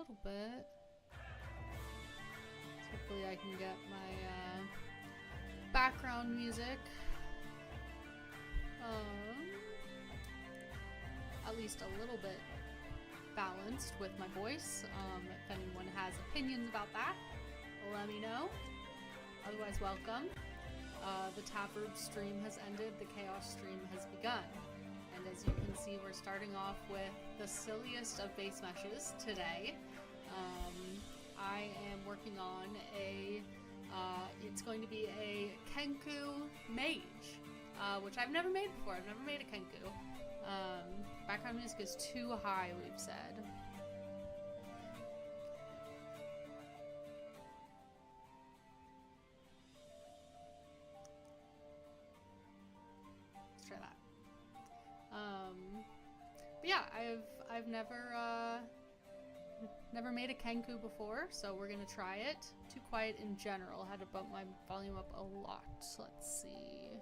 little bit. So hopefully I can get my background music at least a little bit balanced with my voice. If anyone has opinions about that, let me know. Otherwise, welcome. The Taproot stream has ended, the Chaos stream has begun. And as you can see, we're starting off with the silliest of base meshes today. I am working on it's going to be a Kenku Mage, which I've never made before. I've never made a Kenku. Background music is too high, we've said. Let's try that. But yeah, I've never made a Kenku before, so we're gonna try it. Too quiet in general. Had to bump my volume up a lot. Let's see.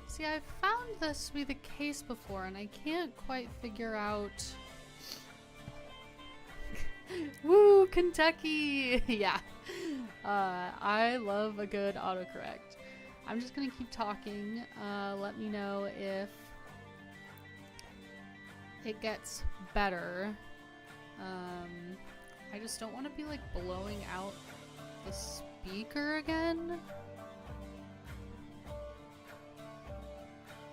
See, I've found this to be the case before, and I can't quite figure out... Woo, Kentucky! Yeah. I love a good autocorrect. I'm just gonna keep talking. Let me know if it gets better. I just don't want to be like blowing out the speaker again.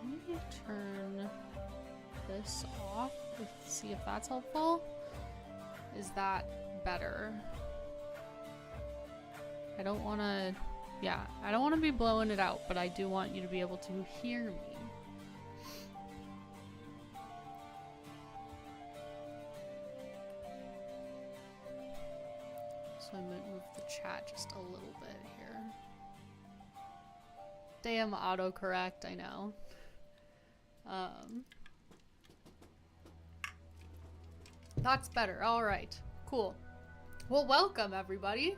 Let me turn this off to see if that's helpful. Is that better? I don't want to, yeah, I don't want to be blowing it out, but I do want you to be able to hear me. So I'm going to move the chat just a little bit here. Damn autocorrect, I know. That's better. All right, cool. Well, welcome everybody.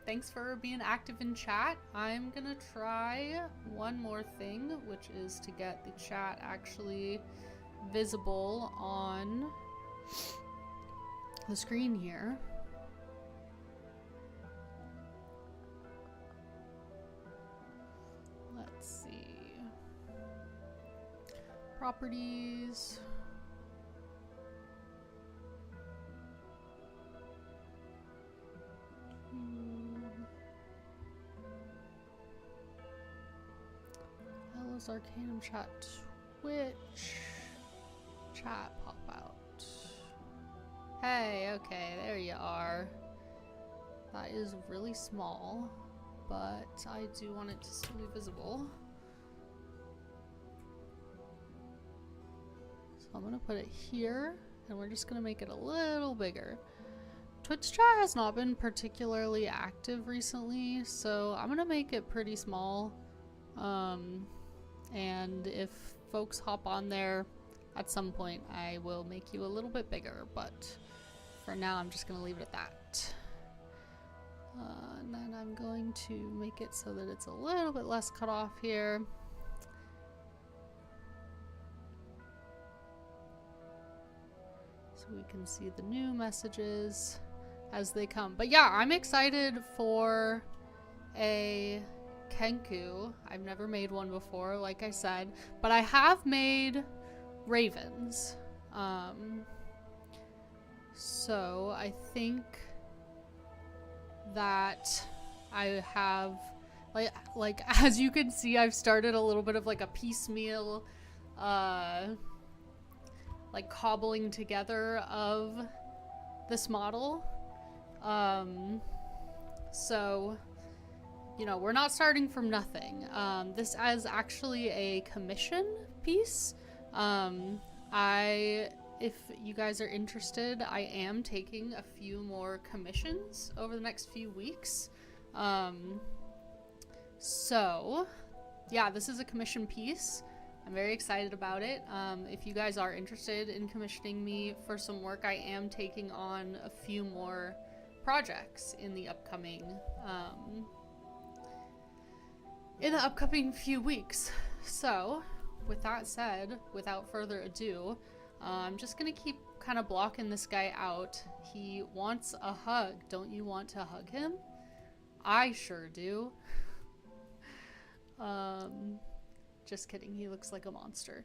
Thanks for being active in chat. I'm gonna try one more thing, which is to get the chat actually visible on the screen here. Let's see. Properties. Hello's Arcanum chat Twitch. Chat pop out. Hey, okay, there you are. That is really small, but I do want it to still be visible. So I'm gonna put it here, and we're just gonna make it a little bigger. Twitch chat has not been particularly active recently, so I'm gonna make it pretty small. And if folks hop on there at some point, I will make you a little bit bigger, but for now I'm just gonna leave it at that. And then I'm going to make it so that it's a little bit less cut off here. So we can see the new messages as they come. But yeah, I'm excited for a Kenku. I've never made one before, like I said, but I have made ravens. So I think that I have like as you can see, I've started a little bit of like a piecemeal like cobbling together of this model. So you know, we're not starting from nothing. This is actually a commission piece. If you guys are interested, I am taking a few more commissions over the next few weeks. So yeah, this is a commission piece. I'm very excited about it. If you guys are interested in commissioning me for some work, I am taking on a few more projects in the upcoming few weeks. So, with that said, without further ado, I'm just gonna keep kind of blocking this guy out. He wants a hug. Don't you want to hug him? I sure do. Just kidding. He looks like a monster.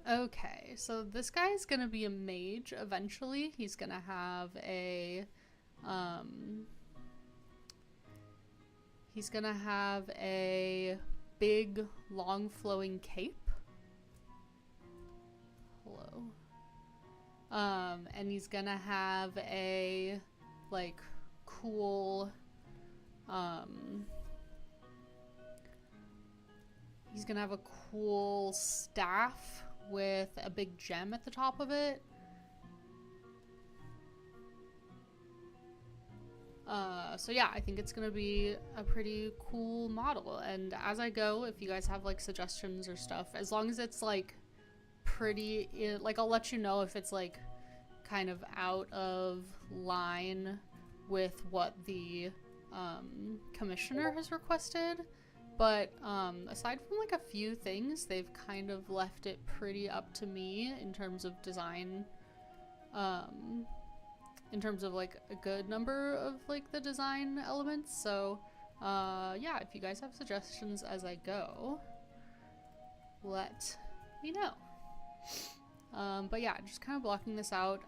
Okay, so this guy is gonna be a mage eventually. He's gonna have a, he's gonna have a big, long flowing cape. Hello. And he's gonna have a, like, cool, he's gonna have a cool staff with a big gem at the top of it. So yeah, I think it's gonna be a pretty cool model. And as I go, if you guys have like suggestions or stuff, as long as it's like pretty, like I'll let you know if it's like kind of out of line with what the commissioner has requested. But aside from like a few things, they've kind of left it pretty up to me in terms of design, in terms of like a good number of like the design elements. So yeah, if you guys have suggestions as I go, let me know. But yeah, just kind of blocking this out.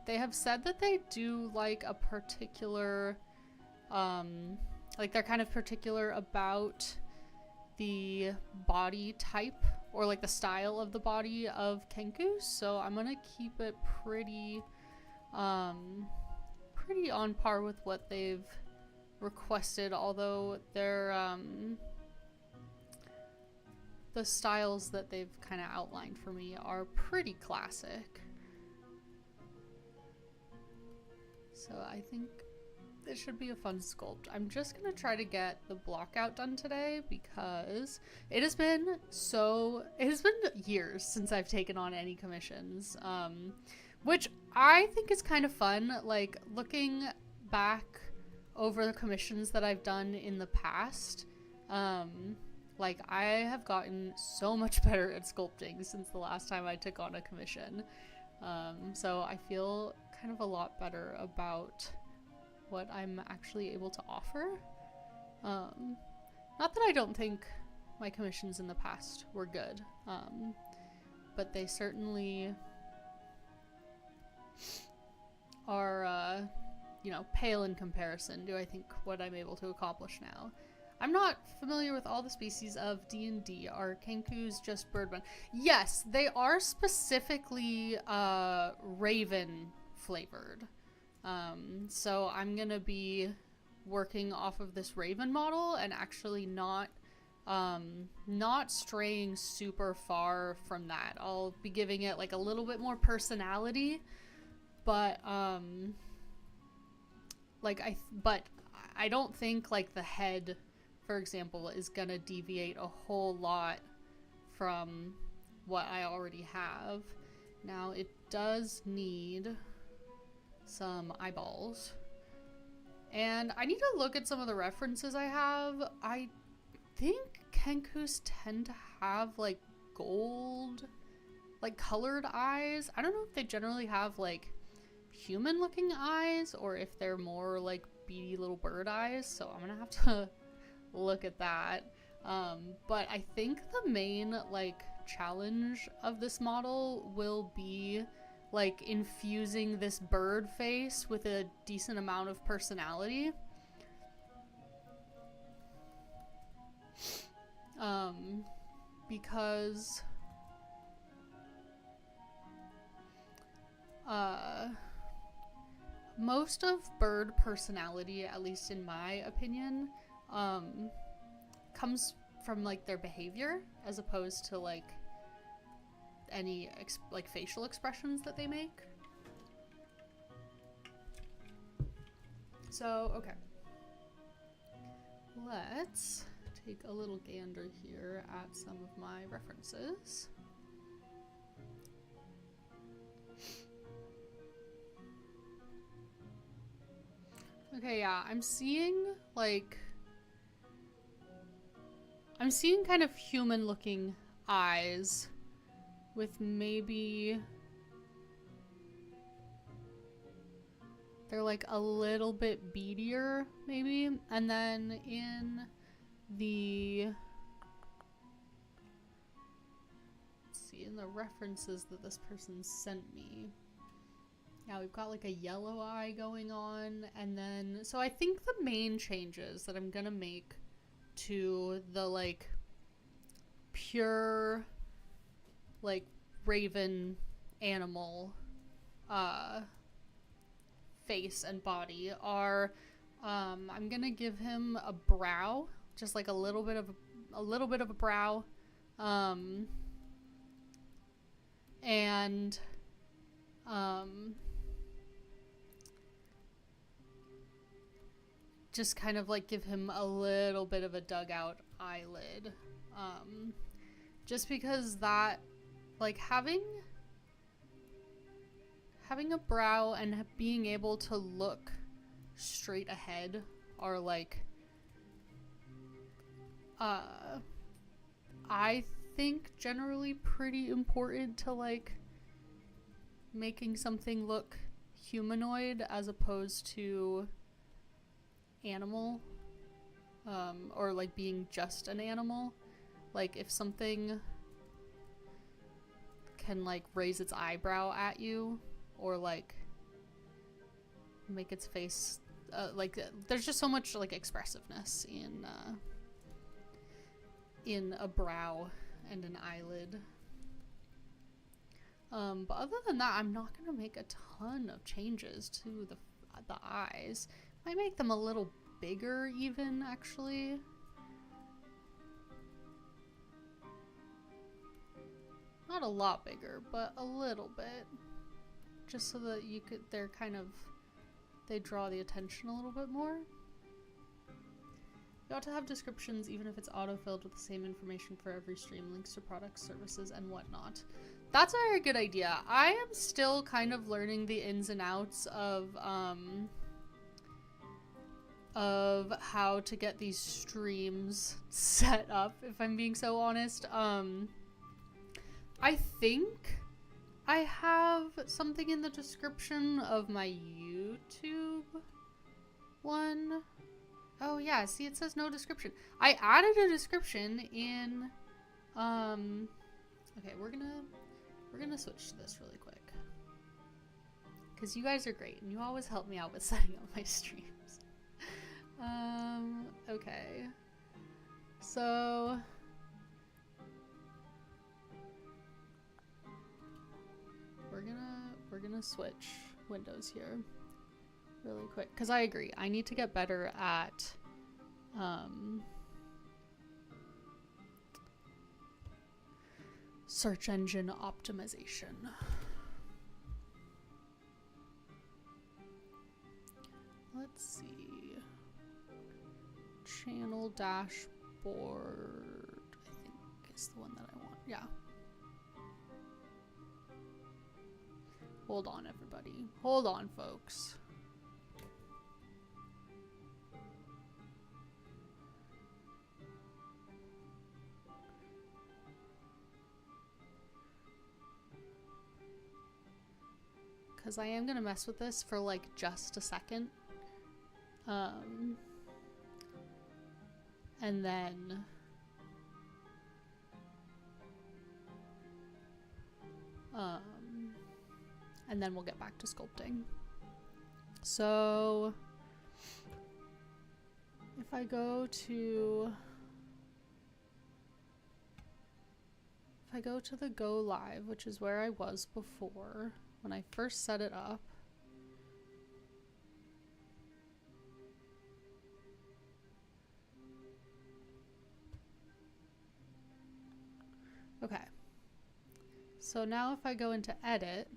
They have said that they do like a particular, like they're kind of particular about the body type or like the style of the body of Kenku. So I'm gonna keep it pretty, pretty on par with what they've requested, although they're, the styles that they've kind of outlined for me are pretty classic. So I think it should be a fun sculpt. I'm just gonna try to get the block out done today because it has been years since I've taken on any commissions, which I think is kind of fun. Like looking back over the commissions that I've done in the past, like I have gotten so much better at sculpting since the last time I took on a commission. So I feel kind of a lot better about what I'm actually able to offer. Not that I don't think my commissions in the past were good, but they certainly are, you know, pale in comparison to I think what I'm able to accomplish now. I'm not familiar with all the species of D&D. Are Kenkus just birdmen? Yes, they are specifically raven flavored. So I'm gonna be working off of this raven model and actually not straying super far from that. I'll be giving it like a little bit more personality, but but I don't think like the head, for example, is gonna deviate a whole lot from what I already have. Now it does need some eyeballs, and I need to look at some of the references I have. I think Kenkus tend to have like gold, like colored eyes. I don't know if they generally have like human looking eyes or if they're more like beady little bird eyes, so I'm gonna have to look at that. But I think the main like challenge of this model will be like infusing this bird face with a decent amount of personality. Because most of bird personality, at least in my opinion, comes from like their behavior as opposed to like any like facial expressions that they make. So okay, let's take a little gander here at some of my references. Okay, yeah, I'm seeing kind of human looking eyes with maybe they're like a little bit beadier maybe, and then in the in the references that this person sent me, yeah, we've got like a yellow eye going on, and then so I think the main changes that I'm gonna make to the like pure like raven animal face and body are I'm gonna give him a brow, just like a little bit of a brow, and just kind of like give him a little bit of a dugout eyelid, just because that like having a brow and being able to look straight ahead are like I think generally pretty important to like making something look humanoid as opposed to animal, or like being just an animal. Like if something can like raise its eyebrow at you or like make its face like there's just so much like expressiveness in a brow and an eyelid. But other than that, I'm not gonna make a ton of changes to the eyes. Might make them a little bigger even, actually. Not a lot bigger, but a little bit. Just so that they draw the attention a little bit more. You ought to have descriptions even if it's auto-filled with the same information for every stream, links to products, services, and whatnot. That's a very good idea. I am still kind of learning the ins and outs of how to get these streams set up, if I'm being so honest. I think I have something in the description of my YouTube one. Oh yeah, see, it says no description. I added a description in okay, we're gonna switch to this really quick, because you guys are great and you always help me out with setting up my streams. Okay, so we're gonna switch windows here really quick, because I agree, I need to get better at search engine optimization. Let's see. Channel dashboard, I think is the one that I want. Yeah. Hold on, everybody. Hold on, folks. Because I am going to mess with this for like just a second. And then we'll get back to sculpting. So if I go to the go live, which is where I was before when I first set it up. Okay. So now if I go into edit,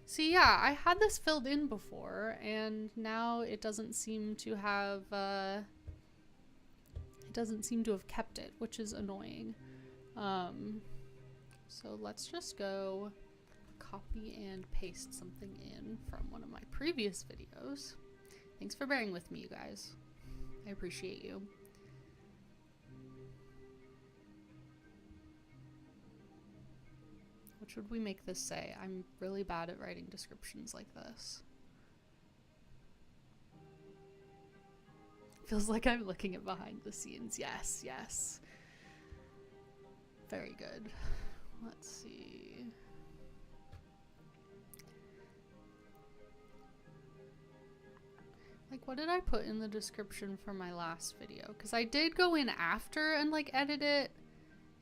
see, yeah, I had this filled in before, and now it doesn't seem to have it doesn't seem to have kept it, which is annoying. So let's just go copy and paste something in from one of my previous videos. Thanks for bearing with me, you guys. I appreciate you. What should we make this say? I'm really bad at writing descriptions like this. Feels like I'm looking at behind the scenes. Yes, yes. Very good. Let's see. Like, what did I put in the description for my last video? Because I did go in after and, like, edit it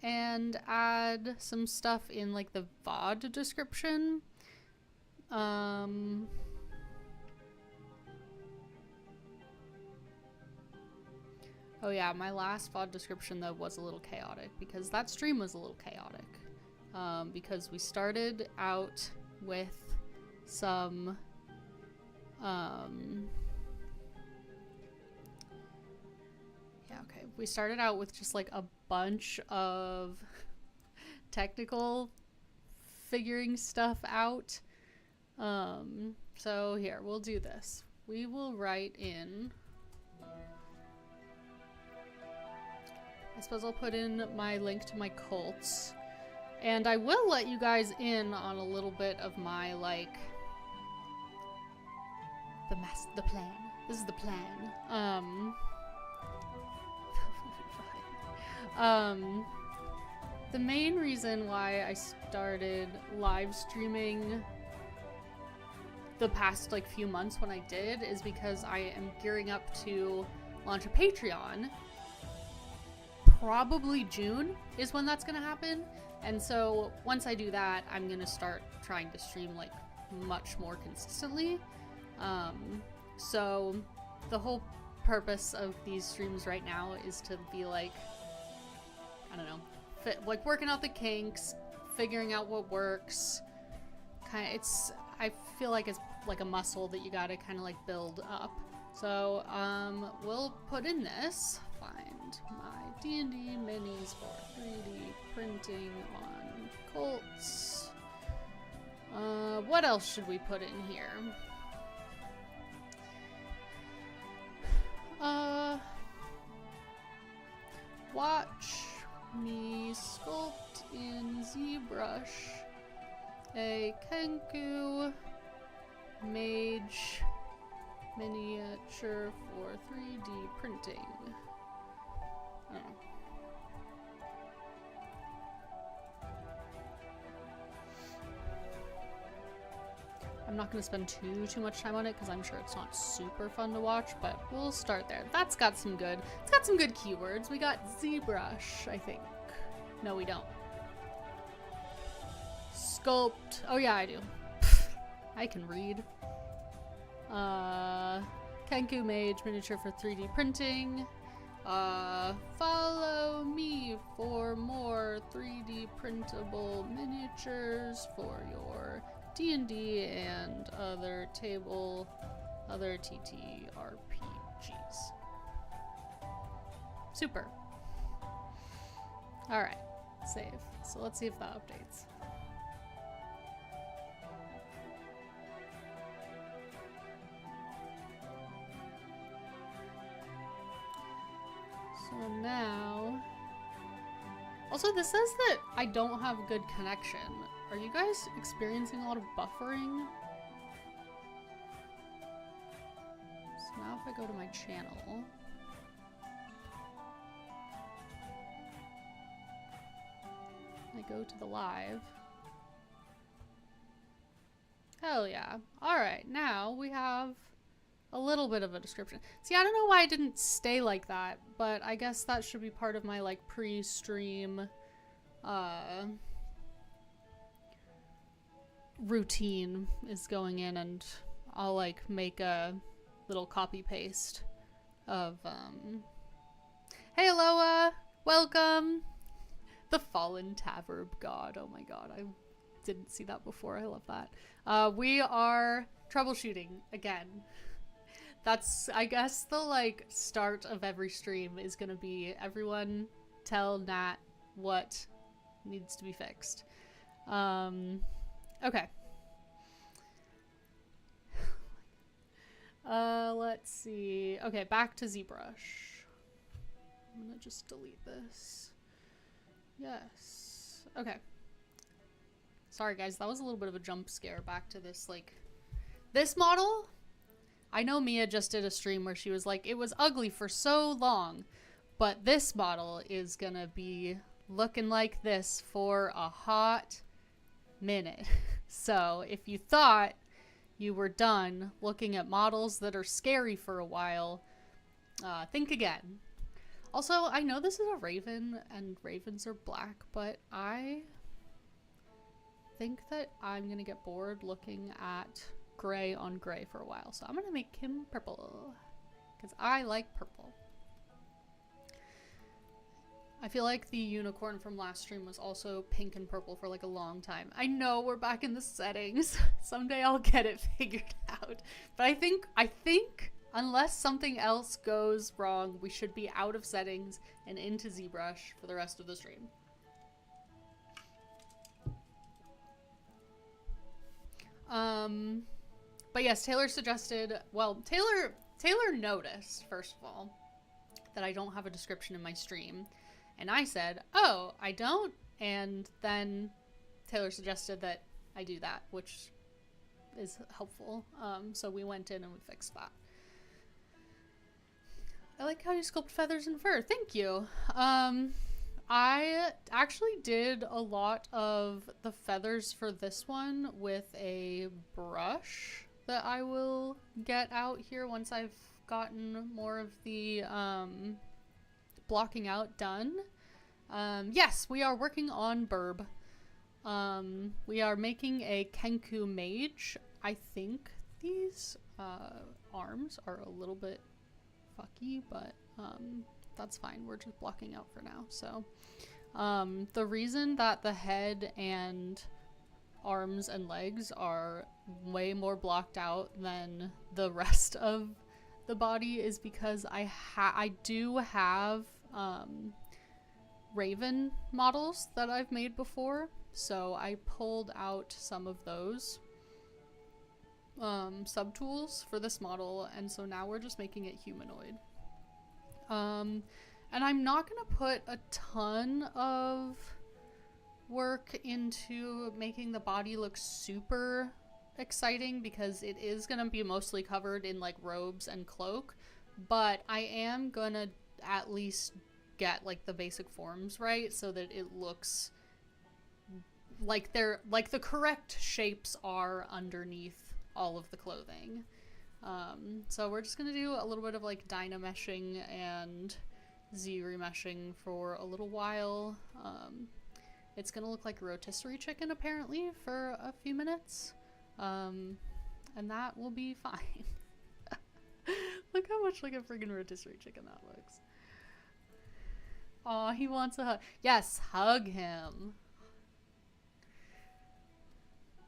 and add some stuff in, like, the VOD description. Oh yeah, my last VOD description, though, was a little chaotic because that stream was a little chaotic. Because we started out with some, yeah, okay. We started out with just like a bunch of technical figuring stuff out. So here, we'll do this. We will write in, I suppose I'll put in my link to my cults. And I will let you guys in on a little bit of my, like, the plan. This is the plan. The main reason why I started live streaming the past, like, few months when I did is because I am gearing up to launch a Patreon. Probably June is when that's gonna happen. And so once I do that, I'm gonna start trying to stream like much more consistently. So the whole purpose of these streams right now is to be like, I don't know, like working out the kinks, figuring out what works. I feel like it's like a muscle that you gotta kind of like build up. So we'll put in this, find my D&D minis for 3D printing on cults. What else should we put in here? Watch me sculpt in ZBrush a Kenku Mage miniature for 3D printing. I don't know. I'm not going to spend too much time on it because I'm sure it's not super fun to watch, but we'll start there. It's got some good keywords. We got ZBrush, I think. No, we don't. Sculpt. Oh yeah, I do. I can read. Kenku Mage miniature for 3D printing. Follow me for more 3D printable miniatures for your D&D and other TTRPGs. Super. Alright, save. So let's see if that updates. So now, also this says that I don't have good connection. Are you guys experiencing a lot of buffering? So now if I go to my channel, I go to the live. Hell yeah. Alright, now we have a little bit of a description. See, I don't know why I didn't stay like that, but I guess that should be part of my like pre-stream routine, is going in and I'll like make a little copy paste of hey Aloha, welcome, the fallen Taverb god. Oh my god, I didn't see that before. I love that. We are troubleshooting again. That's, I guess, the, like, start of every stream is gonna be everyone tell Nat what needs to be fixed. Okay. Let's see. Okay, back to ZBrush. I'm gonna just delete this. Yes. Okay. Sorry guys, that was a little bit of a jump scare back to this, like, this model. I know Mia just did a stream where she was like, it was ugly for so long, but this model is gonna be looking like this for a hot minute. So if you thought you were done looking at models that are scary for a while, think again. Also, I know this is a raven and ravens are black, but I think that I'm gonna get bored looking at gray on gray for a while, so I'm gonna make him purple because I like purple. I feel like the unicorn from last stream was also pink and purple for like a long time. I know we're back in the settings. Someday I'll get it figured out. But I think unless something else goes wrong, we should be out of settings and into ZBrush for the rest of the stream. But yes, Taylor suggested, well, Taylor noticed, first of all, that I don't have a description in my stream. And I said, oh, I don't? And then Taylor suggested that I do that, which is helpful. So we went in and we fixed that. I like how you sculpt feathers and fur. Thank you. I actually did a lot of the feathers for this one with a brush that I will get out here once I've gotten more of the blocking out done. Yes, we are working on Burb. We are making a Kenku Mage. I think these arms are a little bit fucky, but that's fine. We're just blocking out for now. So the reason that the head and arms and legs are way more blocked out than the rest of the body is because I do have raven models that I've made before, so I pulled out some of those subtools for this model, and so now we're just making it humanoid. And I'm not gonna put a ton of work into making the body look super exciting because it is gonna be mostly covered in like robes and cloak, but I am gonna at least get like the basic forms right so that it looks like they're like the correct shapes are underneath all of the clothing. So we're just gonna do a little bit of like dynameshing and Z remeshing for a little while. It's gonna look like a rotisserie chicken apparently for a few minutes, and that will be fine. Look how much like a friggin' rotisserie chicken that looks. Aw, he wants a hug. Yes, hug him.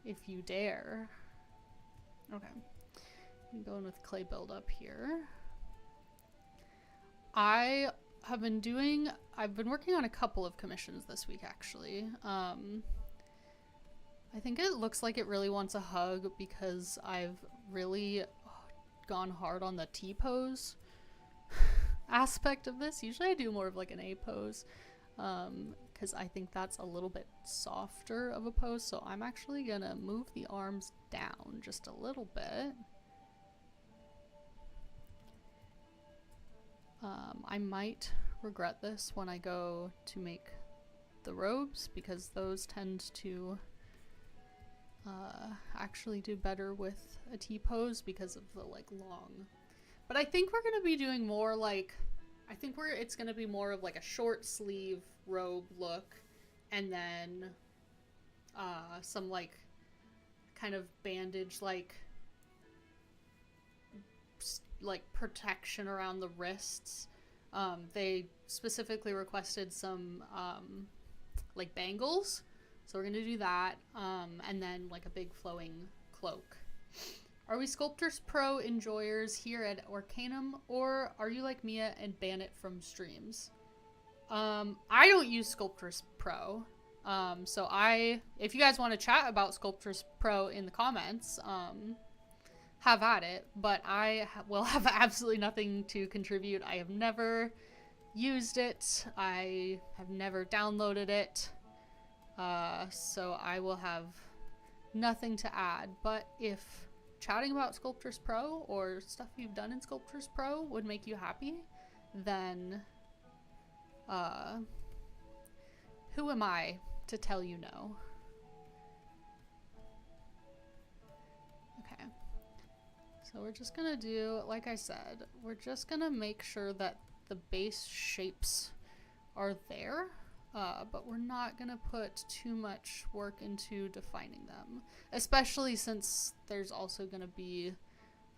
If you dare. Okay. I'm going with clay buildup here. I've been working on a couple of commissions this week, actually. I think it looks like it really wants a hug because I've really gone hard on the T-pose aspect of this. Usually I do more of like an A pose, because I think that's a little bit softer of a pose, so I'm actually gonna move the arms down just a little bit. I might regret this when I go to make the robes because those tend to actually do better with a T-pose because of the like long. But I think we're gonna be doing more like, it's gonna be more of like a short sleeve robe look, and then some like kind of bandage like protection around the wrists. They specifically requested some like bangles, so we're gonna do that, and then like a big flowing cloak. Are we Sculptors Pro enjoyers here at Arcanum, or are you like Mia and ban it from streams? I don't use Sculptors Pro. So if you guys want to chat about Sculptors Pro in the comments, have at it, but I will have absolutely nothing to contribute. I have never used it. I have never downloaded it. So I will have nothing to add, but if chatting about Sculptors Pro or stuff you've done in Sculptors Pro would make you happy, then who am I to tell you no? Okay. So we're just gonna do, like I said, we're just gonna make sure that the base shapes are there, but we're not gonna put too much work into defining them, especially since there's also gonna be,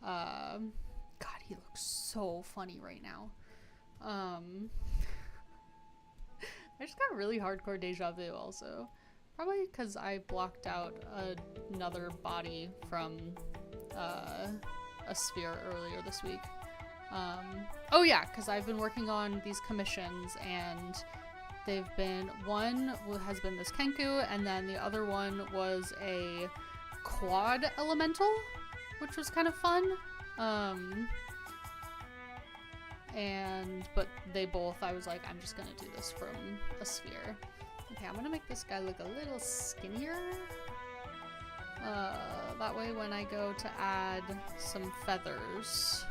God, he looks so funny right now. I just got really hardcore deja vu also. Probably because I blocked out another body from a sphere earlier this week. Oh yeah, because I've been working on these commissions, and they've been, one has been this Kenku, and then the other one was a quad elemental, which was kind of fun. But they both, I was like, I'm just gonna do this from a sphere. Okay, I'm gonna make this guy look a little skinnier. That way when I go to add some feathers,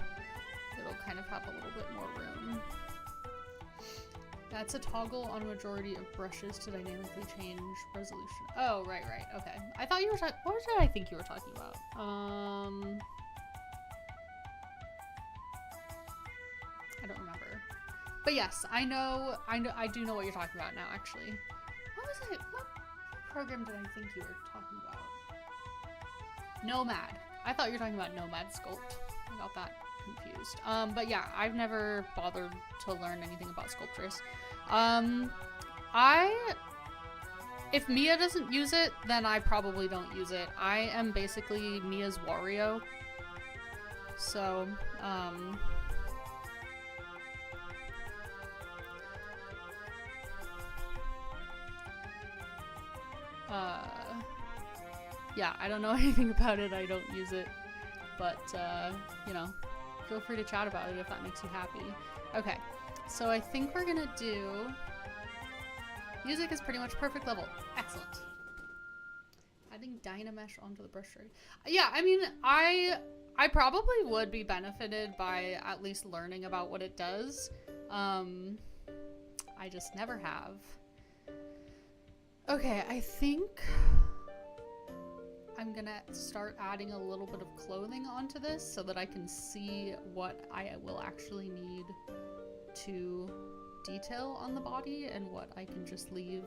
it'll kind of have a little bit more room. That's a toggle on a majority of brushes to dynamically change resolution. Oh, right, okay. I thought you were talking, what did I think you were talking about? I don't remember. But yes, I do know what you're talking about now, actually. What was it? What program did I think you were talking about? Nomad. I thought you were talking about Nomad Sculpt. I got that confused. But yeah, I've never bothered to learn anything about Sculptress. If Mia doesn't use it, then I probably don't use it. I am basically Mia's Wario. So, yeah, I don't know anything about it, I don't use it, but, you know, feel free to chat about it if that makes you happy. Okay, so I think we're gonna do, music is pretty much perfect level. Excellent. Adding Dynamesh onto the brush tray. Yeah, I mean, I probably would be benefited by at least learning about what it does. I just never have. Okay, I think I'm gonna start adding a little bit of clothing onto this so that I can see what I will actually need to detail on the body and what I can just leave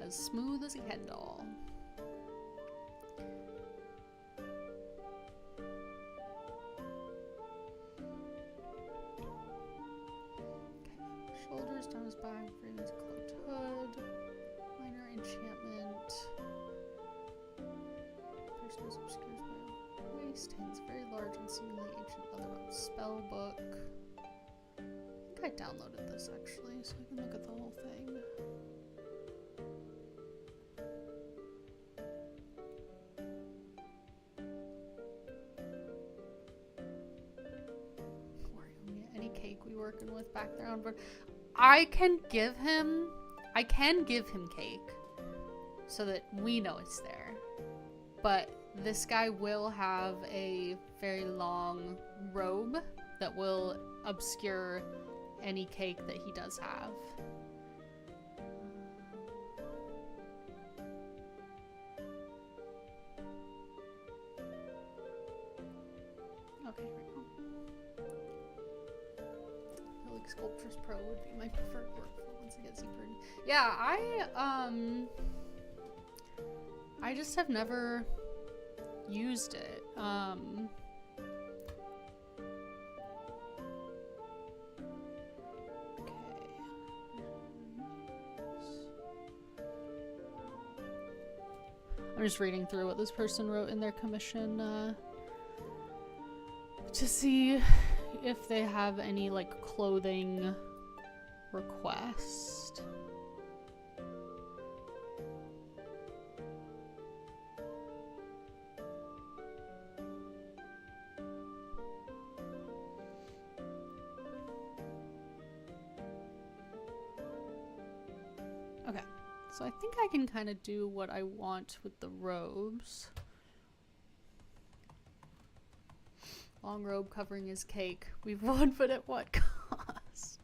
as smooth as a Ken doll. Okay, shoulders down his back, fragrance cloaked hood, minor enchantment. Person's obscures by waist, hands very large and seemingly ancient leather spell book. I think I downloaded this actually, so I can look at the whole thing. Any cake we working with back there on board? I can give him cake so that we know it's there. But this guy will have a very long robe that will obscure any cake that he does have. Okay, right now. I feel like Sculptors Pro would be my preferred workflow once I get super in. Yeah, I just have never used it. I'm just reading through what this person wrote in their commission. to see if they have any like clothing request. Okay, so I think I can kind of do what I want with the robes. Long robe covering his cake. We've won, but at what cost?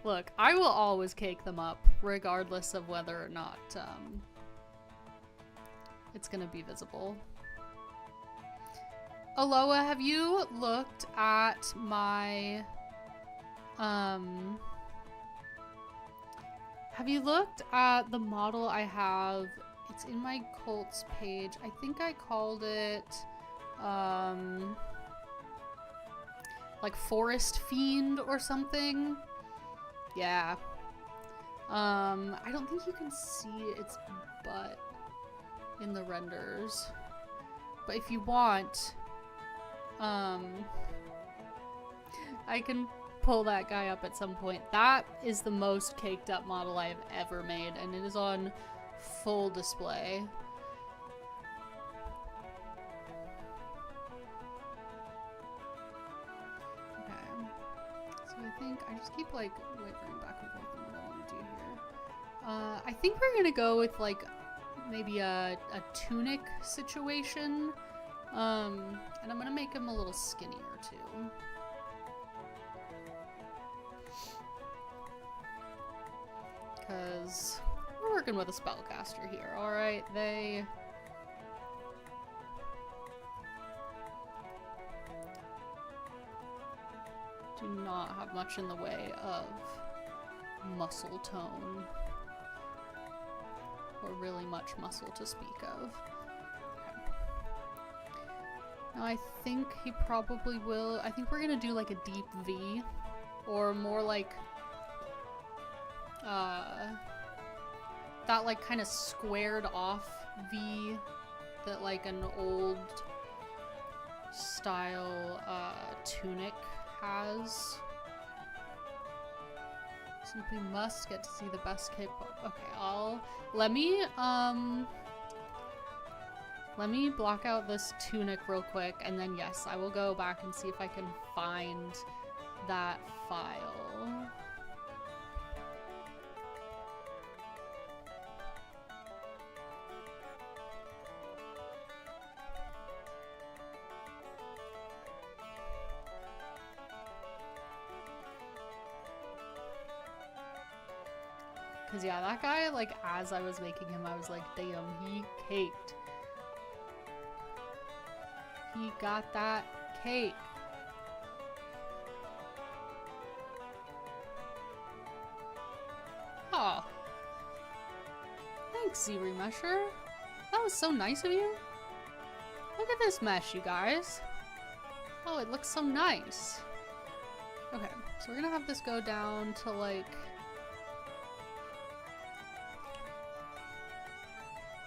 Look, I will always cake them up, regardless of whether or not it's gonna be visible. Aloha, have you looked at my have you looked at the model I have? It's in my cults page. I think I called it like Forest Fiend or something. Yeah. I don't think you can see its butt in the renders. But if you want, I can pull that guy up at some point. That is the most caked up model I have ever made, and it is on full display. I think I just keep like wavering back and forth on what I want to do here. I think we're gonna go with like maybe a tunic situation, and I'm gonna make him a little skinnier too. Because we're working with a spellcaster here, alright? They do not have much in the way of muscle tone. Or really much muscle to speak of. Okay. Now I think he probably will. I think we're gonna do like a deep V. Or more like that like kind of squared off V that like an old style tunic has. Simply must get to see the best cape. Okay, let me block out this tunic real quick, and then yes, I will go back and see if I can find that file. Cause yeah, that guy, like, as I was making him, I was like, damn, he caked. He got that cake. Oh. Thanks, Z-Remesher. That was so nice of you. Look at this mesh, you guys. Oh, it looks so nice. Okay, so we're gonna have this go down to, like...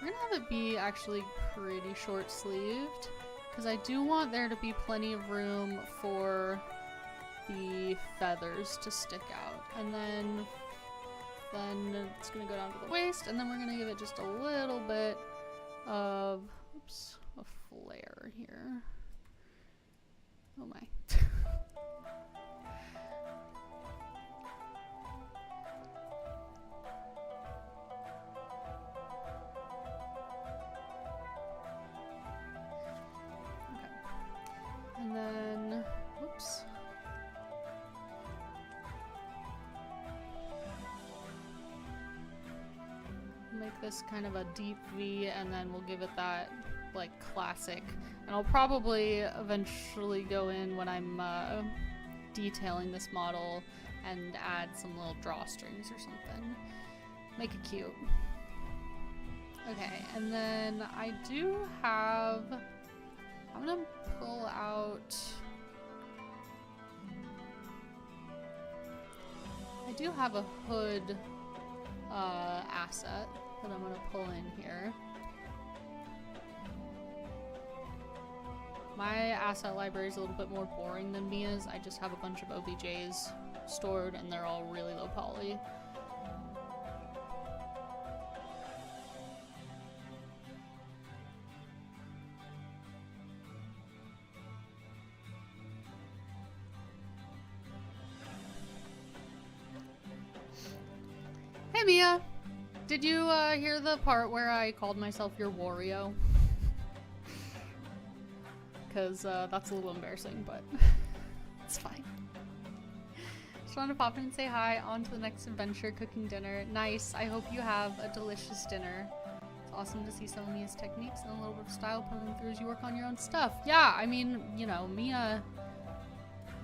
We're gonna have it be actually pretty short-sleeved, because I do want there to be plenty of room for the feathers to stick out. And then it's gonna go down to the waist, and then we're gonna give it just a little bit of, oops, a flare here. Oh my. And then, whoops. Make this kind of a deep V, and then we'll give it that, like, classic. And I'll probably eventually go in when I'm detailing this model and add some little drawstrings or something. Make it cute. Okay, and then I do have... I'm gonna pull out... I do have a hood asset that I'm gonna pull in here. My asset library is a little bit more boring than Mia's. I just have a bunch of OBJs stored and they're all really low poly. Hey Mia! Did you hear the part where I called myself your Wario? Because that's a little embarrassing, but it's fine. Just wanted to pop in and say hi. On to the next adventure, cooking dinner. Nice. I hope you have a delicious dinner. It's awesome to see some of Mia's techniques and a little bit of style coming through as you work on your own stuff. Yeah, I mean, you know, Mia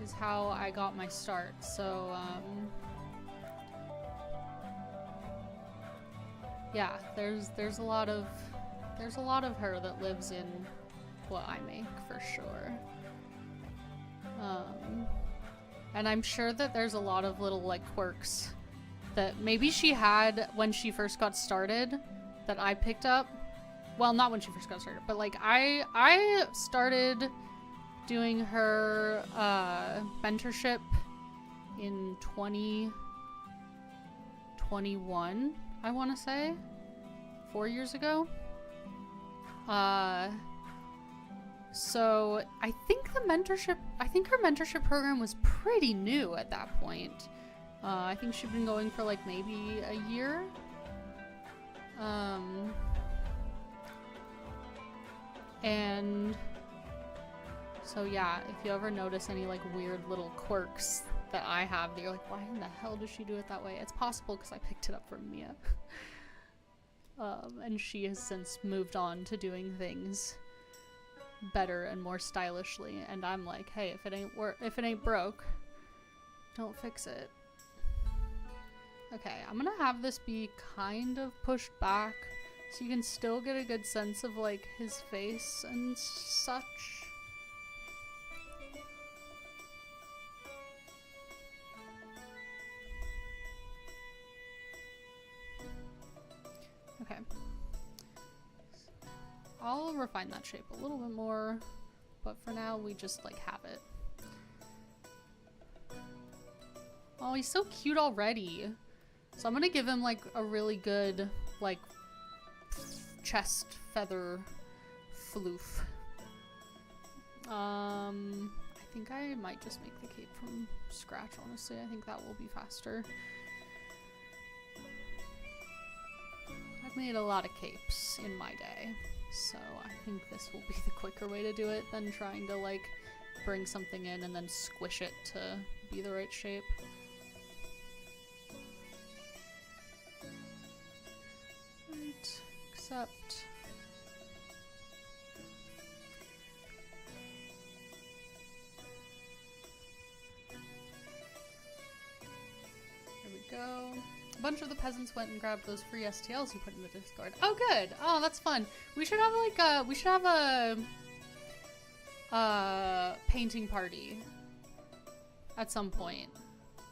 is how I got my start, so yeah, there's a lot of her that lives in what I make for sure. And I'm sure that there's a lot of little like quirks that maybe she had when she first got started that I picked up. Well, not when she first got started, but like I started doing her mentorship in 2021, I want to say, 4 years ago. So I think her mentorship program was pretty new at that point. I think she'd been going for like maybe a year. And so yeah, if you ever notice any like weird little quirks that I have that you're like, why in the hell does she do it that way? It's possible because I picked it up from Mia. And she has since moved on to doing things better and more stylishly, and I'm like, hey, if it ain't broke, don't fix it. Okay, I'm gonna have this be kind of pushed back so you can still get a good sense of like his face and such. Okay. I'll refine that shape a little bit more, but for now we just like have it. Oh, he's so cute already. So I'm gonna give him like a really good like chest feather floof. I think I might just make the cape from scratch, honestly. I think that will be faster. I've made a lot of capes in my day, so I think this will be the quicker way to do it than trying to like bring something in and then squish it to be the right shape. Right, accept. There we go. A bunch of the peasants went and grabbed those free STLs you put in the Discord. Oh, good. Oh, that's fun. We should have like a painting party at some point.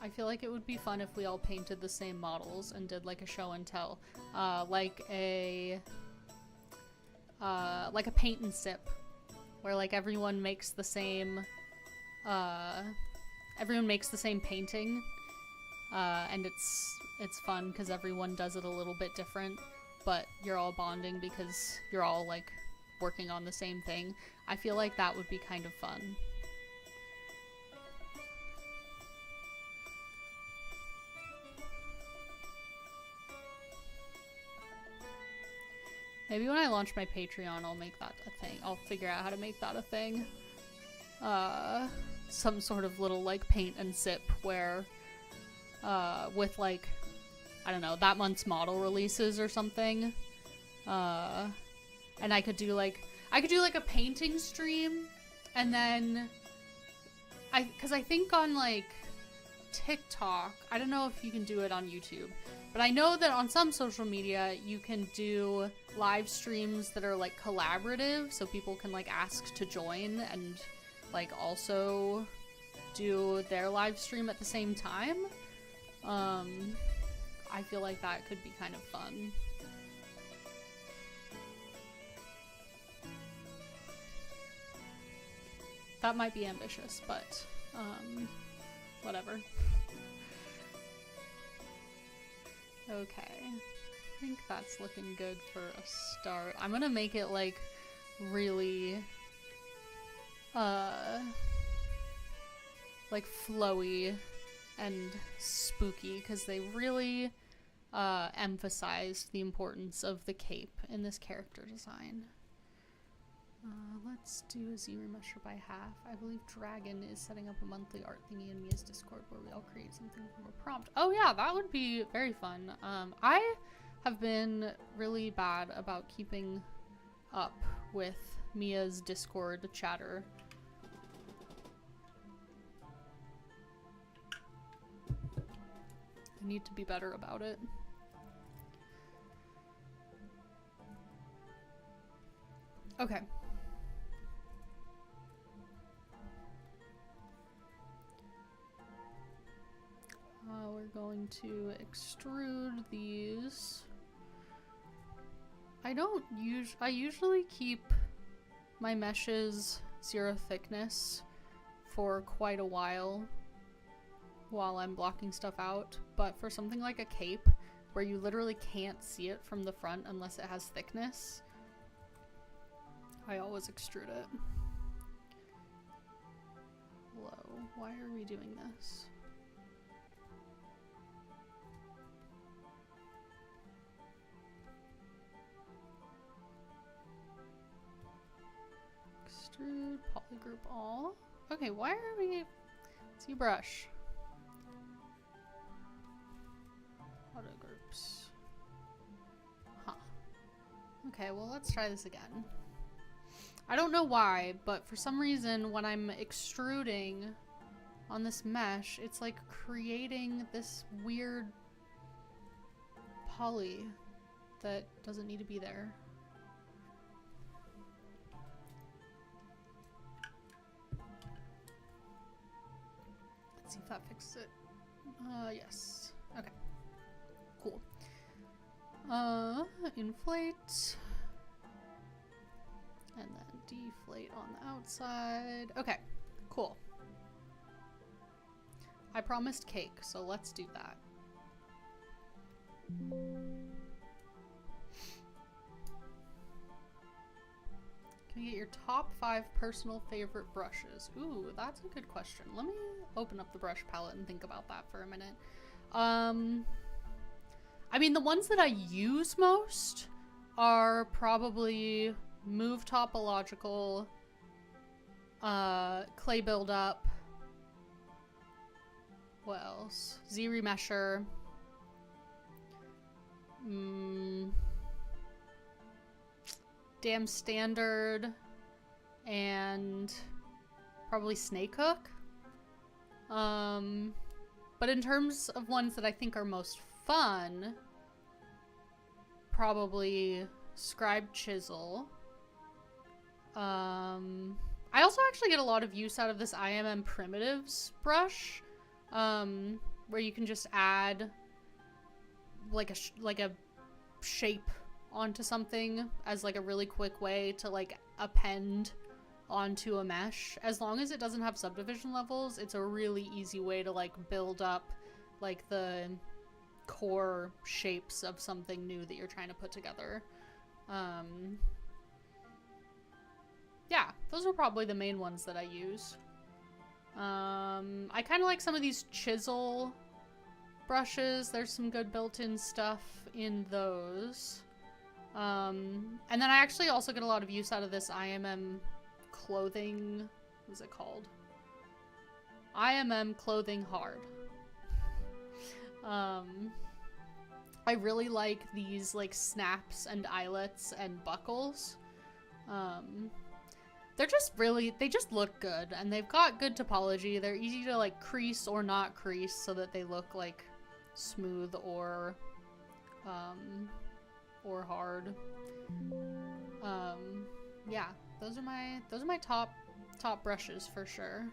I feel like it would be fun if we all painted the same models and did like a show and tell, like a paint and sip, where like everyone makes the same painting, and it's fun because everyone does it a little bit different, but you're all bonding because you're all like working on the same thing. I feel like that would be kind of fun. Maybe when I launch my Patreon, I'll make that a thing. I'll figure out how to make that a thing. Some sort of little like paint and sip where with like, I don't know, that month's model releases or something. And I could do like a painting stream, and then because I think on like TikTok, I don't know if you can do it on YouTube, but I know that on some social media you can do live streams that are like collaborative, so people can like ask to join and like also do their live stream at the same time. I feel like that could be kind of fun. That might be ambitious, but whatever. Okay, I think that's looking good for a start. I'm gonna make it like really like flowy and spooky, because they really emphasized the importance of the cape in this character design. Let's do a zero measure by half. I believe Dragon is setting up a monthly art thingy in Mia's Discord where we all create something from a prompt. Oh yeah, that would be very fun. I have been really bad about keeping up with Mia's Discord chatter. I need to be better about it. Okay. We're going to extrude these. I usually keep my meshes 0 thickness for quite a while I'm blocking stuff out, but for something like a cape where you literally can't see it from the front unless it has thickness, I always extrude it. Whoa, why are we doing this? Extrude, polygroup all. Okay, why are we... ZBrush. Auto groups. Huh. Okay, well let's try this again. I don't know why, but for some reason when I'm extruding on this mesh, it's like creating this weird poly that doesn't need to be there. Let's see if that fixes it. Yes. Okay. Cool. Inflate. And then deflate on the outside. Okay, cool. I promised cake, so let's do that. Can you get your top 5 personal favorite brushes? Ooh, that's a good question. Let me open up the brush palette and think about that for a minute. I mean, the ones that I use most are probably Move Topological, Clay Buildup, what else? Z-Remesher, Damn Standard, and probably Snake Hook. But in terms of ones that I think are most fun, probably Scribe Chisel. I also actually get a lot of use out of this IMM Primitives brush, where you can just add like a shape onto something as like a really quick way to like append onto a mesh. As long as it doesn't have subdivision levels, it's a really easy way to like build up like the core shapes of something new that you're trying to put together. Yeah, those are probably the main ones that I use. I kind of like some of these chisel brushes. There's some good built-in stuff in those. And then I actually also get a lot of use out of this IMM clothing. What is it called? IMM Clothing Hard. I really like these like snaps and eyelets and buckles. They're just really, they just look good, and they've got good topology. They're easy to like crease or not crease so that they look like smooth or hard. Yeah, those are my top brushes for sure.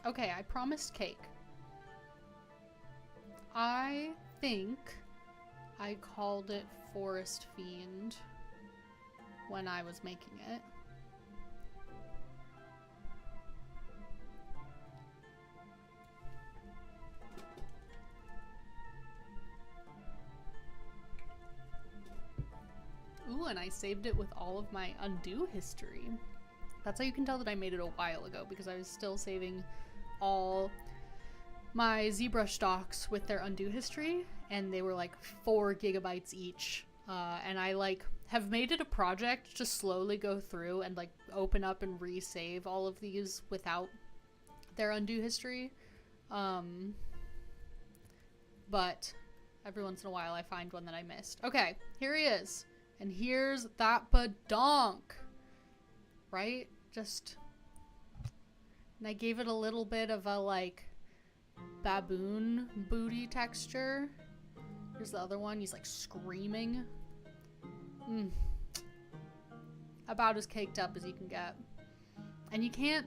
Okay, I promised cake. I think I called it Forest Fiend when I was making it. and I saved it with all of my undo history. That's how you can tell that I made it a while ago, because I was still saving all my ZBrush docs with their undo history, and they were like 4 gigabytes each. And I like have made it a project to slowly go through and like open up and resave all of these without their undo history. But every once in a while I find one that I missed. Okay, here he is. And here's that badonk. Right? And I gave it a little bit of a like baboon booty texture. Here's the other one. He's like screaming. About as caked up as you can get. And you can't,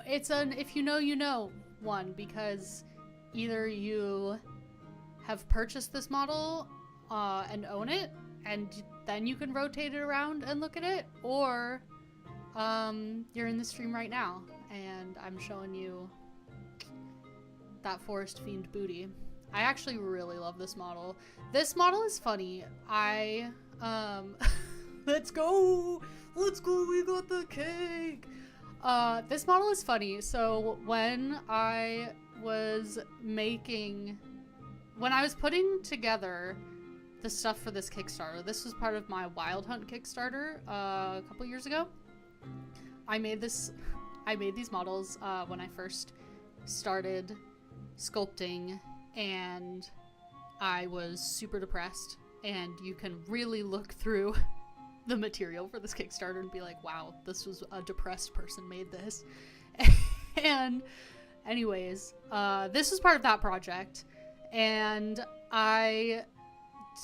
it's an if you know you know one, because either you have purchased this model and own it, and then you can rotate it around and look at it, or you're in the stream right now and I'm showing you that forest fiend booty. I actually really love this model. This model is funny. Let's go, we got the cake. This model is funny. So when I was putting together the stuff for this Kickstarter, this was part of my Wild Hunt Kickstarter a couple years ago. I made these models when I first started sculpting, and I was super depressed, and you can really look through the material for this Kickstarter and be like, wow, this was a depressed person made this. And anyways, this was part of that project, and I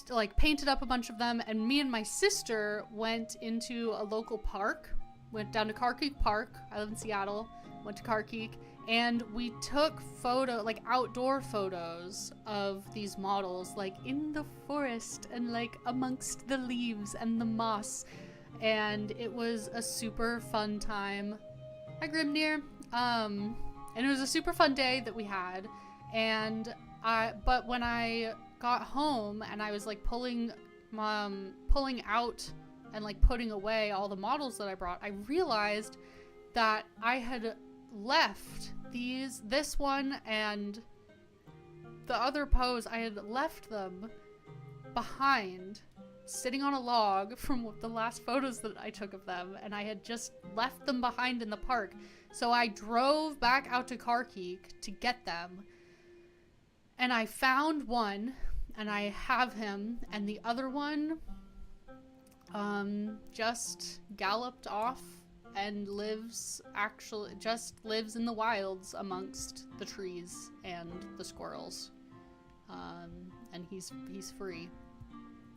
like painted up a bunch of them, and me and my sister went into a local park, went down to Carkeek Park. I live in Seattle, went to Carkeek, and we took outdoor photos of these models, like in the forest and like amongst the leaves and the moss. And it was a super fun time. Hi, Grimnir. And it was a super fun day that we had. And but when I got home and I was like pulling out and like putting away all the models that I brought, I realized that I had left this one and the other pose, I had left them behind, sitting on a log from the last photos that I took of them, and I had just left them behind in the park. So I drove back out to Carkeek to get them, and I found one, and I have him, and the other one just galloped off and just lives in the wilds amongst the trees and the squirrels. And he's free.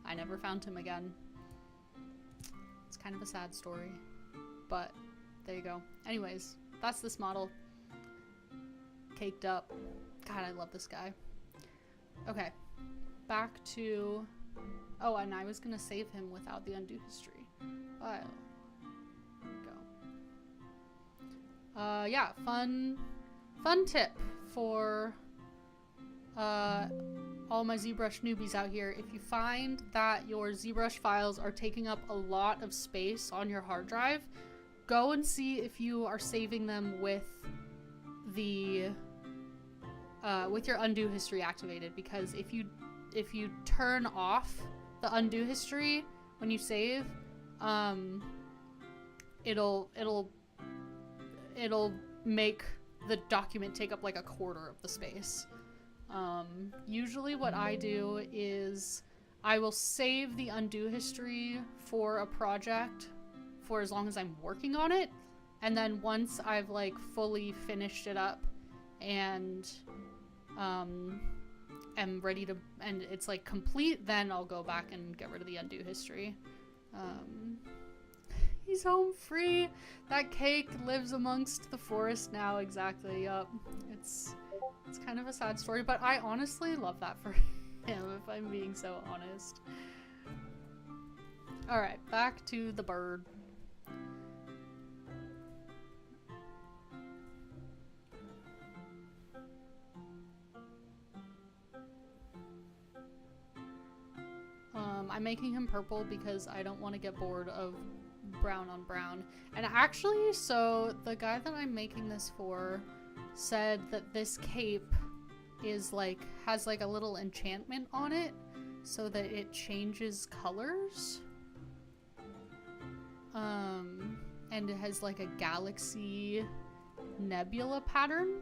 I never found him again. It's kind of a sad story, but there you go. Anyways, that's this model. Caked up. God, I love this guy. Okay, back to, oh, and I was gonna save him without the undo history. But yeah, fun tip for all my ZBrush newbies out here. If you find that your ZBrush files are taking up a lot of space on your hard drive, go and see if you are saving them with the with your undo history activated, because if you turn off the undo history when you save, it'll make the document take up like a quarter of the space. Usually what I do is I will save the undo history for a project for as long as I'm working on it, and then once I've like fully finished it up and am ready to, and it's like complete, then I'll go back and get rid of the undo history. He's home free. That cake lives amongst the forest now. Exactly. Yup. It's kind of a sad story, but I honestly love that for him, if I'm being so honest. Alright, back to the bird. I I'm making him purple because I don't want to get bored of brown on brown. And actually, so the guy that I'm making this for said that this cape is like, has like a little enchantment on it so that it changes colors. And it has like a galaxy nebula pattern.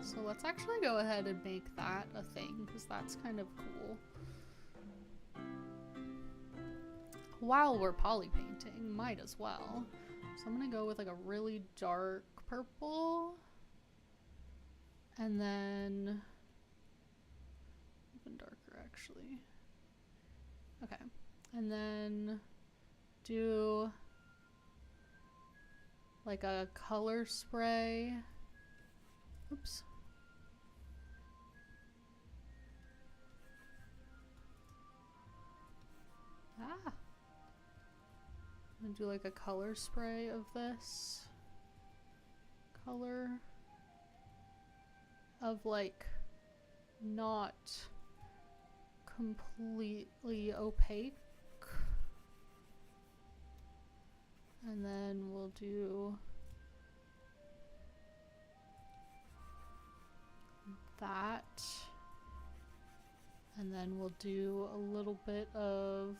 So let's actually go ahead and make that a thing, because that's kind of cool. While we're poly painting, might as well. So I'm gonna go with like a really dark purple. And then even darker actually. Okay. And then do like a color spray. Oops. Ah. I'm gonna do like a color spray of this color of like not completely opaque. And then we'll do that. And then we'll do a little bit of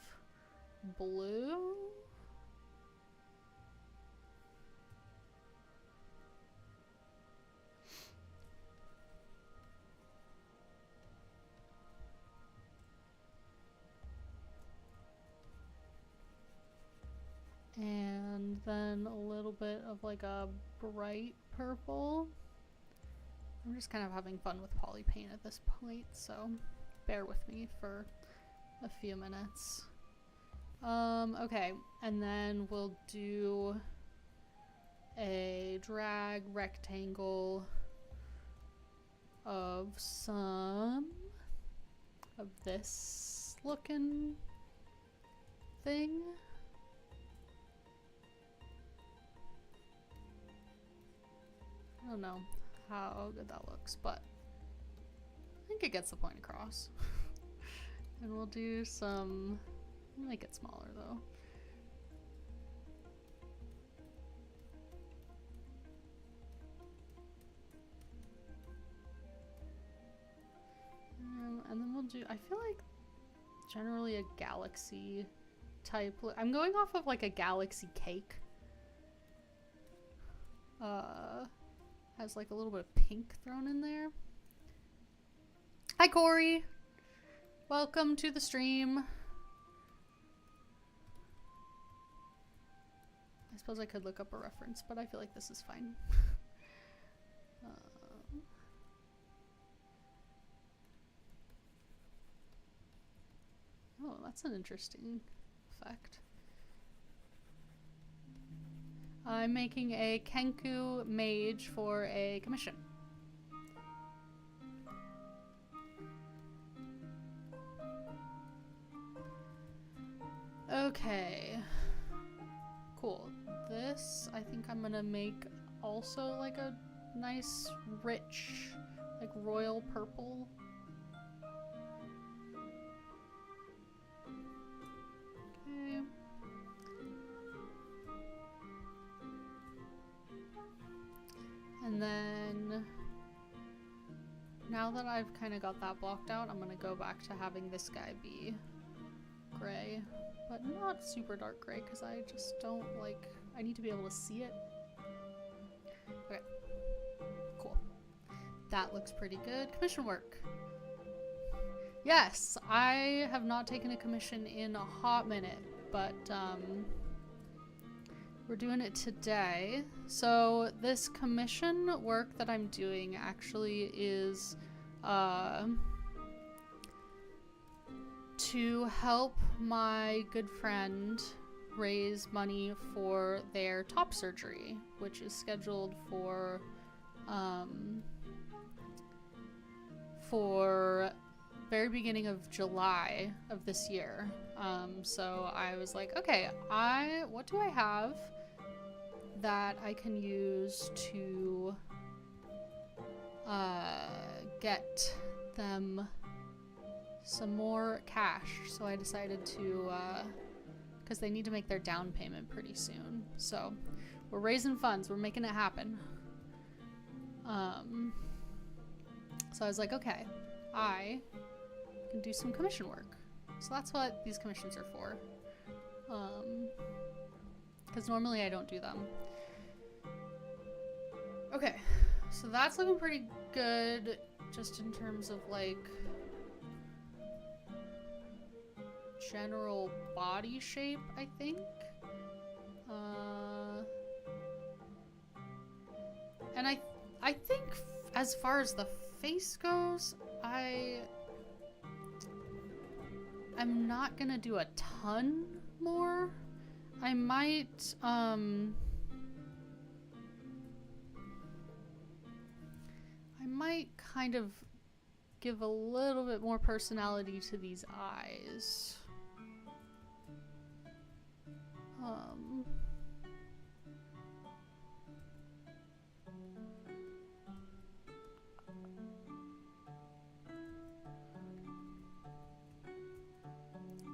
blue. And then a little bit of like a bright purple. I'm just kind of having fun with poly paint at this point, so bear with me for a few minutes. Okay, and then we'll do a drag rectangle of some of this looking thing. I don't know how good that looks, but I think it gets the point across. And we'll do some, we'll make it smaller though. And then we'll do, I feel like generally a galaxy type, I'm going off of like a galaxy cake. Has like a little bit of pink thrown in there. Hi Corey! Welcome to the stream. I suppose I could look up a reference, but I feel like this is fine. Oh, that's an interesting effect. I'm making a Kenku Mage for a commission. Okay. Cool. This, I think I'm gonna make also like a nice, rich, like royal purple. Okay. And then, now that I've kind of got that blocked out, I'm gonna go back to having this guy be gray, but not super dark gray, because I just don't like, I need to be able to see it. Okay, cool. That looks pretty good. Commission work. Yes, I have not taken a commission in a hot minute, but we're doing it today. So this commission work that I'm doing actually is to help my good friend raise money for their top surgery, which is scheduled for very beginning of July of this year. So I was like, okay, what do I have that I can use to get them some more cash. So I decided to, because they need to make their down payment pretty soon. So we're raising funds. We're making it happen. So I was like, okay, I can do some commission work. So that's what these commissions are for. Because normally I don't do them. Okay, so that's looking pretty good just in terms of like general body shape, I think. And I think as far as the face goes, I'm not gonna do a ton more. I might kind of give a little bit more personality to these eyes.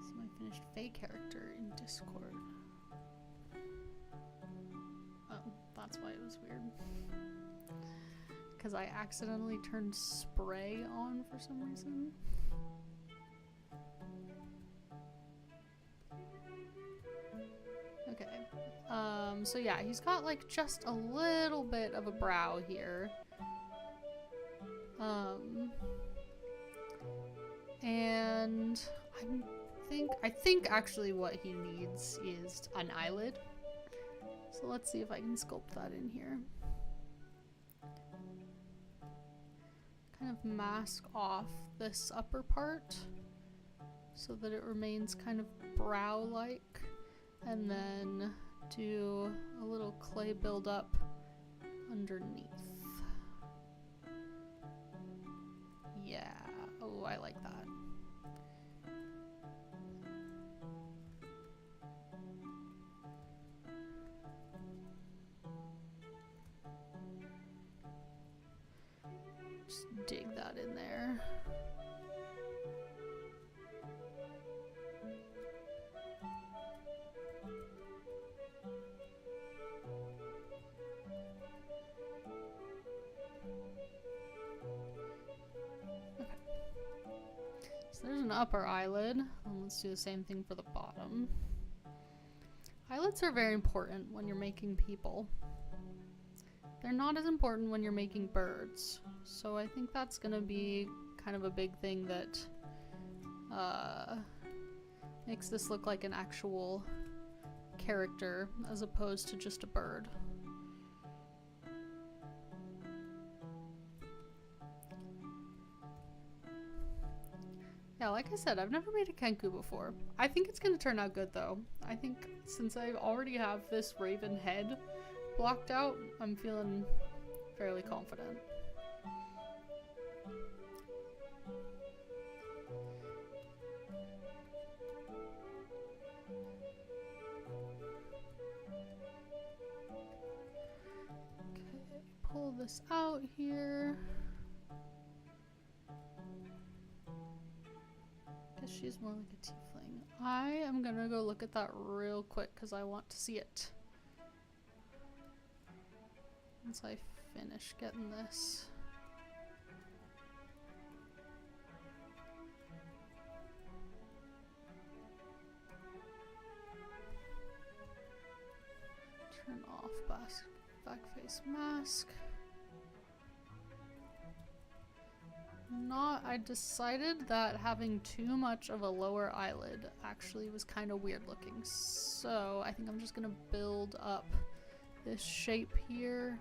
See my finished Fae character in Discord. Oh, that's why it was weird. Because I accidentally turned spray on for some reason. Okay. So yeah, he's got like just a little bit of a brow here. And I think actually what he needs is an eyelid. So let's see if I can sculpt that in here. Kind of mask off this upper part so that it remains kind of brow-like, and then do a little clay build-up underneath. Yeah, oh, I like that. Just dig that in there. Okay. So there's an upper eyelid, and let's do the same thing for the bottom. Eyelids are very important when you're making people. They're not as important when you're making birds. So I think that's gonna be kind of a big thing that makes this look like an actual character as opposed to just a bird. Yeah, like I said, I've never made a Kenku before. I think it's gonna turn out good though. I think since I already have this raven head blocked out, I'm feeling fairly confident. Okay, pull this out here. Guess she's more like a tiefling. I am gonna go look at that real quick because I want to see it. Once I finish getting this. Turn off back face mask. I decided that having too much of a lower eyelid actually was kind of weird looking. So I think I'm just gonna build up this shape here.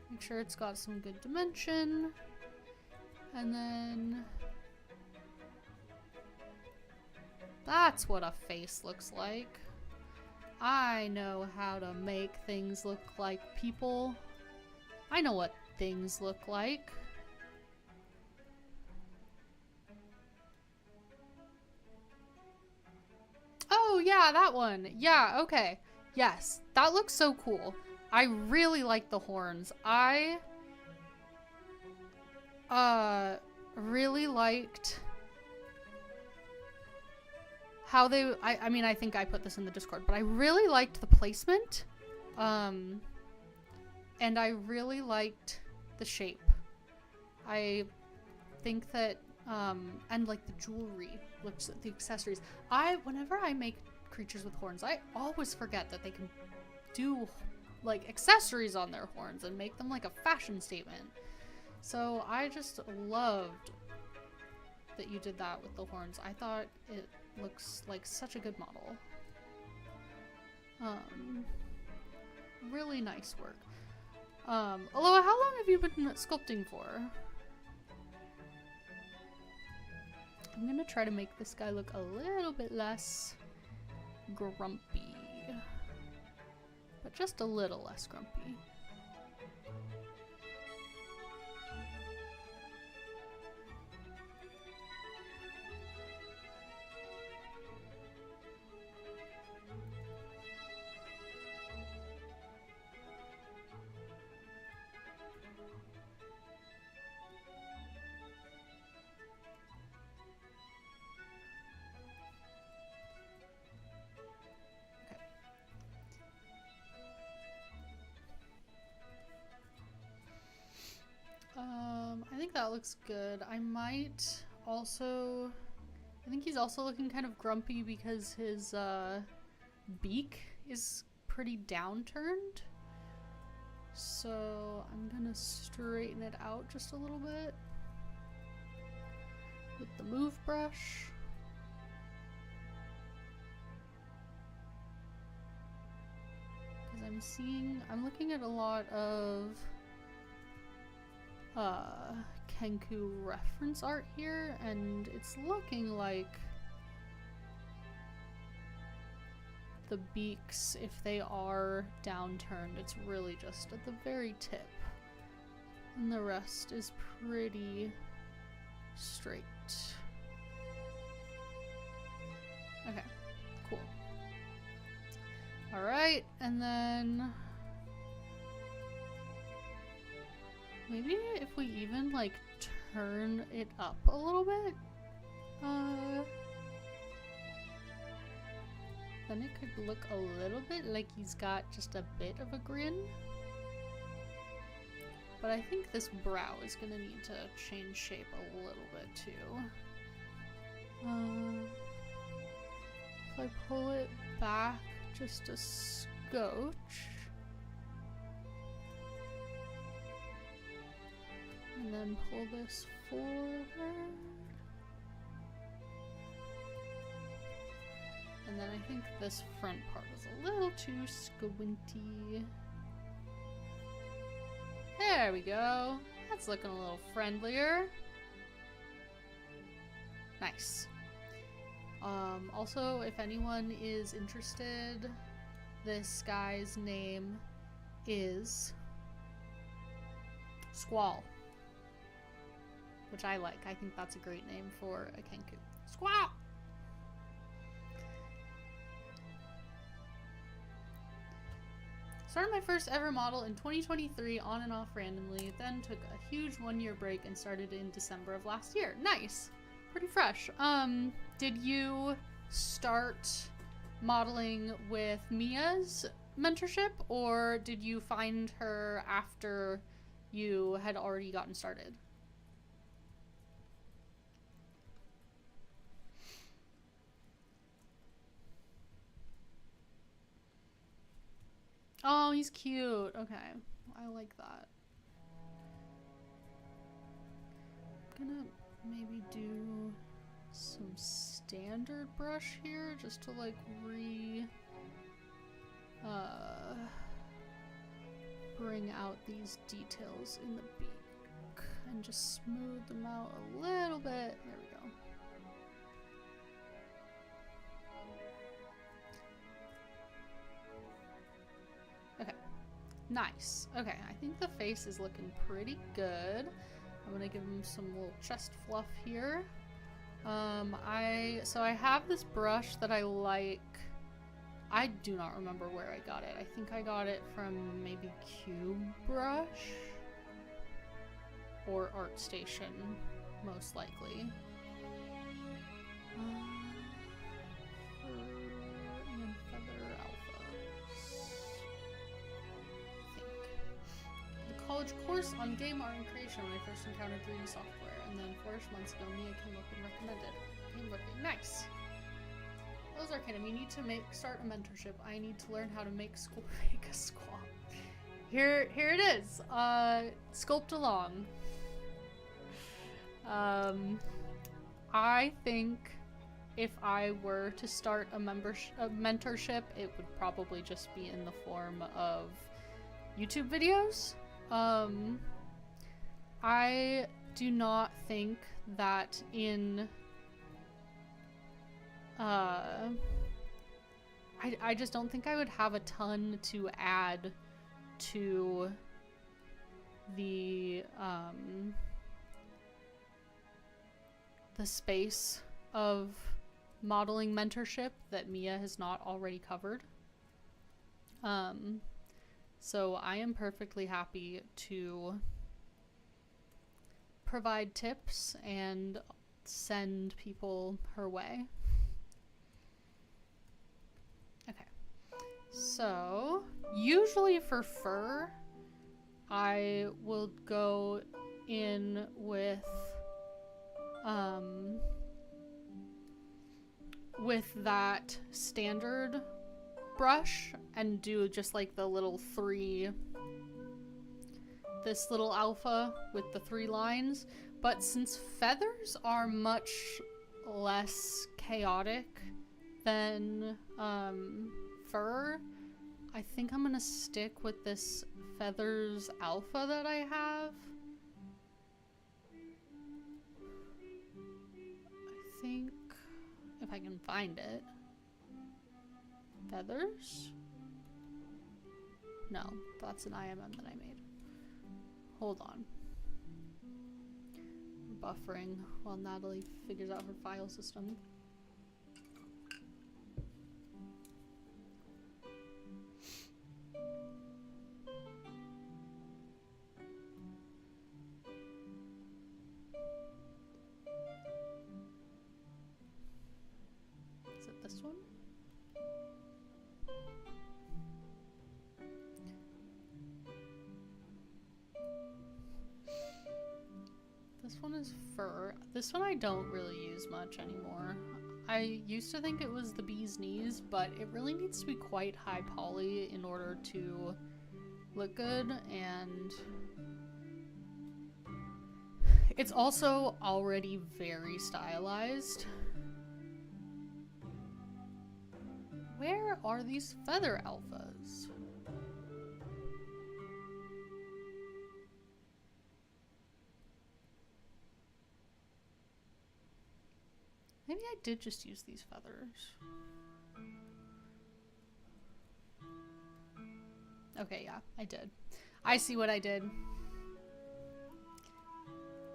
Make sure it's got some good dimension. And then that's what a face looks like. I know how to make things look like people. I know what things look like. Oh yeah, that one. Yeah, okay. Yes, that looks so cool. I really like the horns. I really liked how they, I mean, I think I put this in the Discord, but I really liked the placement. And I really liked the shape. I think that, and like the jewelry, looks the accessories. Whenever I make creatures with horns, I always forget that they can do like accessories on their horns and make them like a fashion statement. So I just loved that you did that with the horns. I thought it looks like such a good model. Really nice work. Aloha, how long have you been sculpting for? I'm gonna try to make this guy look a little bit less grumpy. But just a little less grumpy. I think that looks good. I might also, I think he's also looking kind of grumpy because his beak is pretty downturned. So I'm gonna straighten it out just a little bit with the move brush. Because I'm looking at a lot of Kenku reference art here, and it's looking like the beaks, if they are downturned, it's really just at the very tip, and the rest is pretty straight. Okay, cool. Alright, and then maybe if we even like turn it up a little bit, then it could look a little bit like he's got just a bit of a grin. But I think this brow is gonna need to change shape a little bit too. If I pull it back just a scotch, and then pull this forward. And then I think this front part was a little too squinty. There we go. That's looking a little friendlier. Nice. Also, if anyone is interested, this guy's name is Squall, which I like. I think that's a great name for a Kenku. Squall! Started my first ever model in 2023 on and off randomly, then took a huge 1-year break and started in December of last year. Nice. Pretty fresh. Did you start modeling with Mia's mentorship, or did you find her after you had already gotten started? Oh, he's cute. Okay. I like that. I'm gonna maybe do some standard brush here just to like bring out these details in the beak and just smooth them out a little bit. There we go. Okay, nice. Okay, I think the face is looking pretty good. I'm gonna give him some little chest fluff here. So I have this brush that I like. I do not remember where I got it. I think I got it from maybe Cube Brush or ArtStation, most likely. large course on game art and creation when I first encountered 3D software, and then 4-ish months ago, Mia came up and recommended. Game working. Nice. Those are Arcanum. You need to start a mentorship. I need to learn how to make a squaw. Here it is. Sculpt along. I think if I were to start a mentorship, it would probably just be in the form of YouTube videos. I do not think that in I just don't think I would have a ton to add to the space of modeling mentorship that Mia has not already covered. So I am perfectly happy to provide tips and send people her way. Okay. So, usually for fur, I will go in with that standard brush and do just like the little this little alpha with the 3 lines. But since feathers are much less chaotic than fur, I think I'm gonna stick with this feathers alpha that I have. I think if I can find it. Feathers? No, that's an IMM that I made. Hold on. We're buffering while Natalie figures out her file system. Is it this one? This one is fur. This one I don't really use much anymore. I used to think it was the bee's knees, but it really needs to be quite high poly in order to look good, and it's also already very stylized. Where are these feather alphas? Maybe I did just use these feathers. Okay, yeah, I did. I see what I did.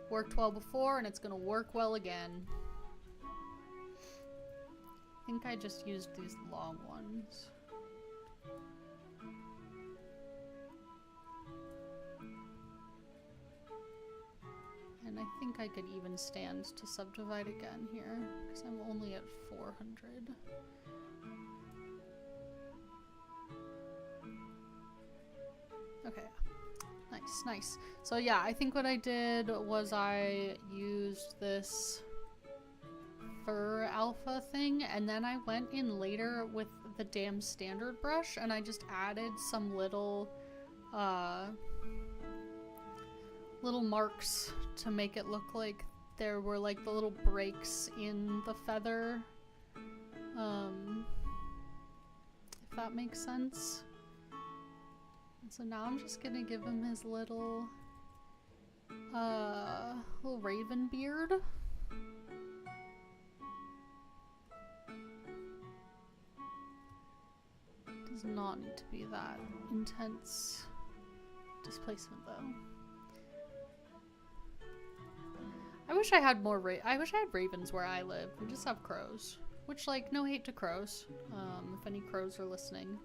Worked well before, and it's gonna work well again. I think I just used these long ones. And I think I could even stand to subdivide again here, because I'm only at 400. Okay, nice. So yeah, I think what I did was I used this fur alpha thing, and then I went in later with the damn standard brush, and I just added some little marks to make it look like there were like the little breaks in the feather, if that makes sense. And so now I'm just gonna give him his little raven beard. Does not need to be that intense displacement though. I wish I had more I wish I had ravens where I live. We just have crows. Which, like, no hate to crows. If any crows are listening,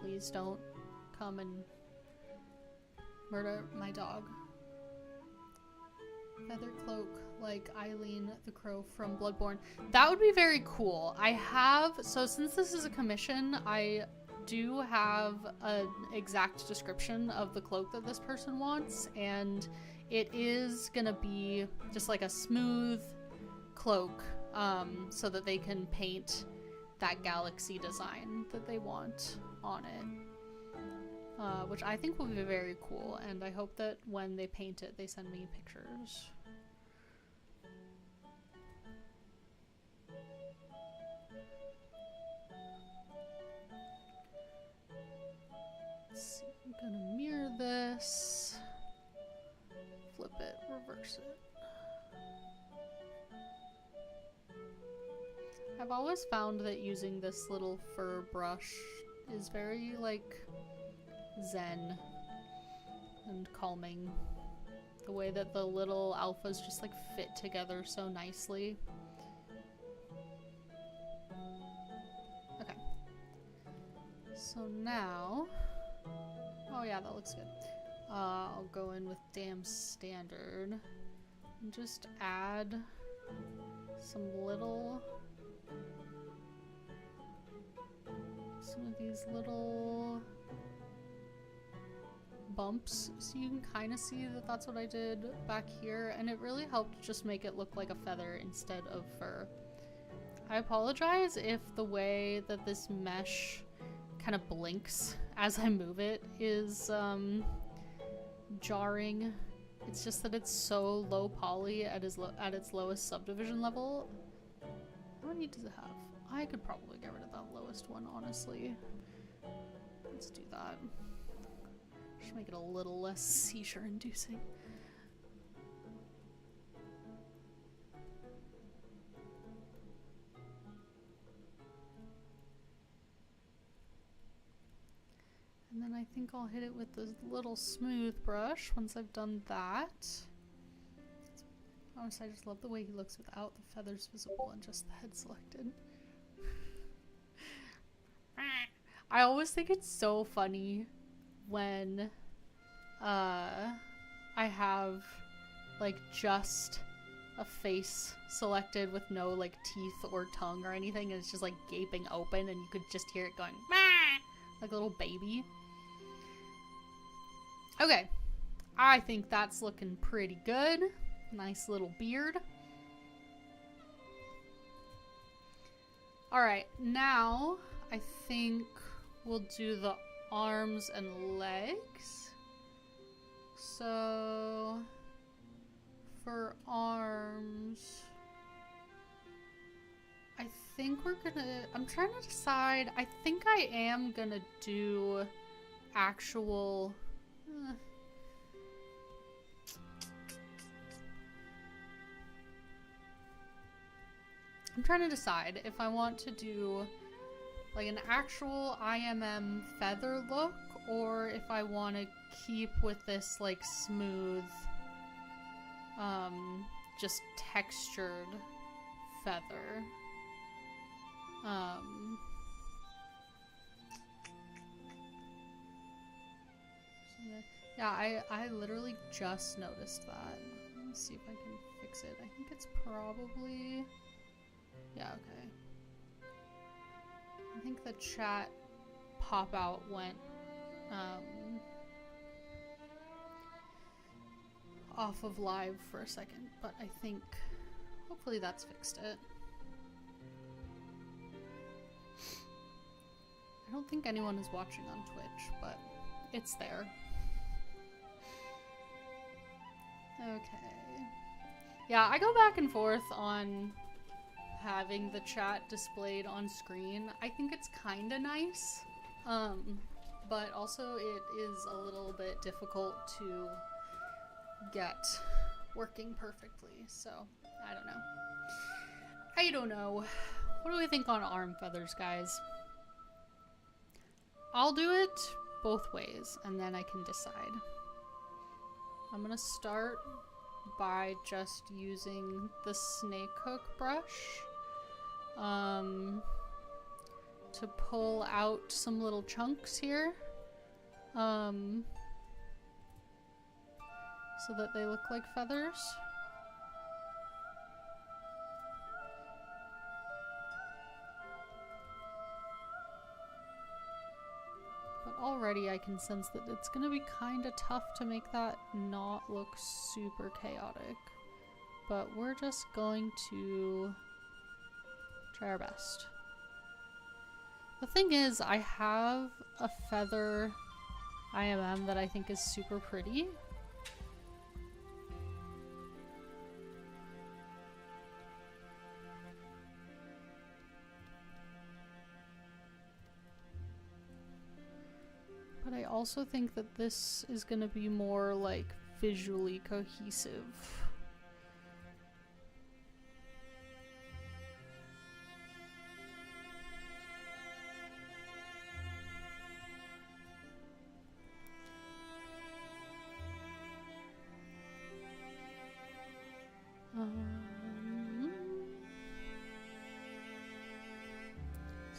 please don't come and murder my dog. Feather cloak like Eileen the crow from Bloodborne. That would be very cool. So since this is a commission, I do have an exact description of the cloak that this person wants, and it is gonna be just like a smooth cloak, so that they can paint that galaxy design that they want on it, which I think will be very cool, and I hope that when they paint it, they send me pictures. Let's see, I'm gonna mirror this, flip it, reverse it. I've always found that using this little fur brush is very, like, zen and calming. The way that the little alphas just, like, fit together so nicely. Okay. So now... Oh yeah, that looks good. I'll go in with Damn Standard and just add some of these little bumps, so you can kind of see that that's what I did back here, and it really helped just make it look like a feather instead of fur. I apologize if the way that this mesh kind of blinks as I move it is jarring. It's just that it's so low poly at its lowest subdivision level. How many does it have? I could probably get rid of that lowest one, honestly. Let's do that. Should make it a little less seizure inducing. And then I think I'll hit it with the little smooth brush once I've done that. Honestly, I just love the way he looks without the feathers visible and just the head selected. I always think it's so funny when I have like just a face selected with no like teeth or tongue or anything, and it's just like gaping open and you could just hear it going like a little baby. Okay, I think that's looking pretty good. Nice little beard. Alright, now I think we'll do the arms and legs. So for arms, I think I'm trying to decide. I think I am gonna do actual I'm trying to decide if I want to do like an actual IMM feather look, or if I want to keep with this like smooth, just textured feather. Yeah, I literally just noticed that. Let me see if I can fix it. I think it's probably... Yeah, okay. I think the chat pop out went off of live for a second, but I think hopefully that's fixed it. I don't think anyone is watching on Twitch, but it's there. Okay. Yeah, I go back and forth on having the chat displayed on screen. I think it's kind of nice, but also it is a little bit difficult to get working perfectly, so I don't know. I don't know. What do we think on arm feathers, guys? I'll do it both ways, and then I can decide. I'm gonna start by just using the snake hook brush to pull out some little chunks here, so that they look like feathers. already I can sense that it's gonna be kind of tough to make that not look super chaotic. But we're just going to try our best. The thing is, I have a feather IMM that I think is super pretty. But I also think that this is going to be more like visually cohesive.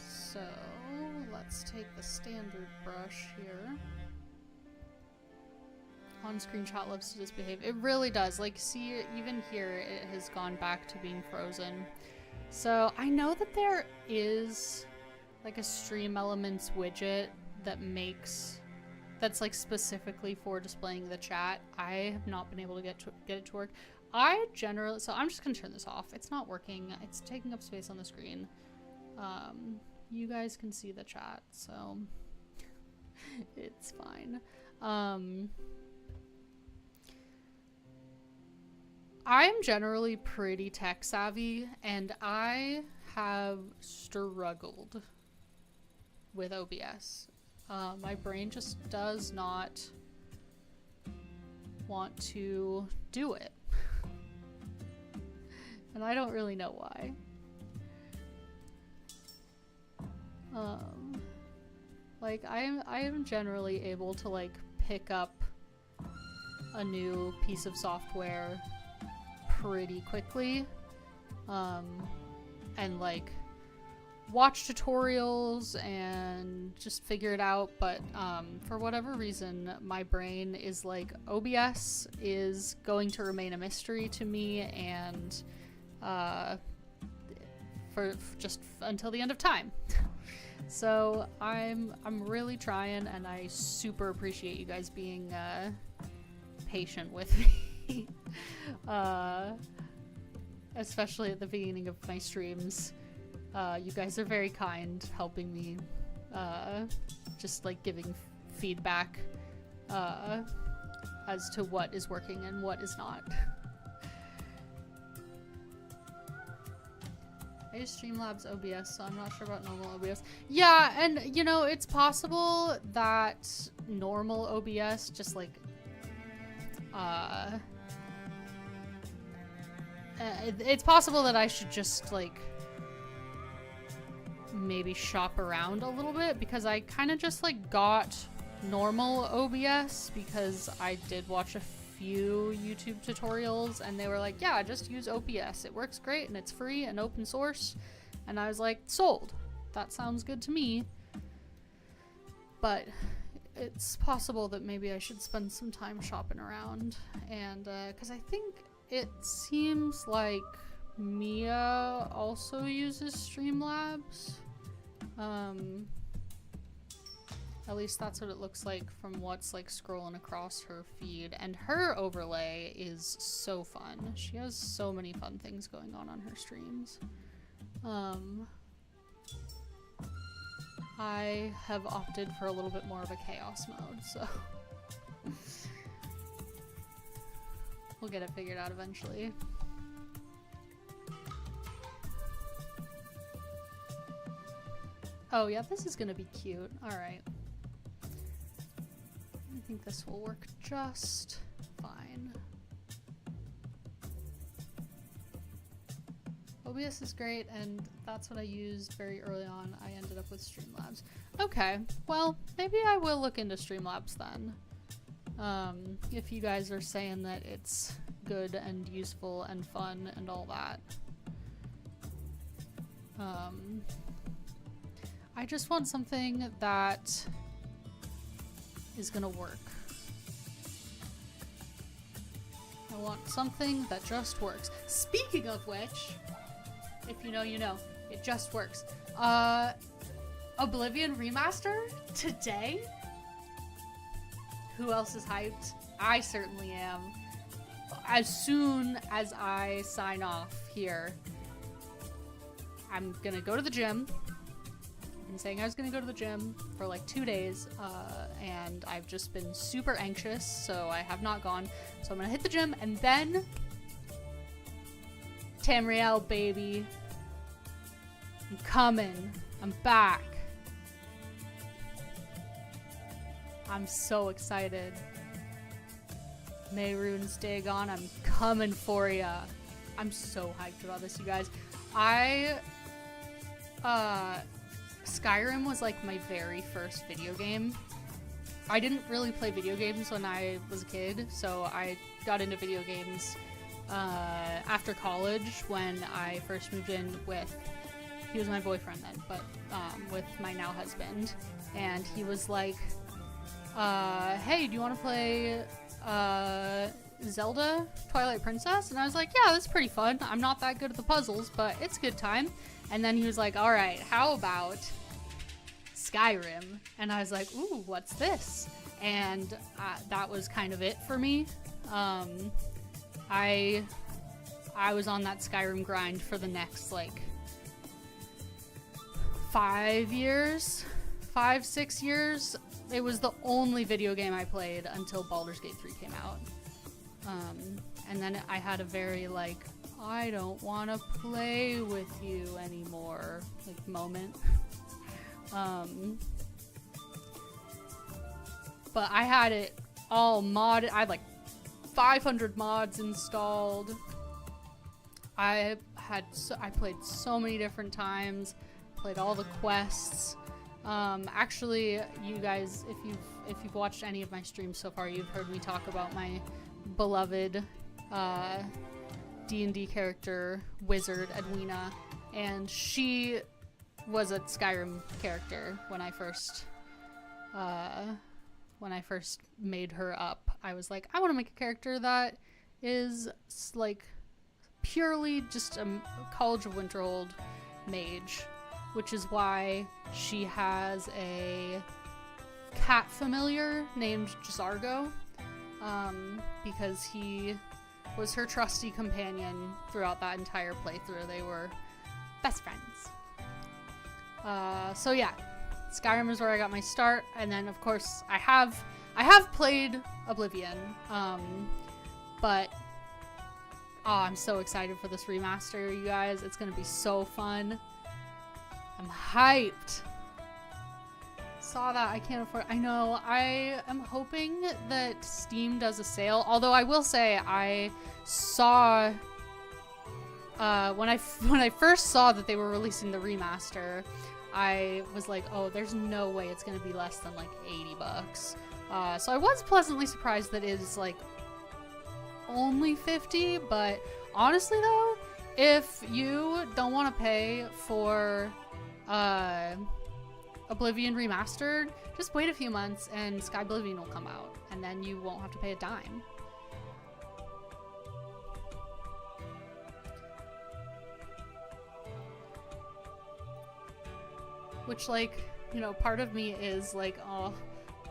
So let's take the standard brush here. On-screen chat loves to misbehave. It really does. Like, see, even here it has gone back to being frozen. So I know that there is like a Stream Elements widget that that's like specifically for displaying the chat. I have not been able to get it to work. So I'm just gonna turn this off. It's not working. It's taking up space on the screen. You guys can see the chat, so it's fine. I'm generally pretty tech savvy, and I have struggled with OBS. My brain just does not want to do it. And I don't really know why. Like I am generally able to like pick up a new piece of software pretty quickly, and like watch tutorials and just figure it out, but for whatever reason my brain is like, OBS is going to remain a mystery to me, and for just until the end of time. So I'm really trying, and I super appreciate you guys being patient with me. Especially at the beginning of my streams. You guys are very kind, helping me, just like giving feedback as to what is working and what is not. I use Streamlabs OBS, so I'm not sure about normal OBS. Yeah, and you know, it's possible that normal OBS just like it's possible that I should just like maybe shop around a little bit, because I kind of just like got normal OBS because I did watch a few YouTube tutorials and they were like, yeah, just use OBS, it works great and it's free and open source, and I was like, sold, that sounds good to me. But it's possible that maybe I should spend some time shopping around, and because I think it seems like Mia also uses Streamlabs. At least that's what it looks like from what's like scrolling across her feed, and her overlay is so fun. She has so many fun things going on her streams. I have opted for a little bit more of a chaos mode, so we'll get it figured out eventually. Oh yeah, this is gonna be cute. Alright. I think this will work just fine. OBS is great, and that's what I used very early on. I ended up with Streamlabs. Okay, well, maybe I will look into Streamlabs then. If you guys are saying that it's good and useful and fun and all that. I just want something that is gonna work. I want something that just works. Speaking of which, if you know, you know. It just works. Oblivion Remaster today? Who else is hyped? I certainly am. As soon as I sign off here, I'm gonna go to the gym. I've been saying I was gonna go to the gym for like 2 days, and I've just been super anxious, so I have not gone. So I'm gonna hit the gym, and then Tamriel, baby. I'm coming. I'm back. I'm so excited. Mehrunes Dagon, I'm coming for ya. I'm so hyped about this, you guys. Skyrim was like my very first video game. I didn't really play video games when I was a kid, so I got into video games after college when I first moved in with, he was my boyfriend then, but with my now husband, and he was like, hey, do you want to play Zelda Twilight Princess? And I was like, yeah, that's pretty fun. I'm not that good at the puzzles, but it's a good time. And then he was like, alright, how about Skyrim? And I was like, ooh, what's this? And that was kind of it for me. I was on that Skyrim grind for the next like 5 years, 5-6 years. It was the only video game I played until Baldur's Gate 3 came out. And then I had a very like, I don't want to play with you anymore, like, moment. But I had it all modded. I had like 500 mods installed. I played so many different times, played all the quests. Actually, you guys, if you've watched any of my streams so far, you've heard me talk about my beloved D&D character, Wizard Edwina, and she was a Skyrim character when I first made her up. I was like, I want to make a character that is like purely just a College of Winterhold mage, which is why she has a cat familiar named Jazargo, because he was her trusty companion throughout that entire playthrough. They were best friends. So yeah, Skyrim is where I got my start, and then of course I have played Oblivion, but I'm so excited for this remaster, you guys. It's gonna be so fun. I'm hyped. Saw that. I can't afford. I know. I am hoping that Steam does a sale. Although I will say, I saw when I first saw that they were releasing the remaster, I was like, oh, there's no way it's gonna be less than like $80. So I was pleasantly surprised that it is like only $50. But honestly, though, if you don't want to pay for Oblivion Remastered, just wait a few months and Sky Oblivion will come out, and then you won't have to pay a dime. Which, like, you know, part of me is like, oh,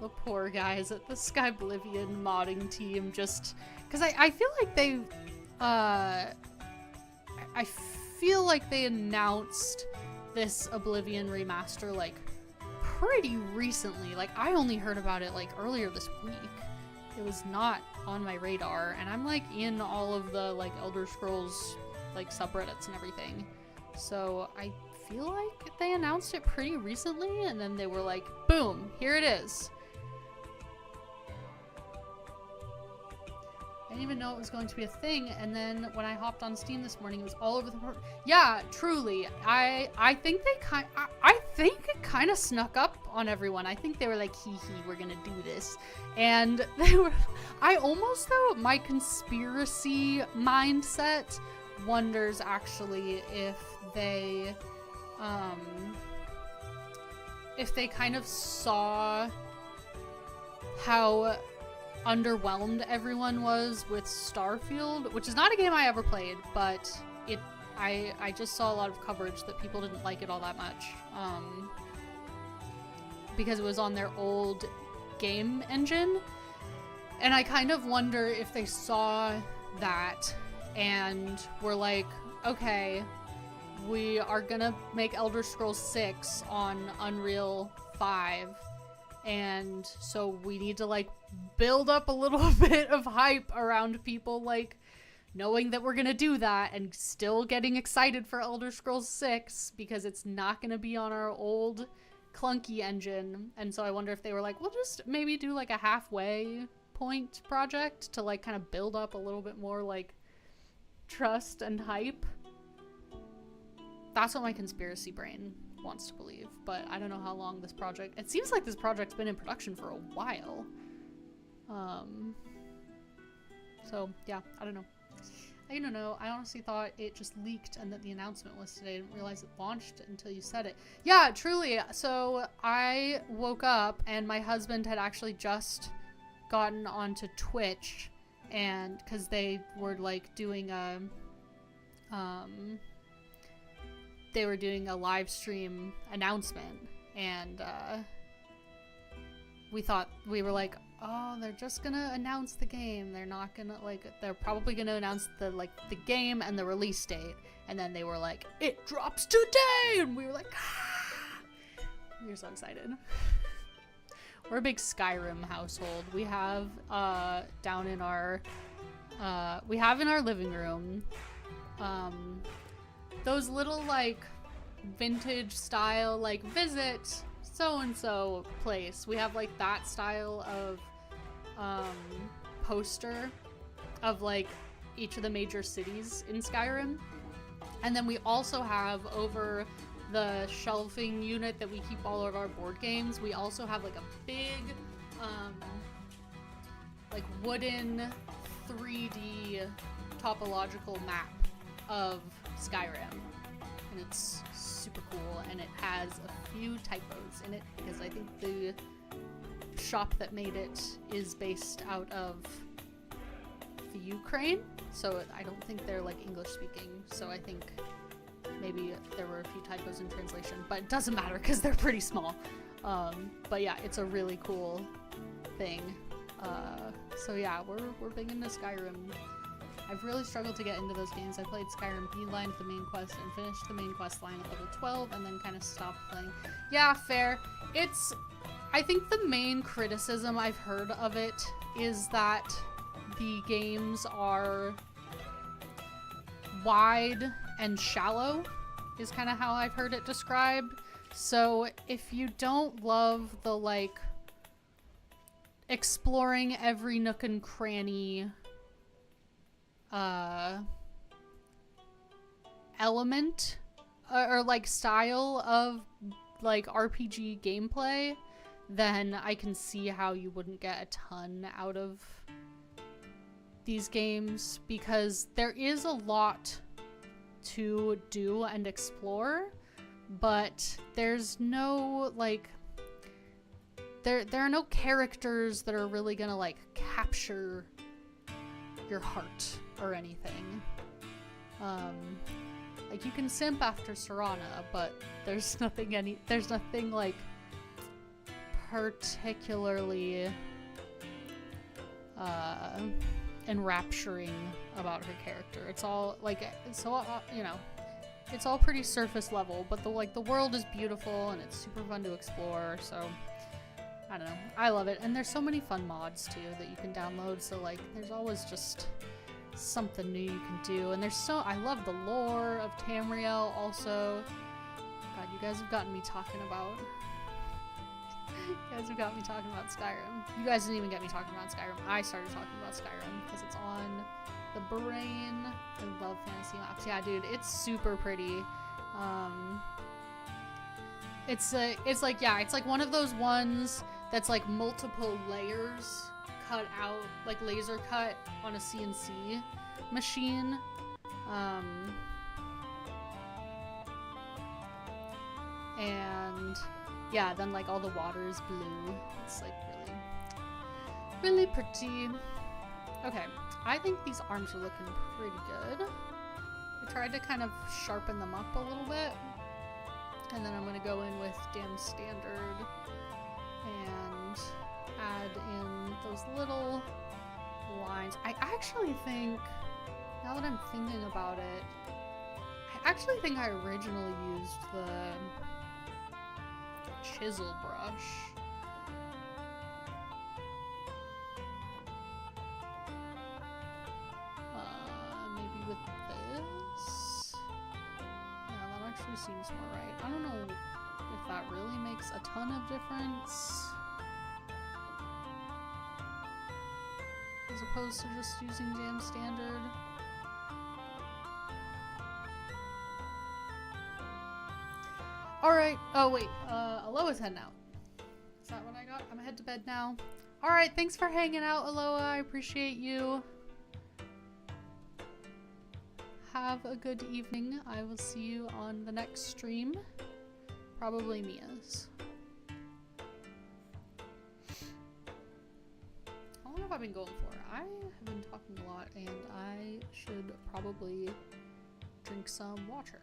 the poor guys at the Sky Oblivion modding team, just because I feel like they I feel like they announced this Oblivion remaster like pretty recently. Like, I only heard about it like earlier this week. It was not on my radar, and I'm like in all of the like Elder Scrolls like subreddits and everything, so I feel like they announced it pretty recently, and then they were like, boom, here it is. I didn't even know it was going to be a thing, and then when I hopped on Steam this morning, it was all over the yeah, truly. I think it kind of snuck up on everyone. I think they were like, hee hee, we're gonna do this. And they were, I almost, though, my conspiracy mindset wonders actually if they kind of saw how underwhelmed everyone was with Starfield, which is not a game I ever played, but I just saw a lot of coverage that people didn't like it all that much, because it was on their old game engine, And I kind of wonder if they saw that and were like, okay, we are gonna make Elder Scrolls 6 on Unreal 5, and so we need to like build up a little bit of hype around people like knowing that we're gonna do that and still getting excited for Elder Scrolls 6 because it's not gonna be on our old clunky engine. And so I wonder if they were like, we'll just maybe do like a halfway point project to like kind of build up a little bit more like trust and hype. That's what my conspiracy brain wants to believe, but I don't know how long this project... It seems like this project's been in production for a while. So, yeah, I don't know. I don't know. I honestly thought it just leaked and that the announcement was today. I didn't realize it launched until you said it. Yeah, truly. So, I woke up and my husband had actually just gotten onto Twitch, and because they were, like, doing a... they were doing a live stream announcement, and we were like, oh, they're just gonna announce the game. They're not gonna, like, they're probably gonna announce the game and the release date. And then they were like, it drops today! And we were like, ah! We were so excited. We're a big Skyrim household. We have, down in our, we have in our living room, those little, like, vintage style, like, visit so-and-so place. We have, like, that style of, poster of, like, each of the major cities in Skyrim. And then we also have, over the shelving unit that we keep all of our board games, we also have, like, a big, like, wooden 3D topological map of Skyrim, and it's super cool, and it has a few typos in it because I think the shop that made it is based out of the Ukraine, so I don't think they're like English speaking, so I think maybe there were a few typos in translation, but it doesn't matter because they're pretty small. But yeah, it's a really cool thing. So yeah, we're big into Skyrim. I've really struggled to get into those games. I played Skyrim Beeline, the main quest, and finished the main quest line at level 12, and then kind of stopped playing. Yeah, fair. I think the main criticism I've heard of it is that the games are wide and shallow, is kind of how I've heard it described. So if you don't love the, like, exploring every nook and cranny element or like style of like RPG gameplay, then I can see how you wouldn't get a ton out of these games, because there is a lot to do and explore, but there's no like there are no characters that are really gonna like capture your heart or anything. Like, you can simp after Serana, but there's nothing like particularly enrapturing about her character. It's all like, you know, it's all pretty surface level, but the world is beautiful and it's super fun to explore, so I don't know. I love it. And there's so many fun mods too that you can download, so like there's always just something new you can do. And I love the lore of Tamriel also. God, you guys have gotten me talking about Skyrim. You guys didn't even get me talking about Skyrim. I started talking about Skyrim because it's on the brain. I love fantasy maps. Yeah, dude, it's super pretty. It's like one of those ones that's like multiple layers cut out, like laser cut on a CNC machine. And yeah, then like all the water is blue. It's like really pretty. Okay, I think these arms are looking pretty good. I tried to kind of sharpen them up a little bit. And then I'm gonna go in with Damn Standard and add in those little lines. I actually think, now that I'm thinking about it, I actually think I originally used the chisel brush. Maybe with this? Yeah, that actually seems more right. I don't know if that really makes a ton of difference, as opposed to just using Jam Standard. Alright, oh wait, Aloha's heading out. Is that what I got? I'm gonna head to bed now. Alright, thanks for hanging out, Aloha. I appreciate you. Have a good evening. I will see you on the next stream. Probably Mia's. How long have I been going for? I have been talking a lot and I should probably drink some water.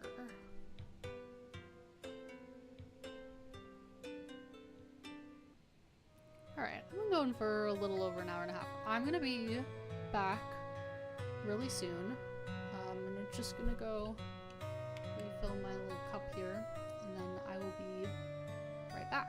Alright, I'm going for a little over an hour and a half. I'm gonna be back really soon. I'm just gonna go refill my little cup here, and then I will be right back.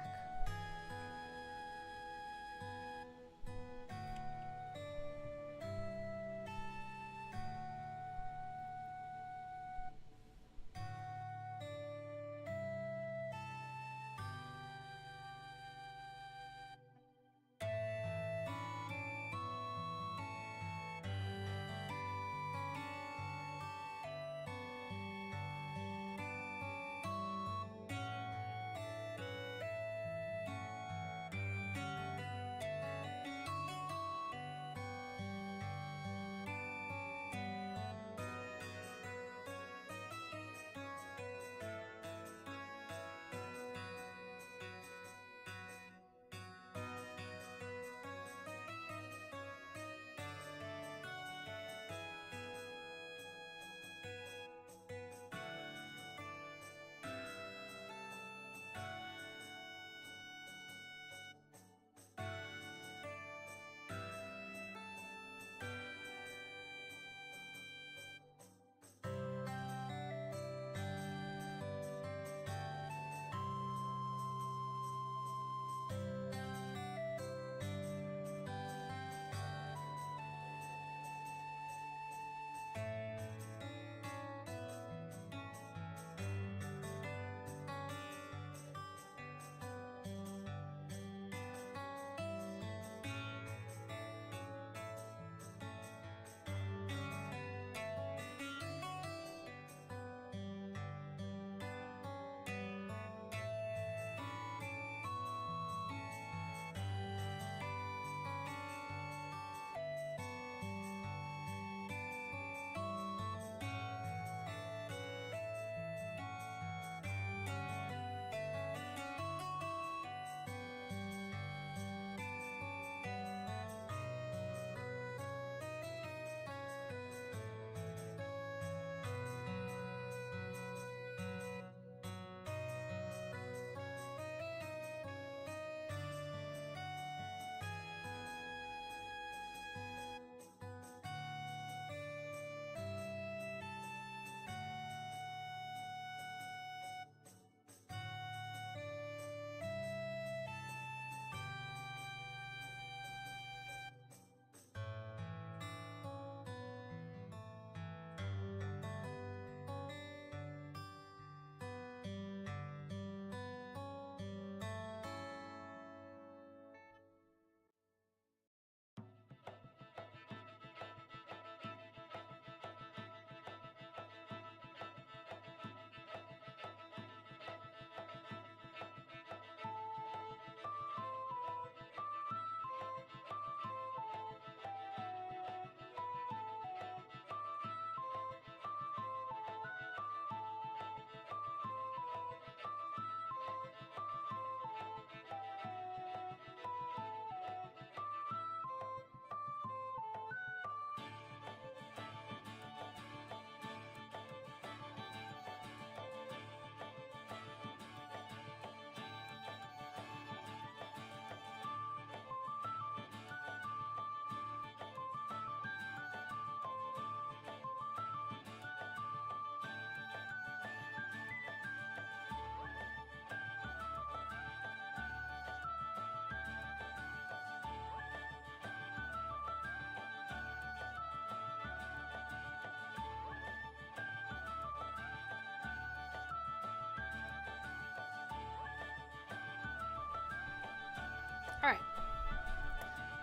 Alright.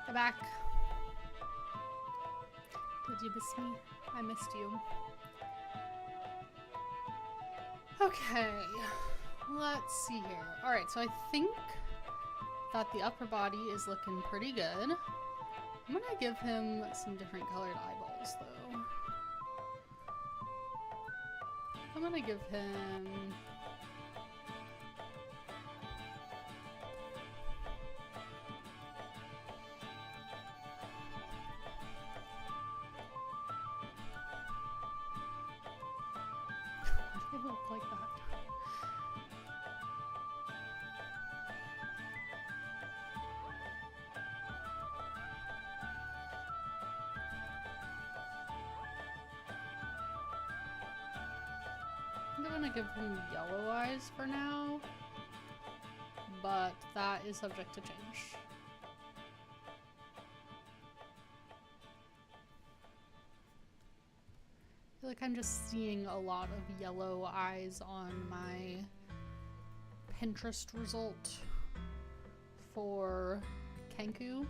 I'm back. Did you miss me? I missed you. Okay. Let's see here. Alright, so I think that the upper body is looking pretty good. I'm gonna give him some different colored eyeballs, though. I'm gonna give him... Why do they look like that? I'm gonna give him yellow eyes for now, but that is subject to change. I feel like I'm just seeing a lot of yellow eyes on my Pinterest result for Kenku.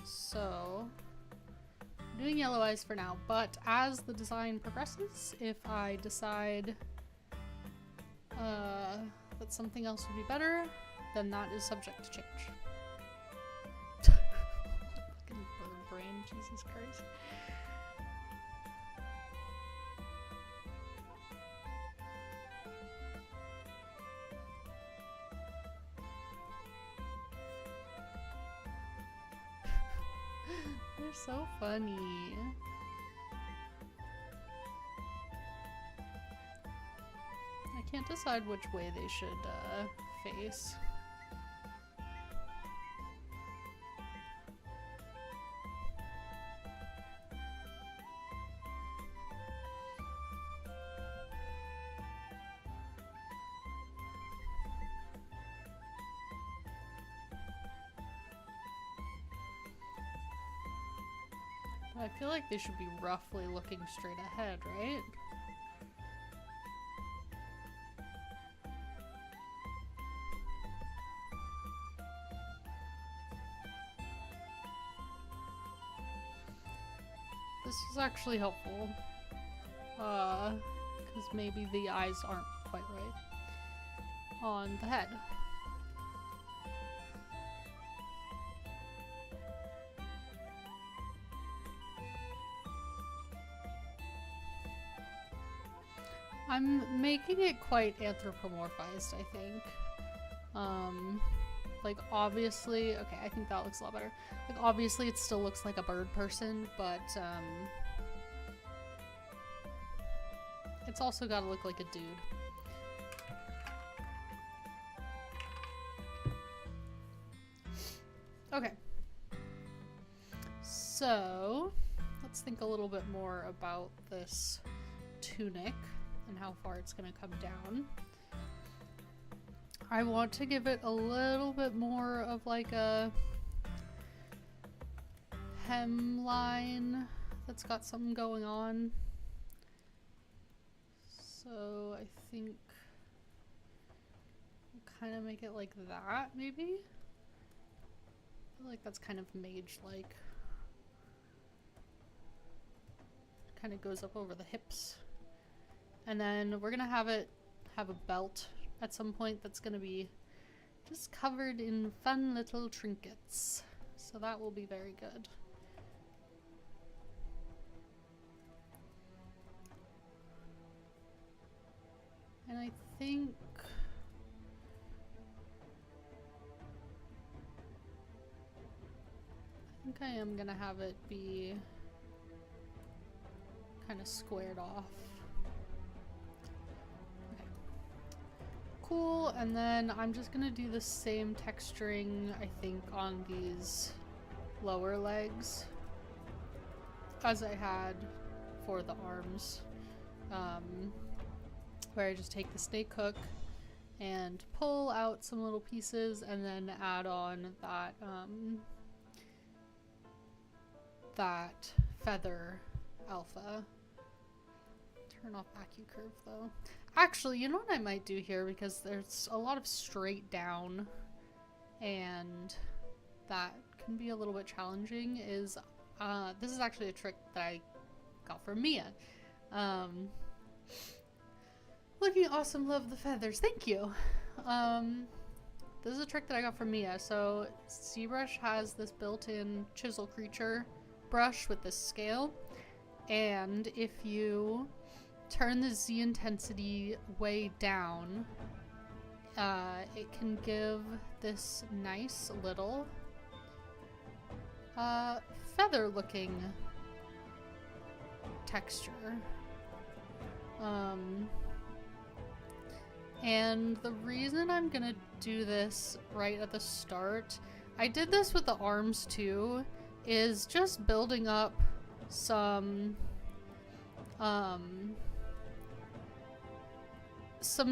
So I'm doing yellow eyes for now, but as the design progresses, if I decide that something else would be better, then that is subject to change. Fucking bird brain, Jesus Christ. They're so funny. I can't decide which way they should face. I feel like they should be roughly looking straight ahead, right? This is actually helpful, because maybe the eyes aren't quite right on the head. I'm making it quite anthropomorphized, I think. Like, obviously, okay, I think that looks a lot better. Like, obviously it still looks like a bird person, but, it's also gotta look like a dude. Okay. So, let's think a little bit more about this tunic and how far it's gonna come down. I want to give it a little bit more of like a hemline that's got something going on. So I think we'll kind of make it like that, maybe? I feel like that's kind of mage-like. Kind of goes up over the hips. And then we're gonna have it have a belt at some point that's gonna be just covered in fun little trinkets. So that will be very good. And I think I am gonna have it be kind of squared off. Cool, and then I'm just gonna do the same texturing, I think, on these lower legs as I had for the arms, where I just take the snake hook and pull out some little pieces and then add on that, that feather alpha. Turn off AccuCurve though. Actually, you know what I might do here, because there's a lot of straight down and that can be a little bit challenging, is this is actually a trick that I got from Mia. Looking awesome, love the feathers, thank you. This is a trick that I got from Mia. So ZBrush has this built-in chisel creature brush with this scale, and if you turn the Z intensity way down, it can give this nice little feather looking texture. And the reason I'm gonna do this right at the start, I did this with the arms too, is just building up some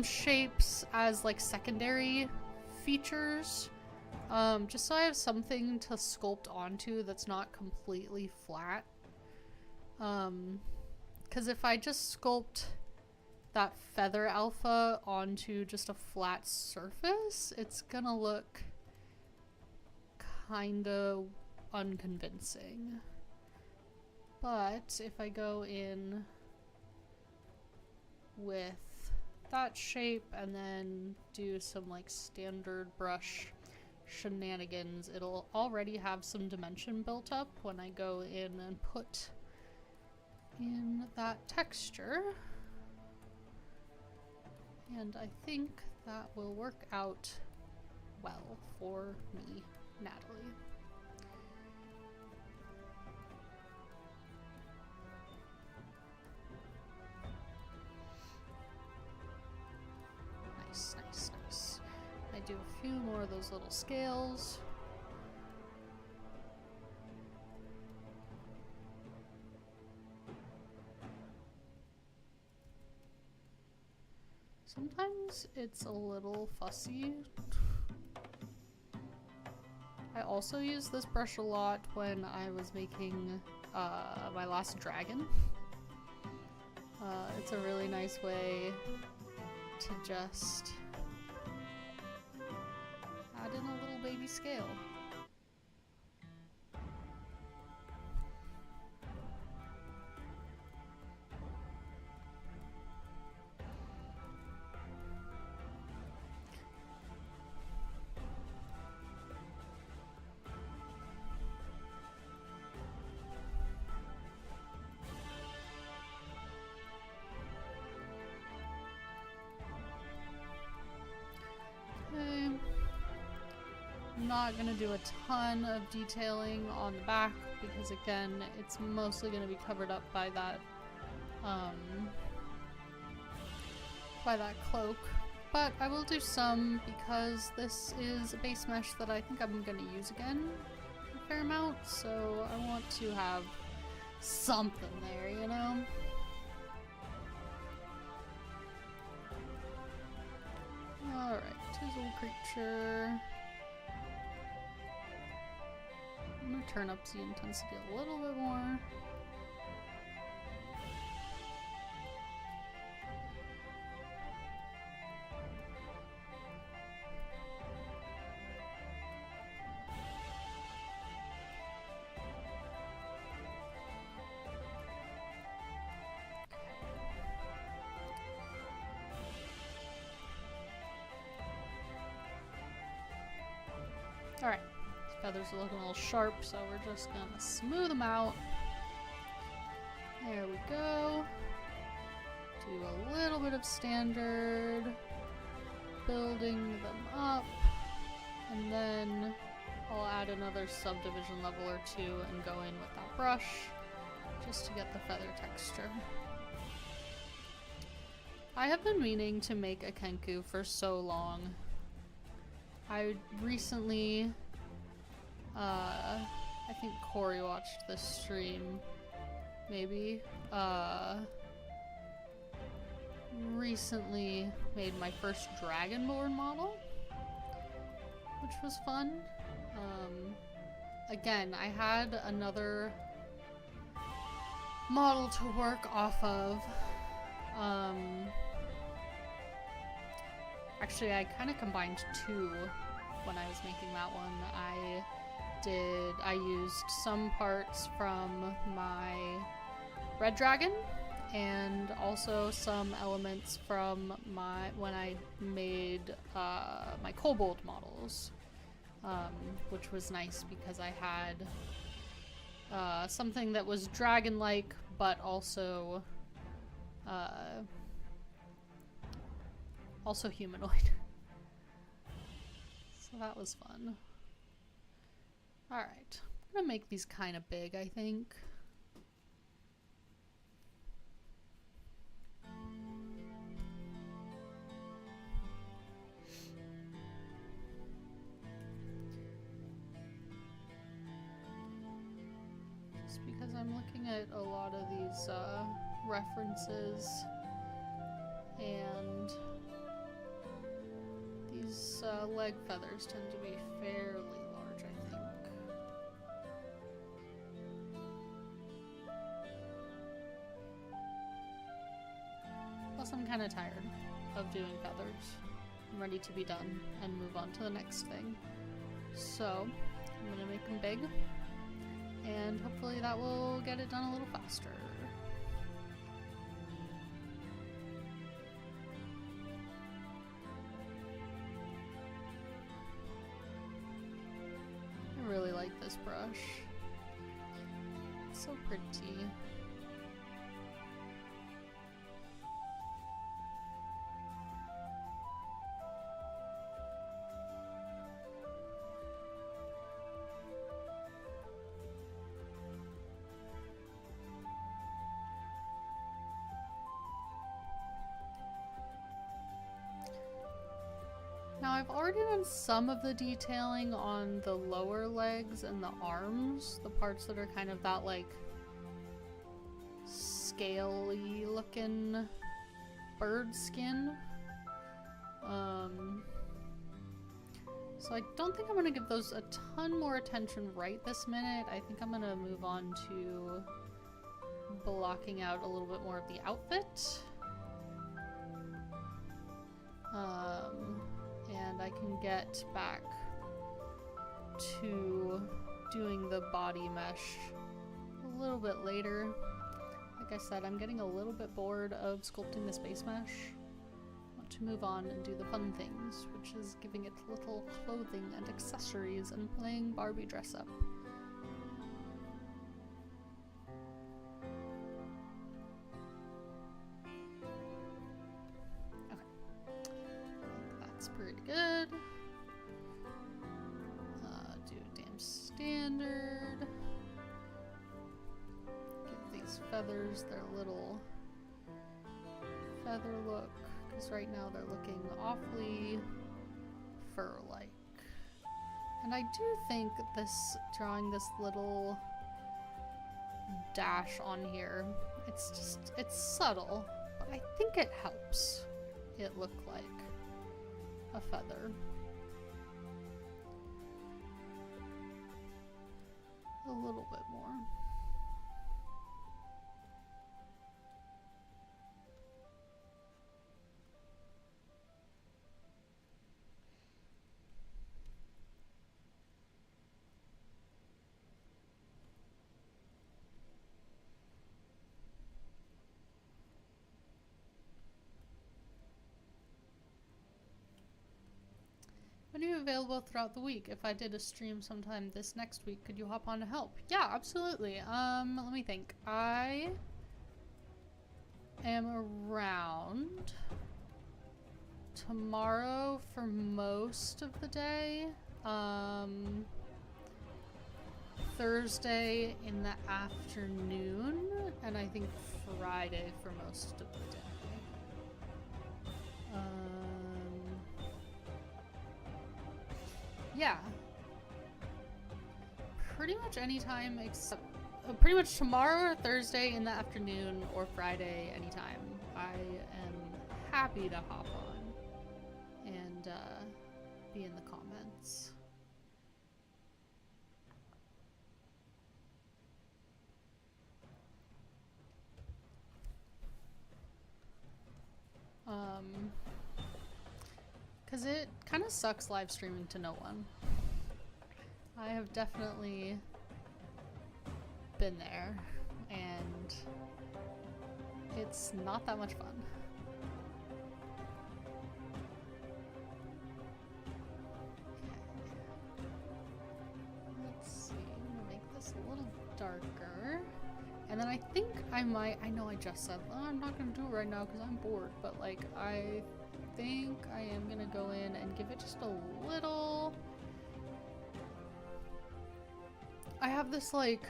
shapes as like secondary features, just so I have something to sculpt onto that's not completely flat. Because if I just sculpt that feather alpha onto just a flat surface, it's gonna look kinda unconvincing. But if I go in with that shape and then do some like standard brush shenanigans, it'll already have some dimension built up when I go in and put in that texture. And I think that will work out well for me, Natalie. Nice, nice, nice. I do a few more of those little scales. Sometimes it's a little fussy. I also use this brush a lot when I was making my last dragon. It's a really nice way to just add in a little baby scale. Not gonna do a ton of detailing on the back because again it's mostly gonna be covered up by that cloak, but I will do some because this is a base mesh that I think I'm gonna use again a fair amount, so I want to have something there, you know? Alright, chisel creature. I'm gonna turn up the intensity a little bit more. Alright. Feathers are looking a little sharp, so we're just gonna smooth them out. There we go. Do a little bit of standard, building them up, and then I'll add another subdivision level or two and go in with that brush just to get the feather texture. I have been meaning to make a Kenku for so long. I recently I think Corey watched this stream, maybe. Recently made my first Dragonborn model, which was fun. Again, I had another model to work off of. Actually, I kind of combined two when I was making that one. I used some parts from my red dragon and also some elements from when I made my kobold models, which was nice because I had something that was dragon-like but also humanoid. So that was fun. Alright, I'm gonna make these kind of big, I think. Just because I'm looking at a lot of these references, and these leg feathers tend to be fairly large, I think. Plus I'm kind of tired of doing feathers. I'm ready to be done and move on to the next thing. So I'm gonna make them big, and hopefully that will get it done a little faster. I really like this brush. It's so pretty. Now I've already done some of the detailing on the lower legs and the arms, the parts that are kind of that like scaly looking bird skin. So I don't think I'm gonna give those a ton more attention right this minute. I think I'm gonna move on to blocking out a little bit more of the outfit. And I can get back to doing the body mesh a little bit later. Like I said, I'm getting a little bit bored of sculpting the space mesh. I want to move on and do the fun things, which is giving it little clothing and accessories and playing Barbie dress up. Pretty good. Do damn standard. Give these feathers their little feather look, because right now they're looking awfully fur-like. And I do think drawing this little dash on here, it's subtle, but I think it helps it look like a feather. A little bit more. When are you available throughout the week? If I did a stream sometime this next week, could you hop on to help? Yeah, absolutely. Let me think. I am around tomorrow for most of the day. Thursday in the afternoon, and I think Friday for most of the day. Yeah. Pretty much anytime except pretty much tomorrow or Thursday in the afternoon or Friday anytime. I am happy to hop on and be in the comments. Because it kind of sucks live streaming to no one. I have definitely been there, and it's not that much fun. Let's see, I'm gonna make this a little darker. And then I think I might, I know I just said, oh, I'm not gonna do it right now because I'm bored, but like I think I am gonna go in and give it just a little. I have this like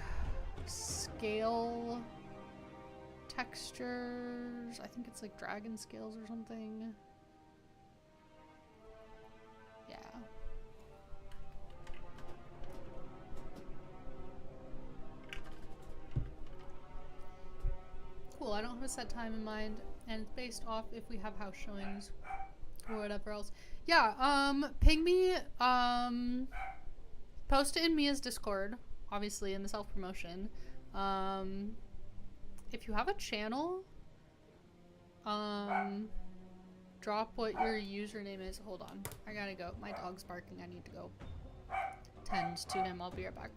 scale textures. I think it's like dragon scales or something. Yeah. Cool, I don't have a set time in mind, and it's based off if we have house showings or whatever else. Yeah, ping me, post it in Mia's Discord, obviously in the self-promotion. If you have a channel, drop what your username is. Hold on, I gotta go. My dog's barking, I need to go tend to him. I'll be right back.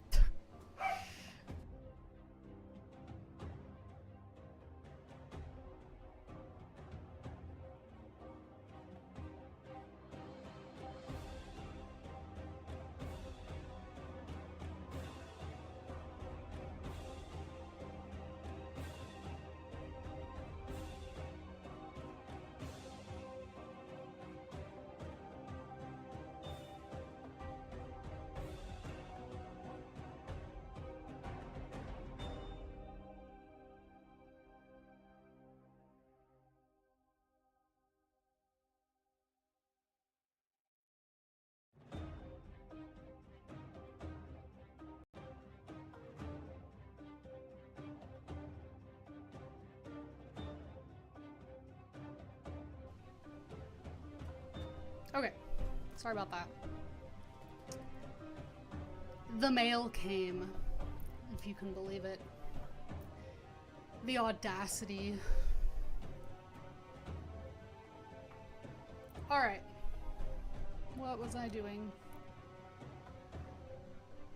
Okay, sorry about that. The mail came, if you can believe it. The audacity. Alright. What was I doing?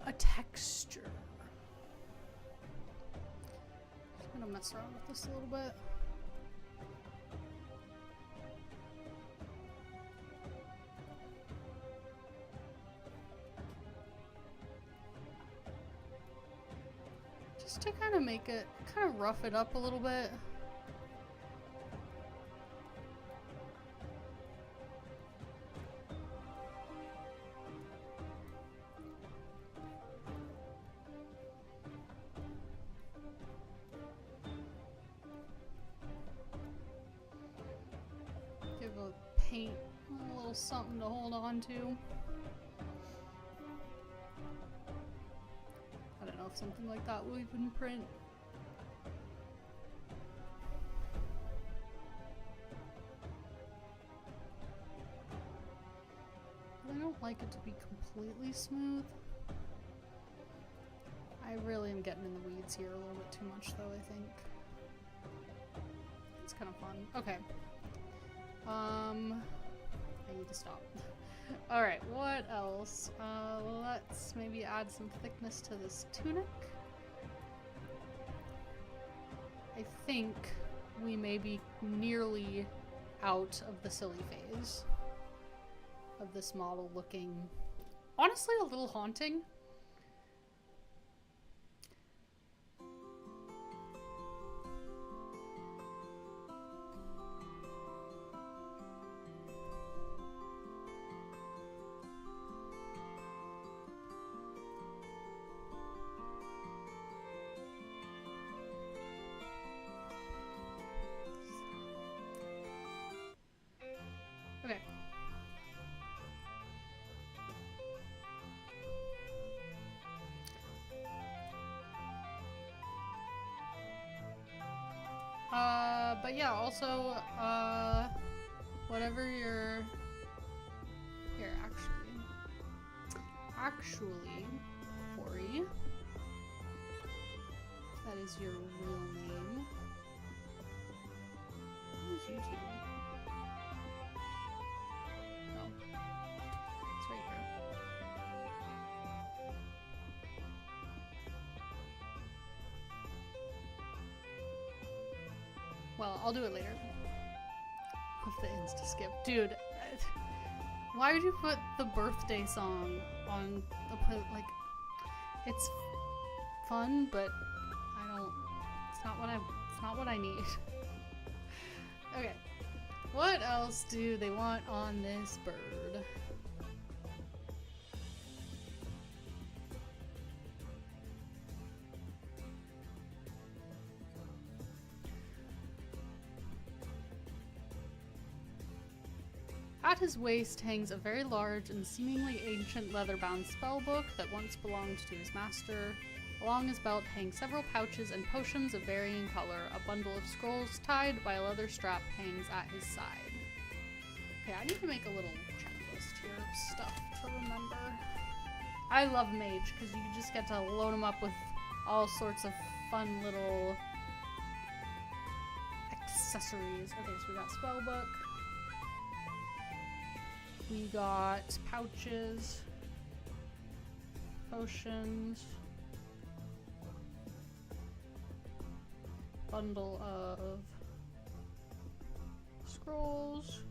A texture. I'm gonna mess around with this a little bit. Just to kind of make it, kind of rough it up a little bit. Give a paint a little something to hold on to. I don't know if something like that will even print. But I don't like it to be completely smooth. I really am getting in the weeds here a little bit too much though, I think. It's kind of fun. Okay. I need to stop. Alright, what else? Let's maybe add some thickness to this tunic. I think we may be nearly out of the silly phase of this model looking, honestly, a little haunting. Okay. But yeah, also, whatever your, here, actually, Corey, that is your real name. Who's YouTube? Oh. Well, I'll do it later. With the insta skip. Dude, why would you put the birthday song on the like, it's fun, but it's not what I need. Okay. What else do they want on this bird? At his waist hangs a very large and seemingly ancient leather-bound spellbook that once belonged to his master. Along his belt hang several pouches and potions of varying color. A bundle of scrolls tied by a leather strap hangs at his side. Okay, I need to make a little checklist here of stuff to remember. I love Mage because you just get to load him up with all sorts of fun little accessories. Okay, so we got spellbook. We got pouches, potions, bundle of scrolls,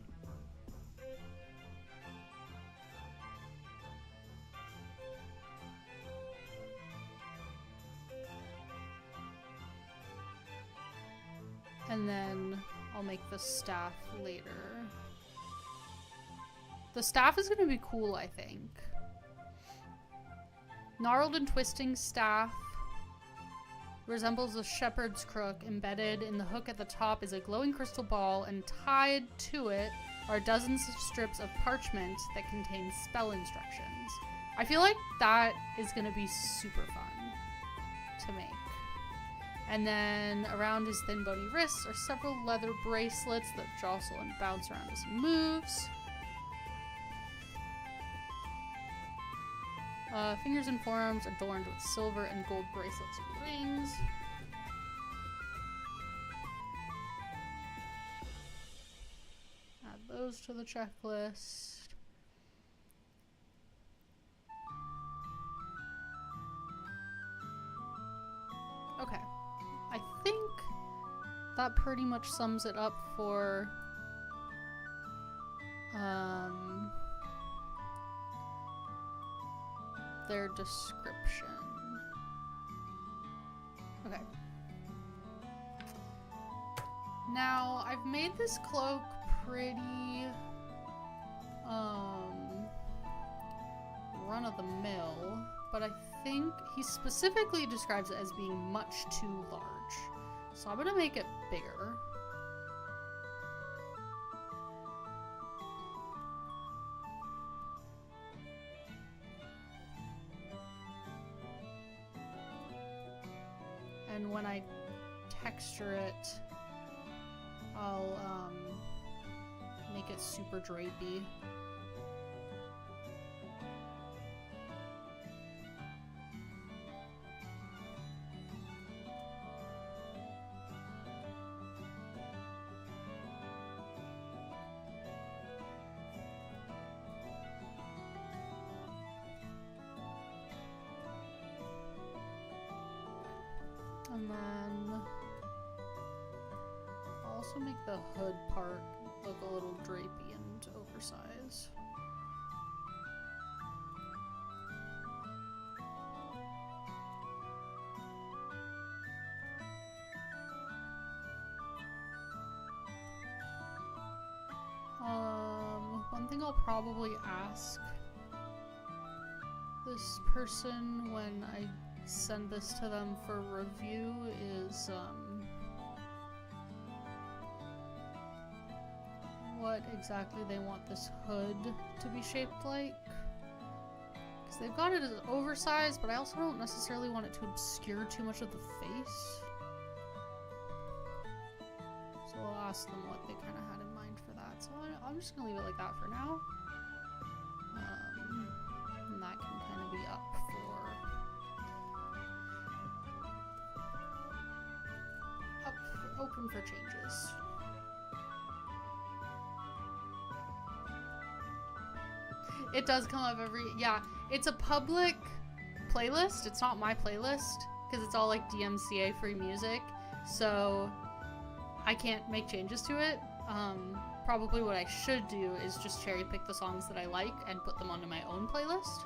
and then I'll make the staff later. The staff is going to be cool, I think. Gnarled and twisting staff resembles a shepherd's crook. Embedded in the hook at the top is a glowing crystal ball, and tied to it are dozens of strips of parchment that contain spell instructions. I feel like that is going to be super fun to make. And then around his thin bony wrists are several leather bracelets that jostle and bounce around as he moves. Fingers and forearms adorned with silver and gold bracelets and rings. Add those to the checklist. Okay. I think that pretty much sums it up for their description. Okay. Now, I've made this cloak pretty run-of-the-mill, but I think he specifically describes it as being much too large. So I'm gonna make it bigger. And when I texture it, I'll make it super drapey. And then I'll also make the hood part look a little drapey and oversized. One thing I'll probably ask this person when I send this to them for review is what exactly they want this hood to be shaped like, because they've got it as oversized, but I also don't necessarily want it to obscure too much of the face, so I'll ask them what they kind of had in mind for that. So I'm just gonna leave it like that for now, and that can kind of be up open for changes. It does come up yeah, it's a public playlist. It's not my playlist because it's all like DMCA free music. So I can't make changes to it. Probably what I should do is just cherry pick the songs that I like and put them onto my own playlist.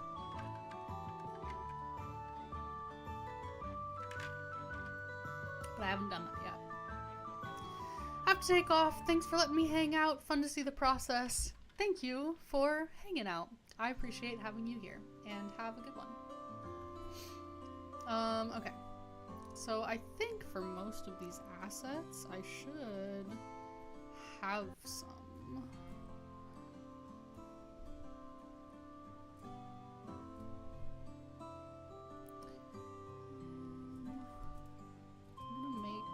But I haven't done that yet. Have to take off. Thanks for letting me hang out. Fun to see the process. Thank you for hanging out. I appreciate having you here, and have a good one. Okay. So I think for most of these assets, I should have some. I'm gonna make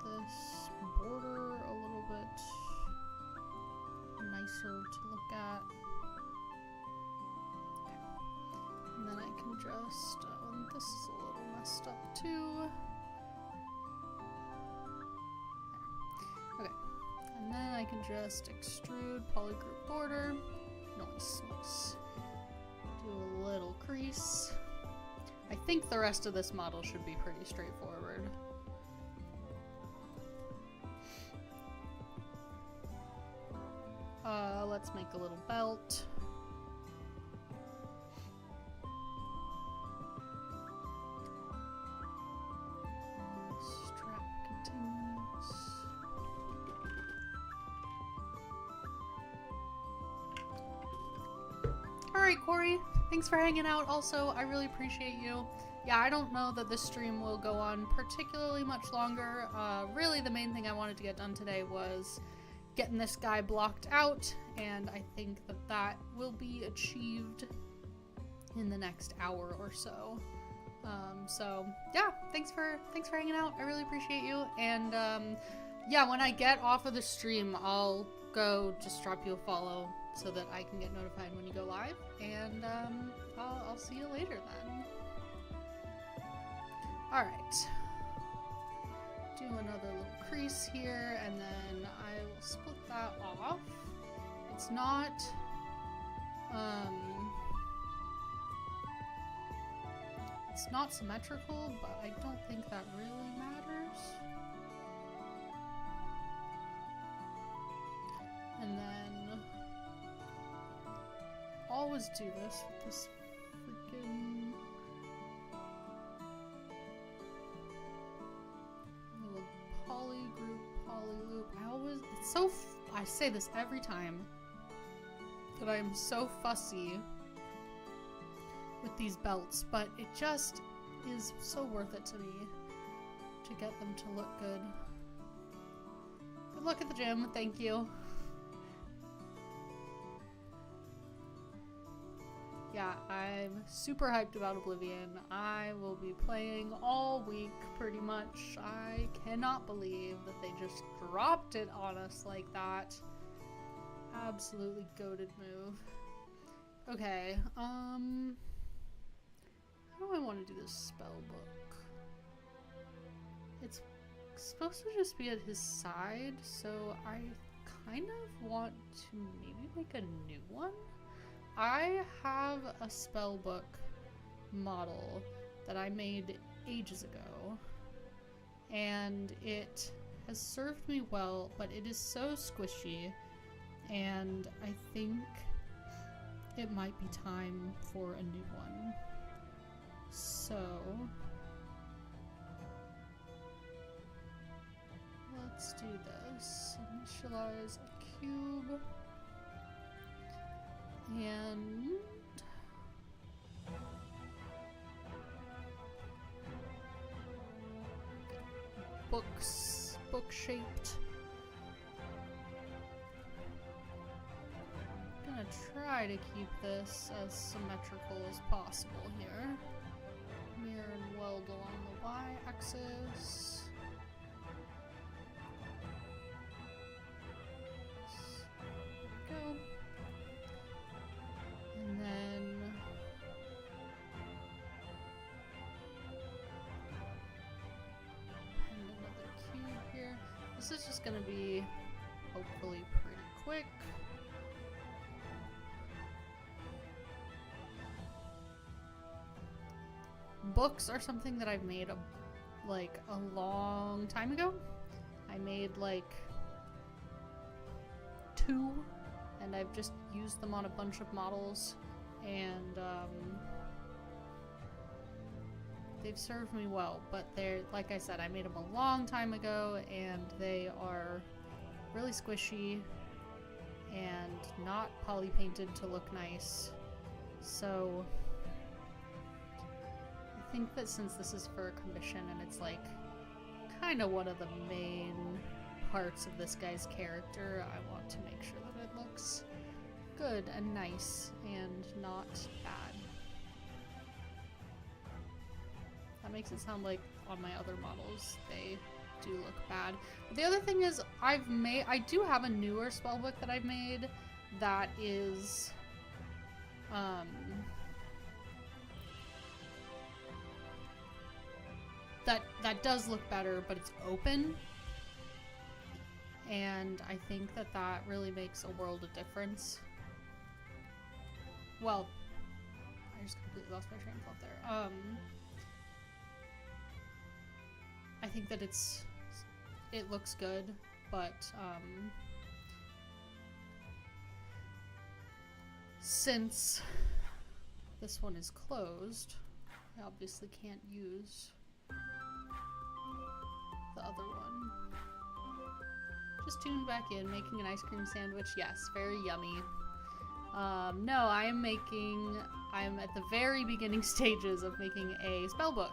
this border a little bit nicer to look at. And then I can just, this is a little messed up too. There. Okay, and then I can just extrude polygroup border. Nice, nice. Do a little crease. I think the rest of this model should be pretty straightforward. Let's make a little belt. Strap continues. Alright, Corey. Thanks for hanging out. Also, I really appreciate you. Yeah, I don't know that this stream will go on particularly much longer. Really, the main thing I wanted to get done today was getting this guy blocked out, and I think that that will be achieved in the next hour or so. So yeah, thanks for hanging out. I really appreciate you. And yeah, when I get off of the stream, I'll go just drop you a follow so that I can get notified when you go live. And I'll see you later then. All right. Do another little crease here, and then I will split that off. It's not, it's not symmetrical, but I don't think that really matters. And then always do this with this freaking polyloop. I say this every time that I am so fussy with these belts, but it just is so worth it to me to get them to look good. Good luck at the gym, thank you. Yeah, I'm super hyped about Oblivion. I will be playing all week, pretty much. I cannot believe that they just dropped it on us like that. Absolutely goated move. Okay, how do I want to do this spell book? It's supposed to just be at his side, so I kind of want to maybe make a new one? I have a spellbook model that I made ages ago, and it has served me well, but it is so squishy, and I think it might be time for a new one. So let's do this. Initialize a cube. And book shaped. I'm gonna try to keep this as symmetrical as possible here. Mirror and weld along the y-axis. There we go. And then and another cube here. This is just gonna be hopefully pretty quick. Books are something that I've made a like a long time ago. I made like 2, and I've just used them on a bunch of models, and they've served me well, but they're, like I said, I made them a long time ago, and they are really squishy and not poly painted to look nice. So I think that since this is for a commission and it's like kind of one of the main parts of this guy's character, I want to make sure that it looks good and nice and not bad. That makes it sound like on my other models they do look bad. But the other thing is I do have a newer spellbook that I've made that is that does look better, but it's open. And I think that that really makes a world of difference. Well, I just completely lost my train of thought there. I think that it looks good, but since this one is closed, I obviously can't use the other one. Just tune back in, making an ice cream sandwich. Yes, very yummy. No, I'm at the very beginning stages of making a spell book.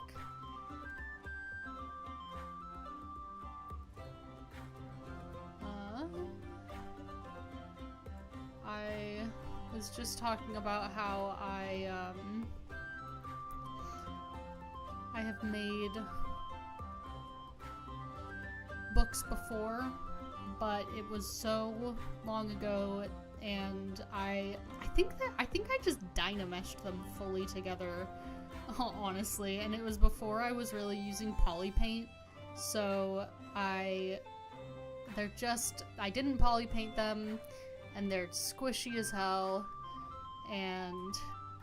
I was just talking about how I have made books before, but it was so long ago, and I think I just dynameshed them fully together, honestly, and it was before I was really using poly paint, so I didn't poly paint them, and they're squishy as hell, and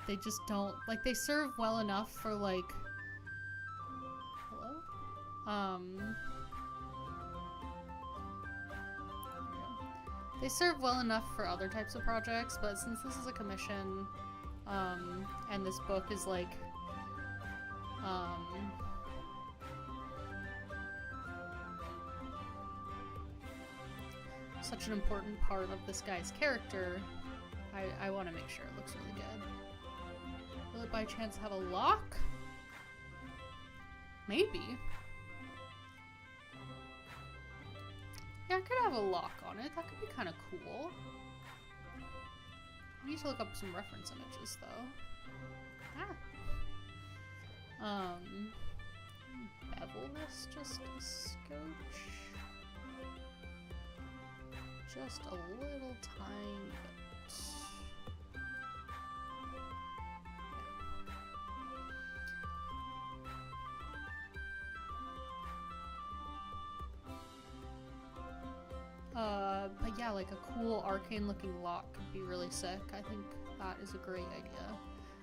they just don't, like, they serve well enough for, like, hello? They serve well enough for other types of projects, but since this is a commission, and this book is like, such an important part of this guy's character, I want to make sure it looks really good. Will it by chance have a lock? Maybe. Yeah, it could have a lock on it. That could be kind of cool. I need to look up some reference images, though. Bevel this just a scotch. Just a little tiny bit. But yeah, like a cool arcane looking lock could be really sick. I think that is a great idea.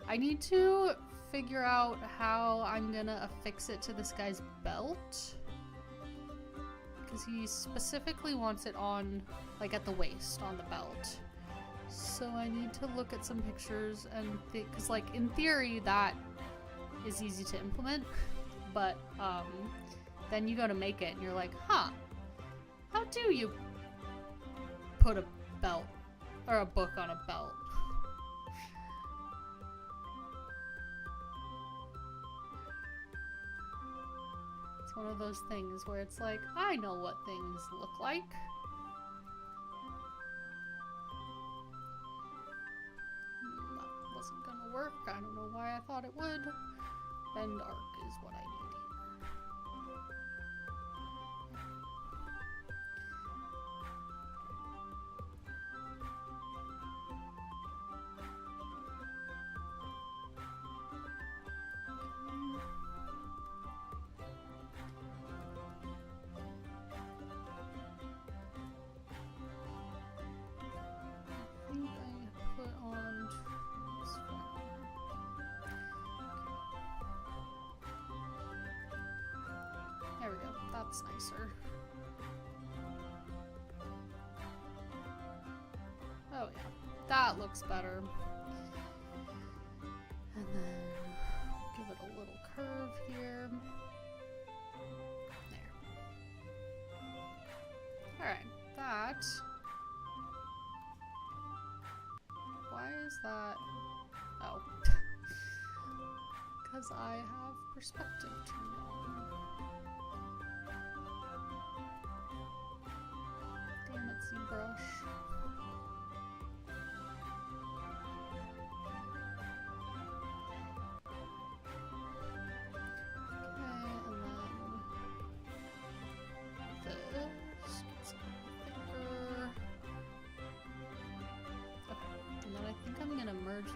I need to figure out how I'm gonna affix it to this guy's belt, because he specifically wants it on, like, at the waist on the belt. So I need to look at some pictures and think, because, like, in theory that is easy to implement, but then you go to make it and you're like, huh, how do you put a belt or a book on a belt? It's one of those things where it's like, I know what things look like. That wasn't gonna work. I don't know why I thought it would. Bend arc is what I need here. There we go. That's nicer. Oh yeah, that looks better. And then give it a little curve here. There. Alright, that. Why is that? Oh. Because I have perspective turned on. Damn it, ZBrush.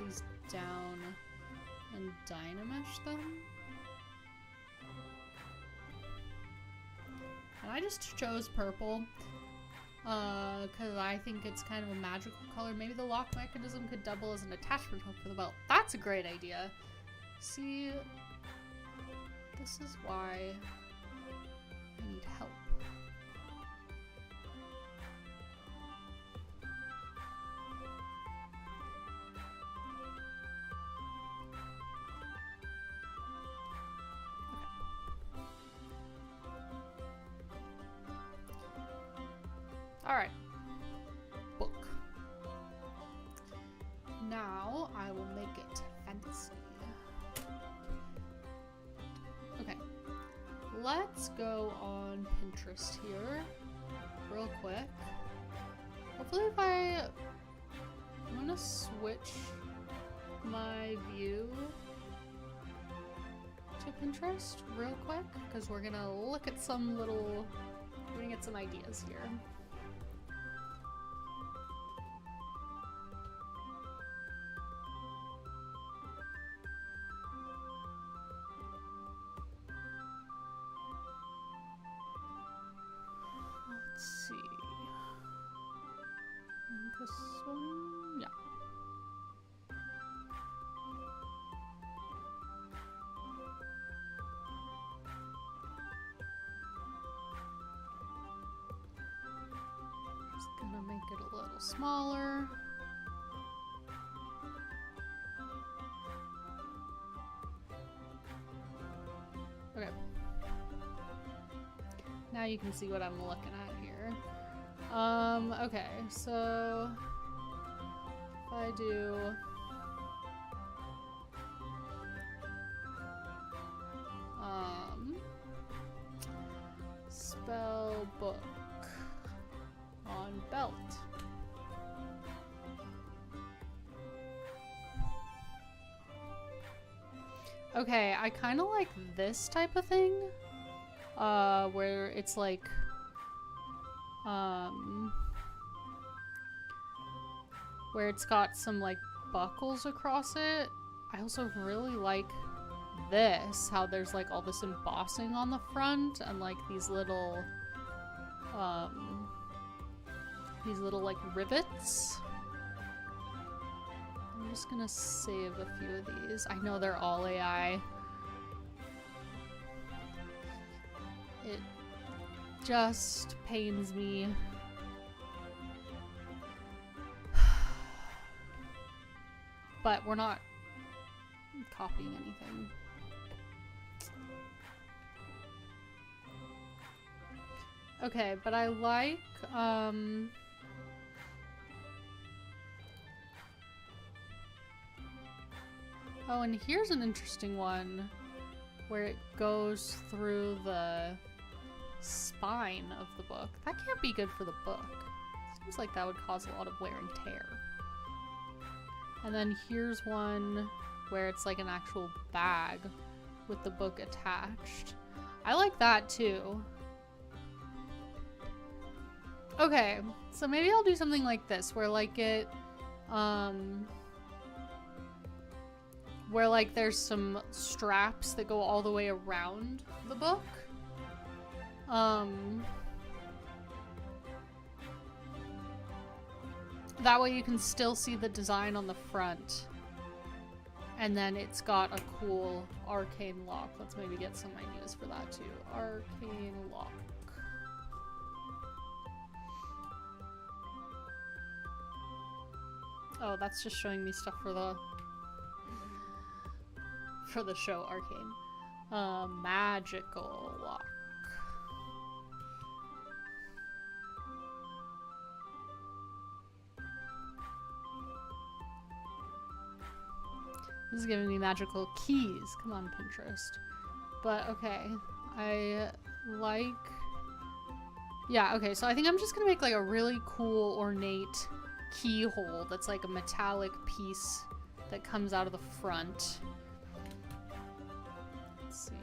These down and dynamesh them. And I just chose purple because I think it's kind of a magical color. Maybe the lock mechanism could double as an attachment hook for the belt. That's a great idea. See, this is why I need help. Alright. Book. Now I will make it fancy. Okay. Let's go on Pinterest here real quick. Hopefully if I'm gonna switch my view to Pinterest real quick because we're gonna look at some little, we're gonna get some ideas here. Let's see. This one, yeah. Just gonna make it a little smaller. Okay. Now you can see what I'm looking at here. Okay, so if I do spell book on belt. Okay, I kind of like this type of thing. Where it's like, where it's got some like buckles across it. I also really like this, how there's like all this embossing on the front and like these little like rivets. I'm just gonna save a few of these. I know they're all AI. It just pains me. But we're not copying anything. Okay, but I like, oh, and here's an interesting one where it goes through the spine of the book. That can't be good for the book. Seems like that would cause a lot of wear and tear. And then here's one where it's like an actual bag with the book attached. I like that too. Okay, so maybe I'll do something like this where like it, where like there's some straps that go all the way around the book. That way you can still see the design on the front. And then it's got a cool arcane lock. Let's maybe get some ideas for that too. Arcane lock. Oh, that's just showing me stuff for the show Arcane. Magical lock. This is giving me magical keys. Come on, Pinterest. But okay, I like... Yeah, okay, so I think I'm just gonna make like a really cool ornate keyhole that's like a metallic piece that comes out of the front. Let's see.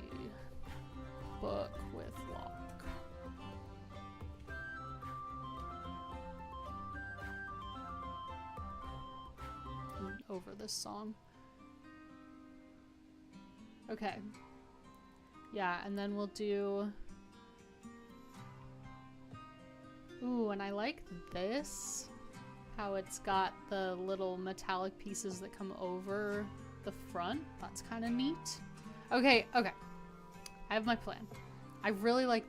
Book with lock. Over this song. Okay. Yeah, and then we'll do... Ooh, and I like this. How it's got the little metallic pieces that come over the front. That's kind of neat. Okay, okay. I have my plan. I really like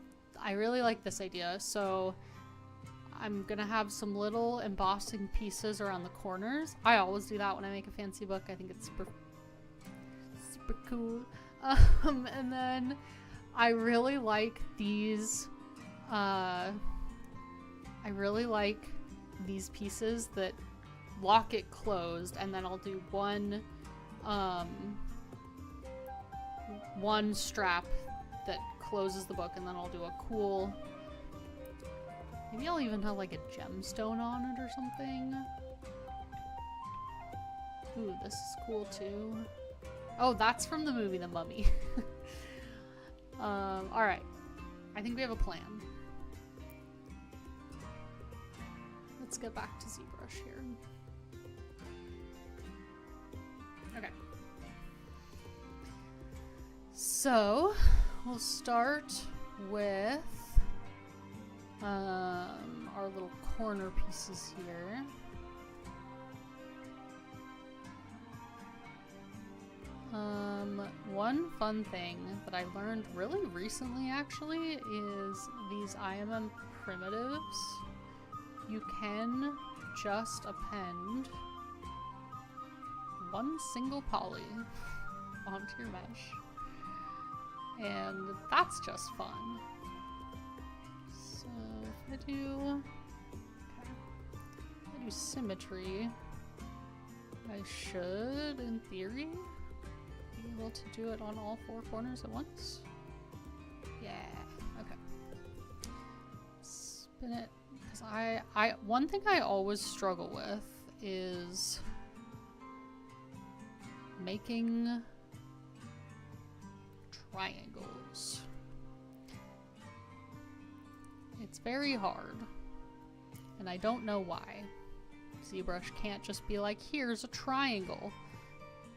this idea. So I'm gonna have some little embossing pieces around the corners. I always do that when I make a fancy book. I think it's super cool. And then I really like these these pieces that lock it closed, and then I'll do one strap that closes the book, and then I'll do a cool, maybe I'll even have like a gemstone on it or something. Ooh, this is cool too. Oh, that's from the movie The Mummy. Alright. I think we have a plan. Let's get back to ZBrush here. Okay. So, we'll start with our little corner pieces here. One fun thing that I learned really recently actually is these IMM primitives. You can just append one single poly onto your mesh. And that's just fun. So if I do symmetry, I should, in theory, be able to do it on all four corners at once. Yeah, okay. Spin it, because one thing I always struggle with is making triangles. It's very hard, and I don't know why. ZBrush can't just be like, here's a triangle.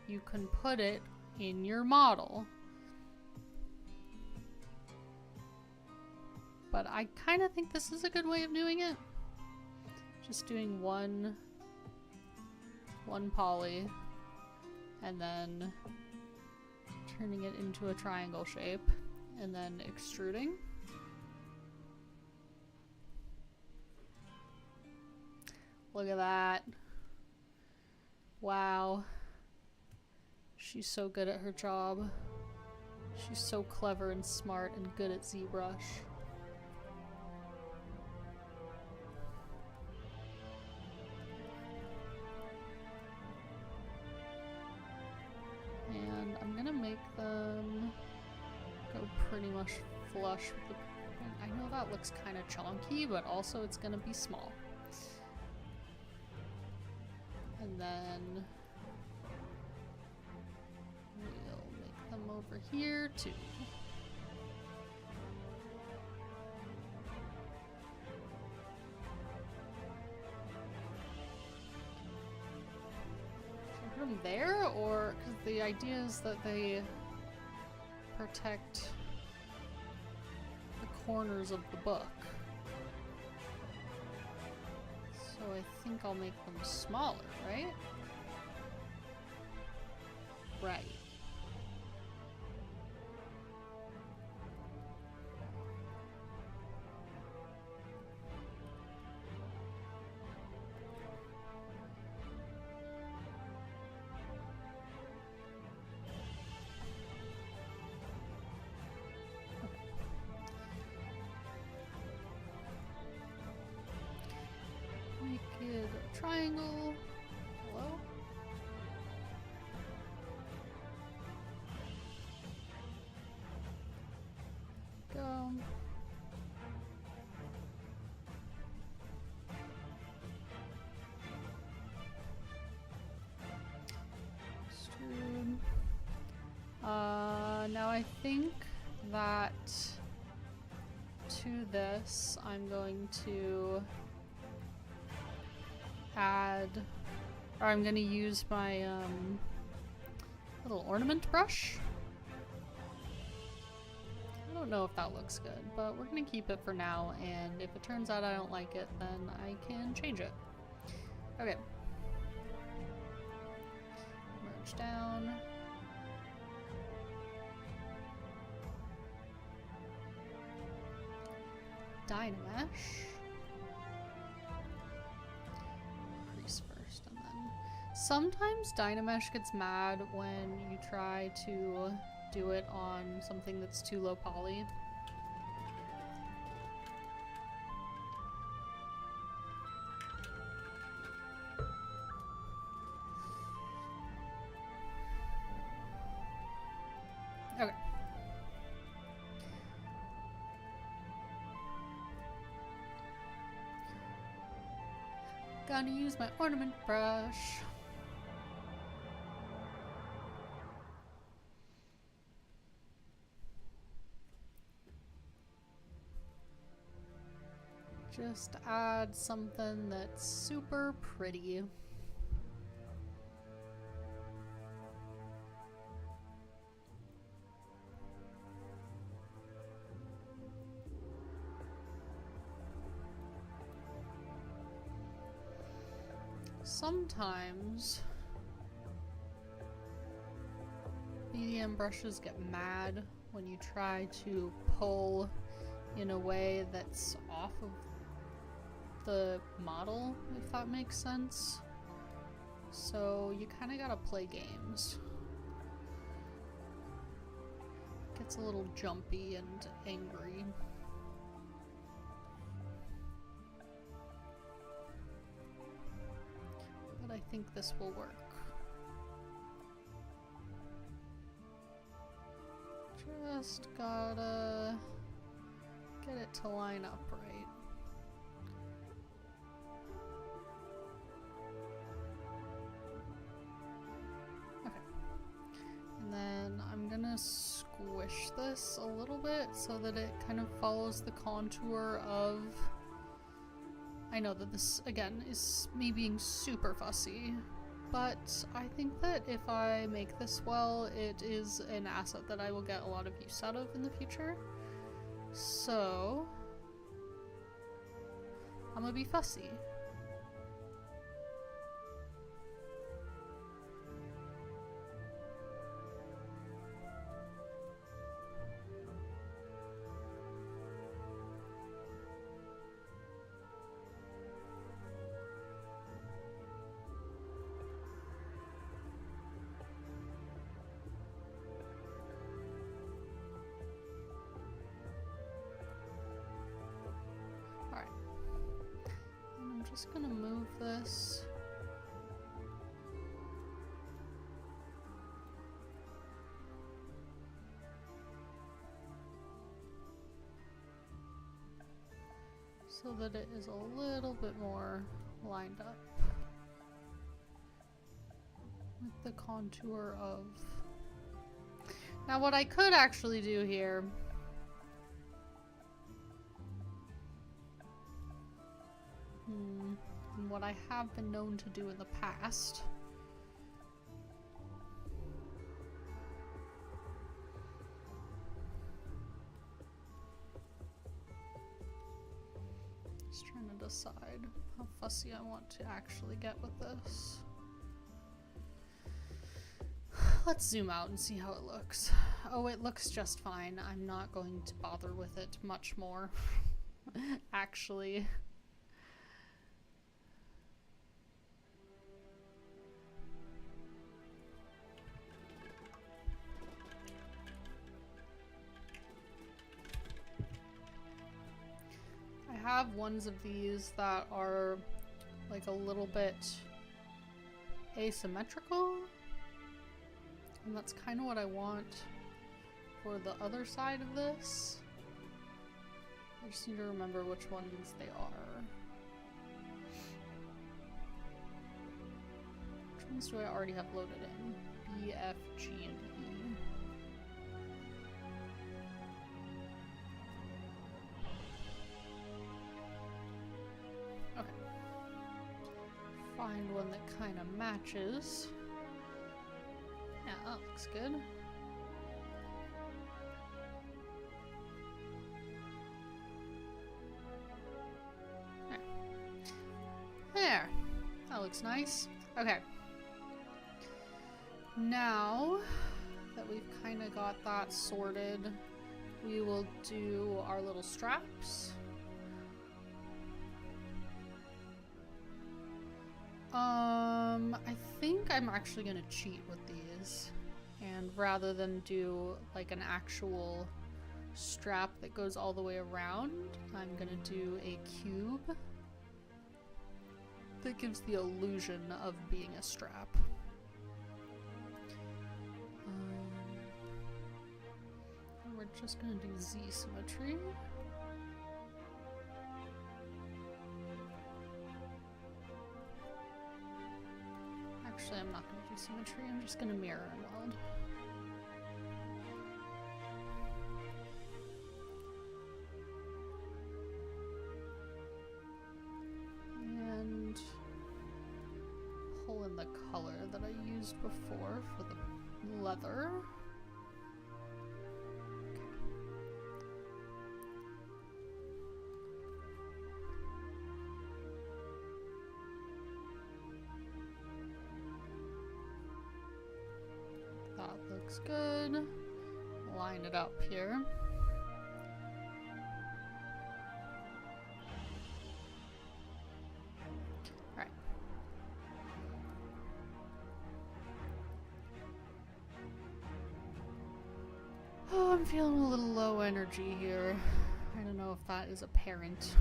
You can put it in your model. But I kind of think this is a good way of doing it. Just doing one poly and then turning it into a triangle shape and then extruding. Look at that. Wow. She's so good at her job. She's so clever and smart and good at ZBrush. And I'm gonna make them go pretty much flush with the... I know that looks kind of chunky, but also it's gonna be small. And then we'll make them over here too. Should I put them there, or because the idea is that they protect the corners of the book. So I think I'll make them smaller, right? right. Make it a triangle. Hello? Go. Extrude. Now I think that to this I'm going to add, or I'm going to use my little ornament brush. I don't know if that looks good, but we're going to keep it for now, and if it turns out I don't like it, then I can change it. Okay. Merge down. Dynamesh. Crease first, and then sometimes Dynamesh gets mad when you try to do it on something that's too low poly. Okay. Gonna use my ornament brush. Just add something that's super pretty. Sometimes BDM brushes get mad when you try to pull in a way that's off of the model, if that makes sense. So you kind of gotta play games. It gets a little jumpy and angry. But I think this will work. Just gotta get it to line up right. Okay. And then I'm gonna squish this a little bit so that it kind of follows the contour of... I know that this, again, is me being super fussy, but I think that if I make this well, it is an asset that I will get a lot of use out of in the future. So, I'm gonna be fussy. Just gonna move this. So that it is a little bit more lined up with the contour of... Now what I could actually do here and what I have been known to do in the past just trying to decide how fussy I want to actually get with this. Let's zoom out and see how it looks. Oh, it looks just fine. I'm not going to bother with it much more, actually. I have ones of these that are like a little bit asymmetrical. And that's kind of what I want for the other side of this. I just need to remember which ones they are. Which ones do I already have loaded in? B, F, G, and E. Okay. Find one that kind of matches. Yeah, that looks good. There. That looks nice. Okay. Now that we've kind of got that sorted, we will do our little straps. I think I'm actually gonna cheat with these, and rather than do like an actual strap that goes all the way around, I'm gonna do a cube that gives the illusion of being a strap. And we're just gonna do Z symmetry. Actually, I'm not going to do symmetry, I'm just going to mirror and weld. And pull in the color that I used before for the leather. Looks good. Line it up here. Alright. Oh, I'm feeling a little low energy here. I don't know if that is apparent.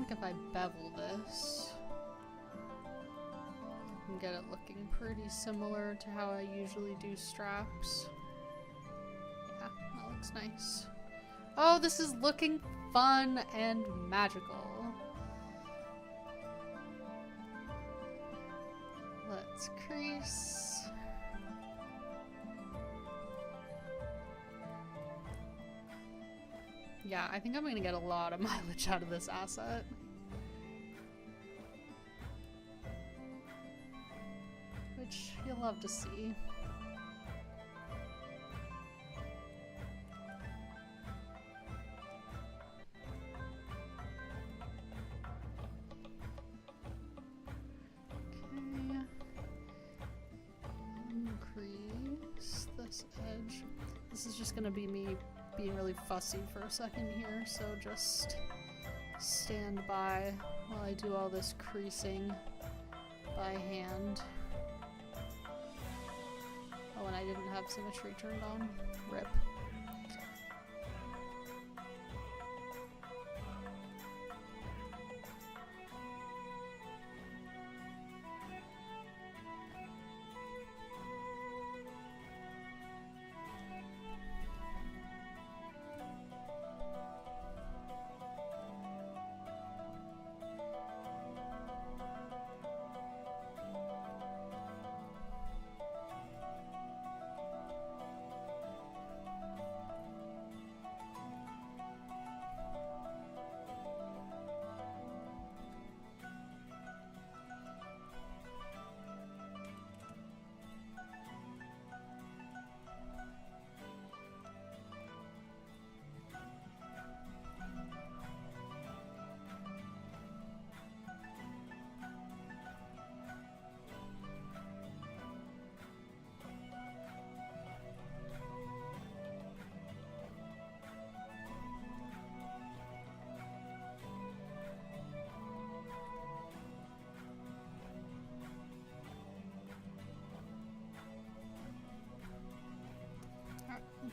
If I bevel this, I can get it looking pretty similar to how I usually do straps. Yeah, that looks nice. Oh, this is looking fun and magical. Let's crease. Yeah, I think I'm gonna get a lot of mileage out of this asset. Which you'll love to see. Okay. Increase this edge. This is just gonna be me being really fussy for a second here, so just stand by while I do all this creasing by hand. Oh, and I didn't have symmetry turned on. Rip.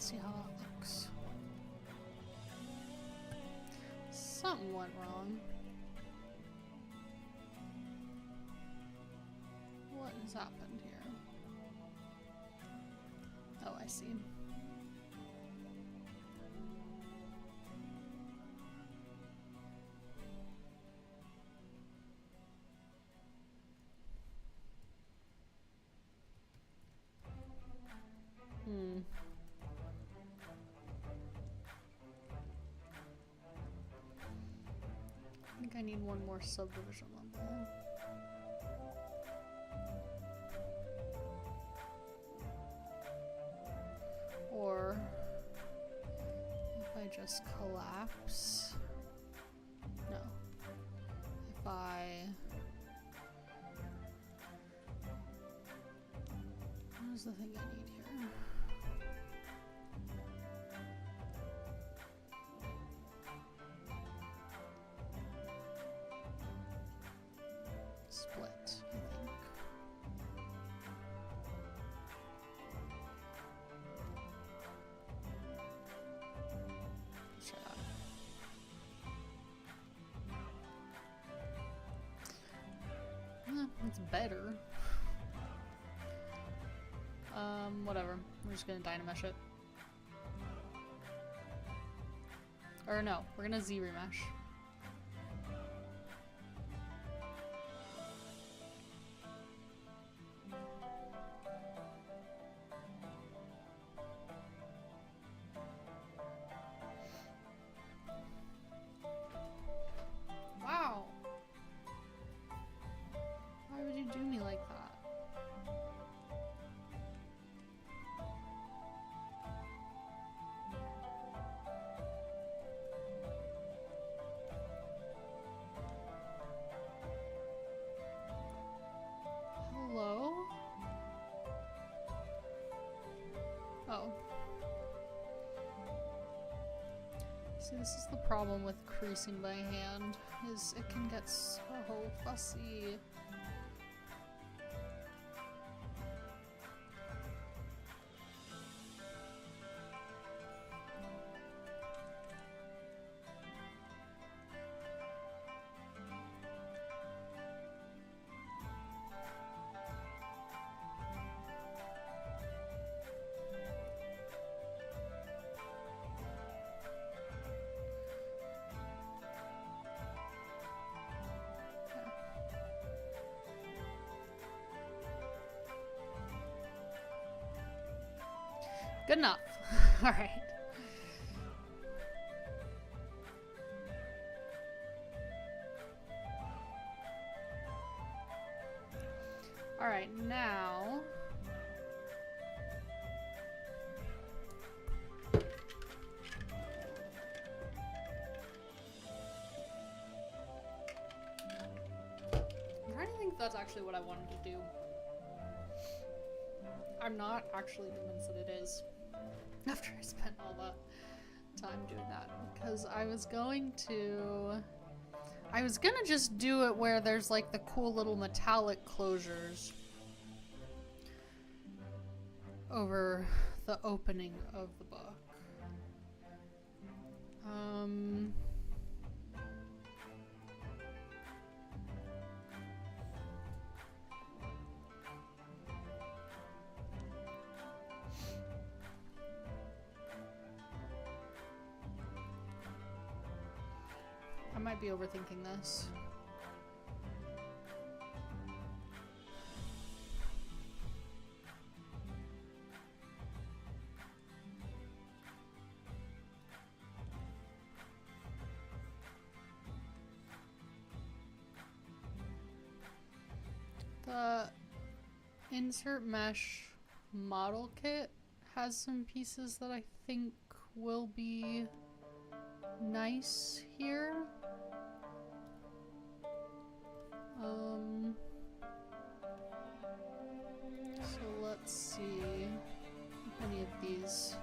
Let's see how it looks. Something went wrong. What has happened here? Oh, I see. I think I need one more subdivision level. Or if I just collapse. No. If I... What is the thing I need here? Split, I think. It's better. Whatever. We're just gonna dynamesh it. Or no, we're gonna Z-remesh. Wow! Why would you do me like that? Hello? Oh. See, this is the problem with creasing by hand, is it can get so fussy. Good enough. Alright. Alright, now... I'm trying to think if that's actually what I wanted to do. I'm not actually convinced that it is. After I spent all that time doing that. Because I was gonna just do it where there's like the cool little metallic closures over the opening of the book. I might be overthinking this. The insert mesh model kit has some pieces that I think will be nice here. So let's see if any of these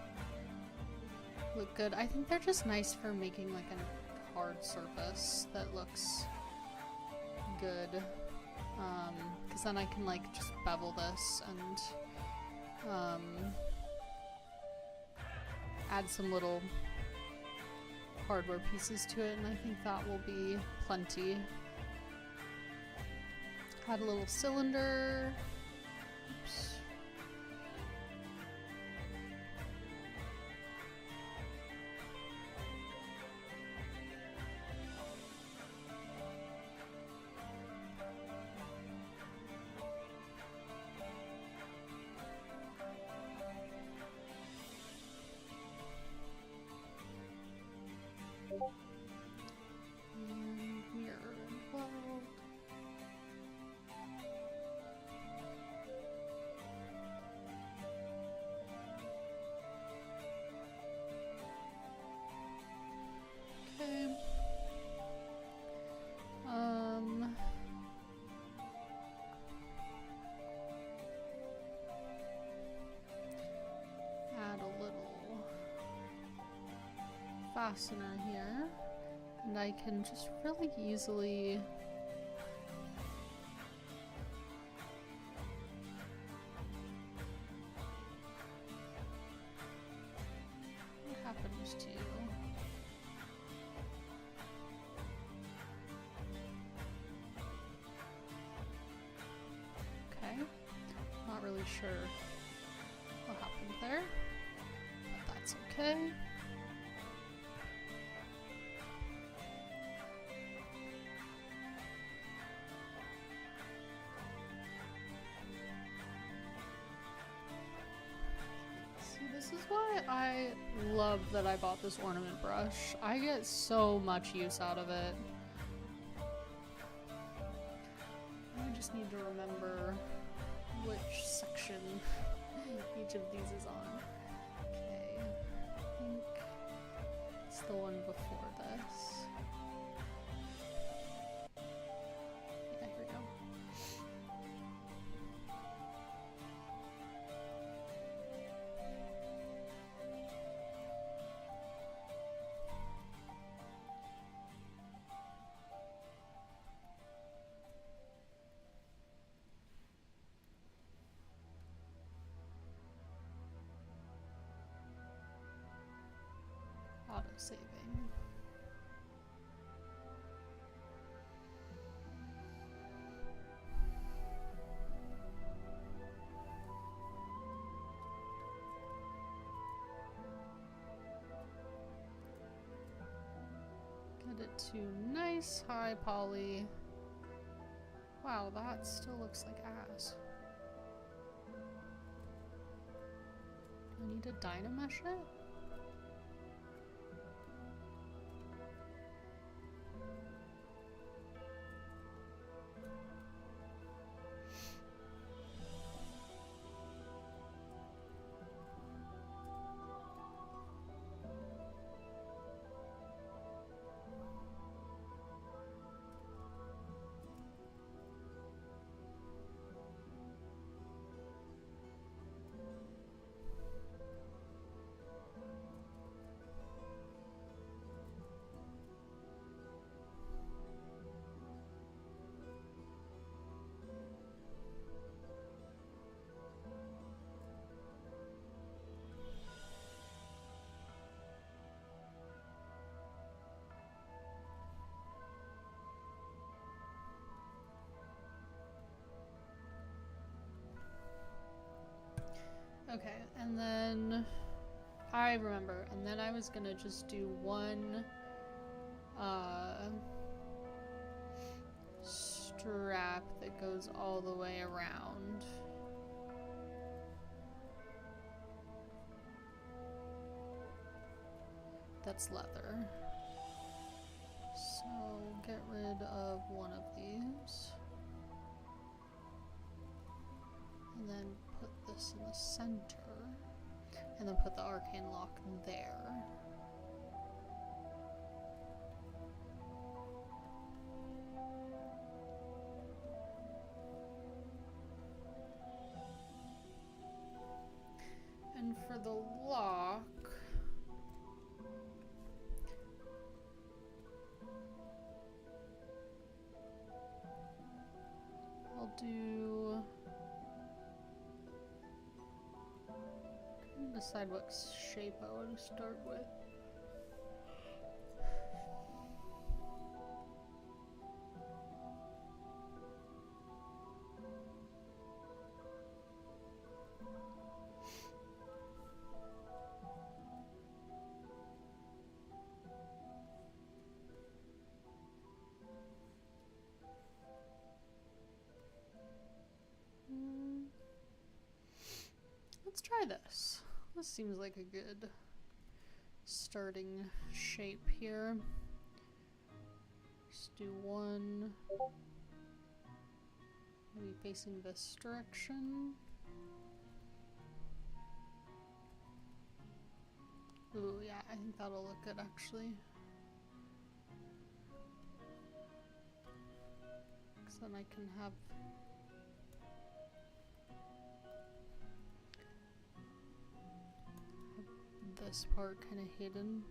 look good. I think they're just nice for making like a hard surface that looks good. Because then I can like just bevel this and add some little hardware pieces to it, and I think that will be plenty. Add a little cylinder. Oops. And we are involved. Okay. Add a little fastener here, and I can just really easily what happens to you? Okay, not really sure what happened there, but that's okay. See, this is why I love that I bought this ornament brush. I get so much use out of it. I just need to remember which section each of these is on. Okay, I think it's the one before this. Yeah, here we go. Auto-saving. Get it to nice high poly. Wow, that still looks like ass. Do I need to dynamesh it? Okay, and then I remember, and then I was gonna just do one strap that goes all the way around. That's leather. So get rid of one of these. And then put this in the center. And then put the arcane lock there. And for the lock, I'll do decide what shape I want to start with. Let's try this. This seems like a good starting shape here. Just do one, maybe facing this direction. Ooh, yeah, I think that'll look good actually. Because then I can have this part kind of hidden.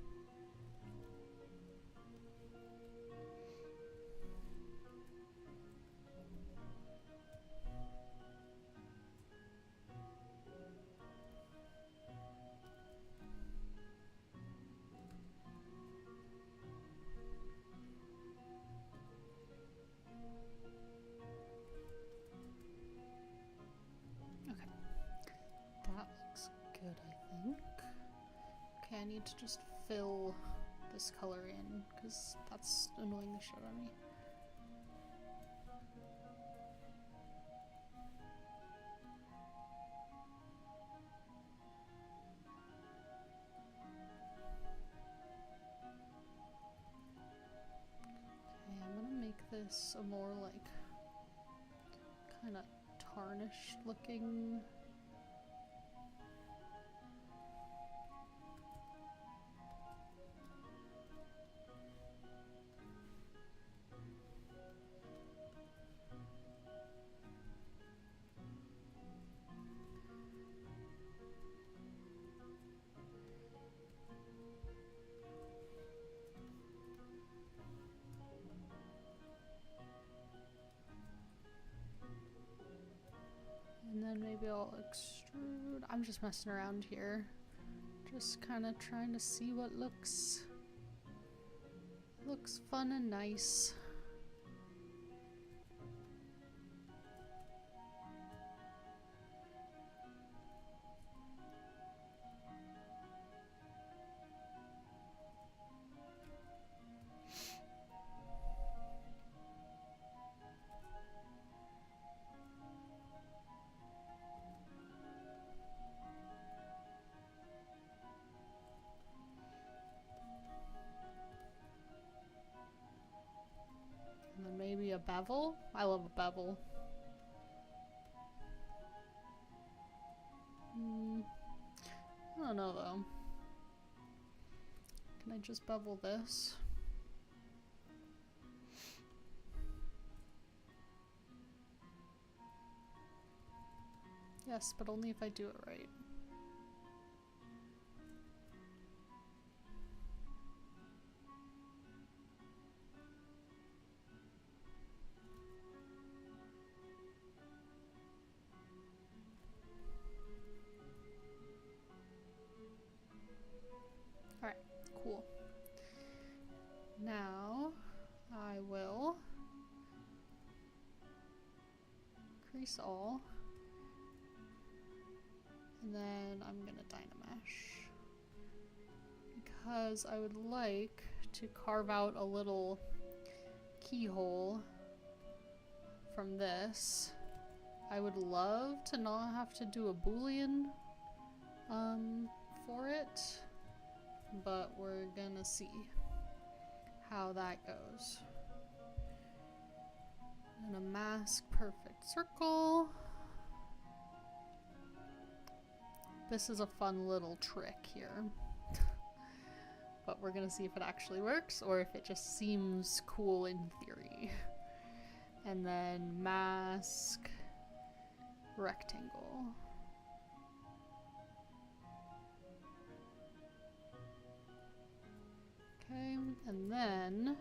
Okay, that looks good, I think. Okay, I need to just fill this color in, because that's annoying the shit out of me. Okay, I'm gonna make this a more like kind of tarnished looking. And then maybe I'll extrude. I'm just messing around here. Just kind of trying to see what looks fun and nice. And then maybe a bevel. I love a bevel. I don't know though. Can I just bevel this? Yes, but only if I do it right. Alright, cool. Now I will crease all. And then I'm gonna Dynamesh, because I would like to carve out a little keyhole from this. I would love to not have to do a Boolean for it, but we're gonna see how that goes. And a mask perfect circle. This is a fun little trick here. But we're gonna see if it actually works or if it just seems cool in theory. And then mask rectangle. Okay, and then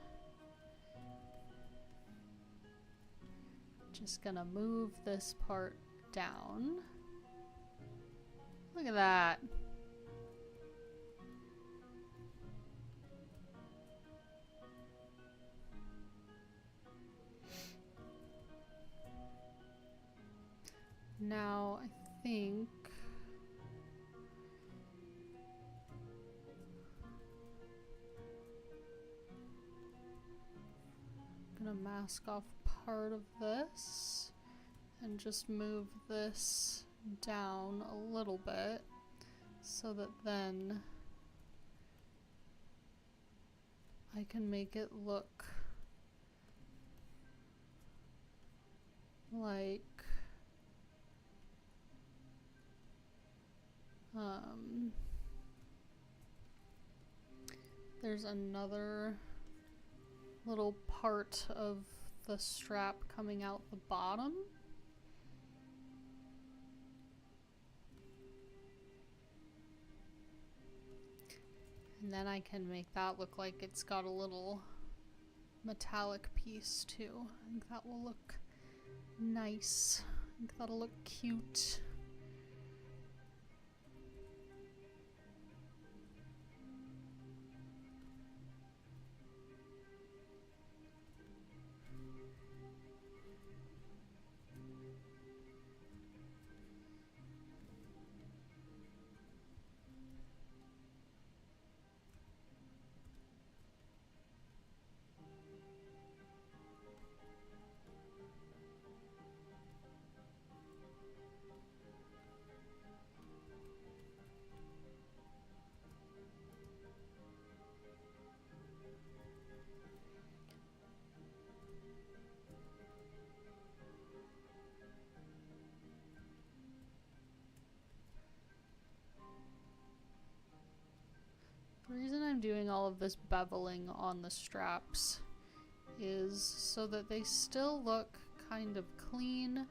just gonna move this part down. Look at that. Now, I think I'm gonna mask off part of this and just move this down a little bit so that then I can make it look like there's another little part of the strap coming out the bottom. And then I can make that look like it's got a little metallic piece too. I think that will look nice. I think that'll look cute. The reason I'm doing all of this beveling on the straps is so that they still look kind of clean,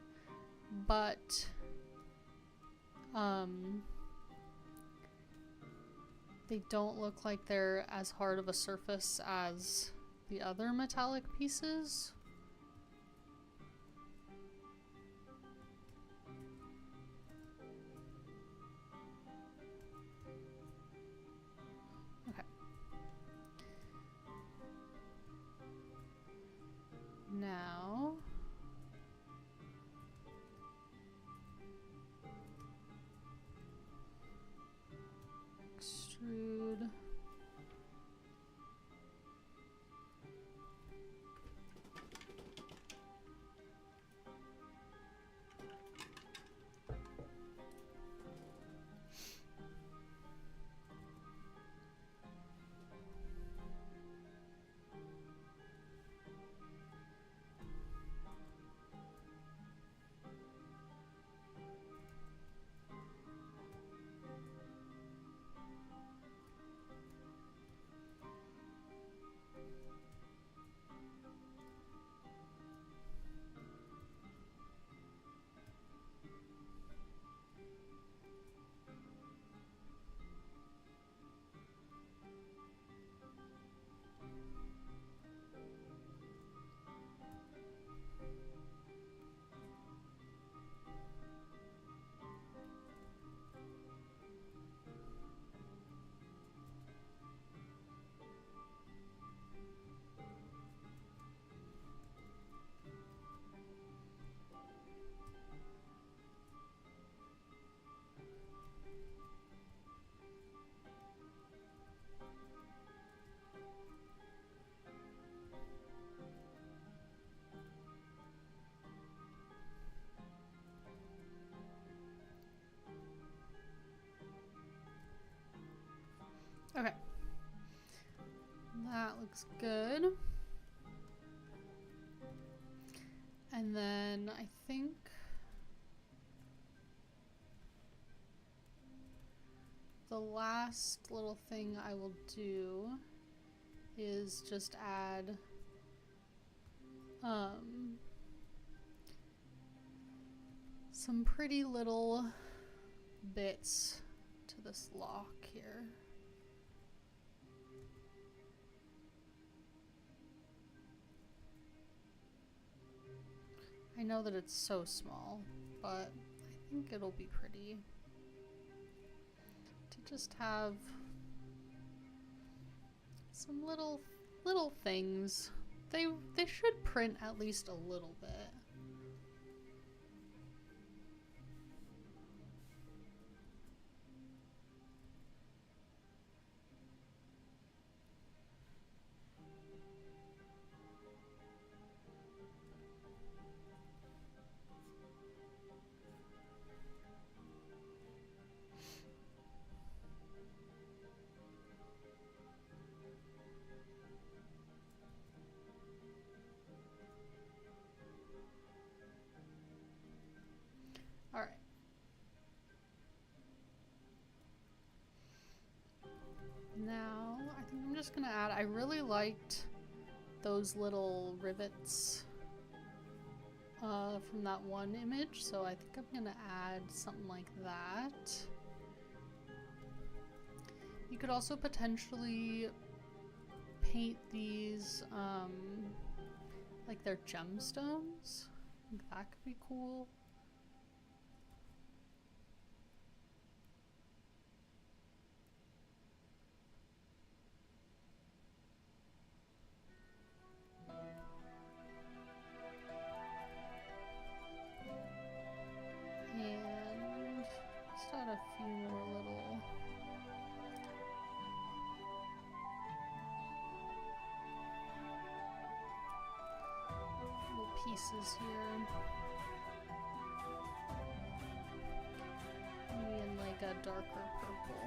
but they don't look like they're as hard of a surface as the other metallic pieces. Now, extrude. Okay. That looks good. And then I think the last little thing I will do is just add some pretty little bits to this lock here. I know that it's so small, but I think it'll be pretty to just have some little things. They should print at least a little bit. just gonna add, I really liked those little rivets from that one image, so I think I'm gonna add something like that. You could also potentially paint these like they're gemstones. I think that could be cool. And just add a few more little pieces here. Maybe in like a darker purple.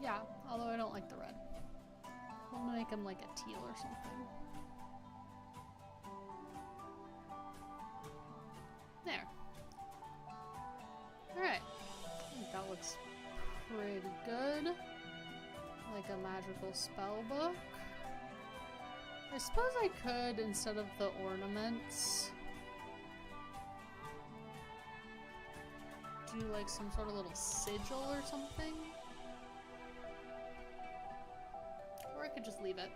Yeah, although I don't like the red. I'm gonna make him like a teal or something. There. Alright. I think that looks pretty good. Like a magical spell book. I suppose I could, instead of the ornaments, do like some sort of little sigil or something. Or I could just leave it.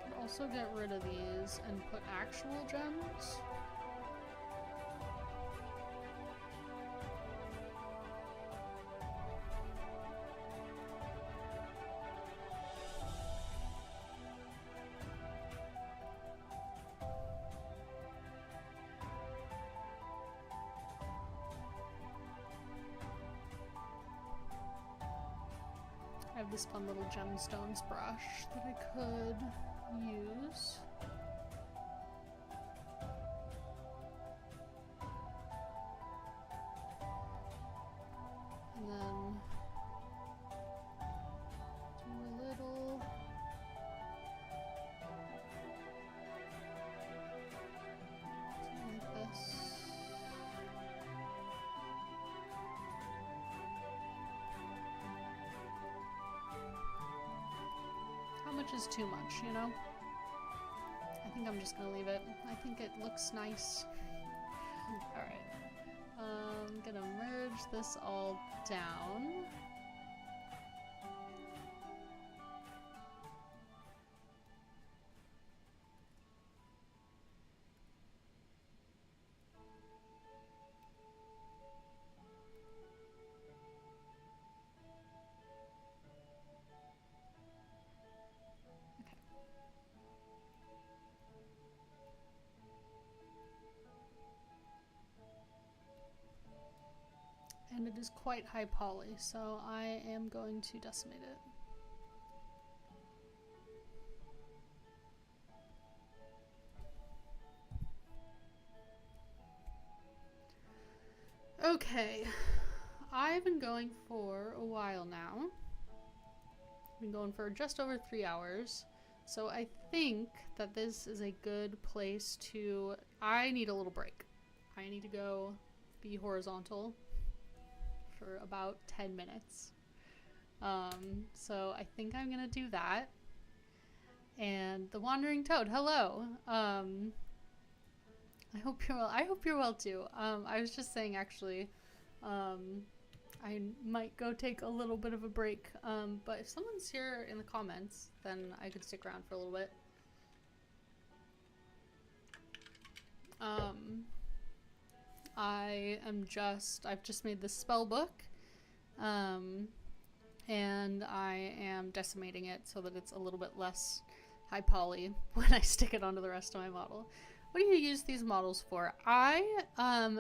Could also get rid of these and put actual gems. I have this fun little gemstones brush that I could use. And then do a little something like this. How much is too much, you know? I think I'm just gonna leave it. I think it looks nice. Alright. I'm gonna merge this all down. And it is quite high poly, so I am going to decimate it. Okay, I've been going for a while now. I've been going for just over 3 hours, so I think that this is a good place to... I need a little break. I need to go be horizontal for about 10 minutes. So I think I'm gonna do that. And the Wandering Toad, hello. I hope you're well. I hope you're well too. I was just saying actually, I might go take a little bit of a break. But if someone's here in the comments, then I could stick around for a little bit. I've just made this spell book, and I am decimating it so that it's a little bit less high poly when I stick it onto the rest of my model. what do you use these models for? I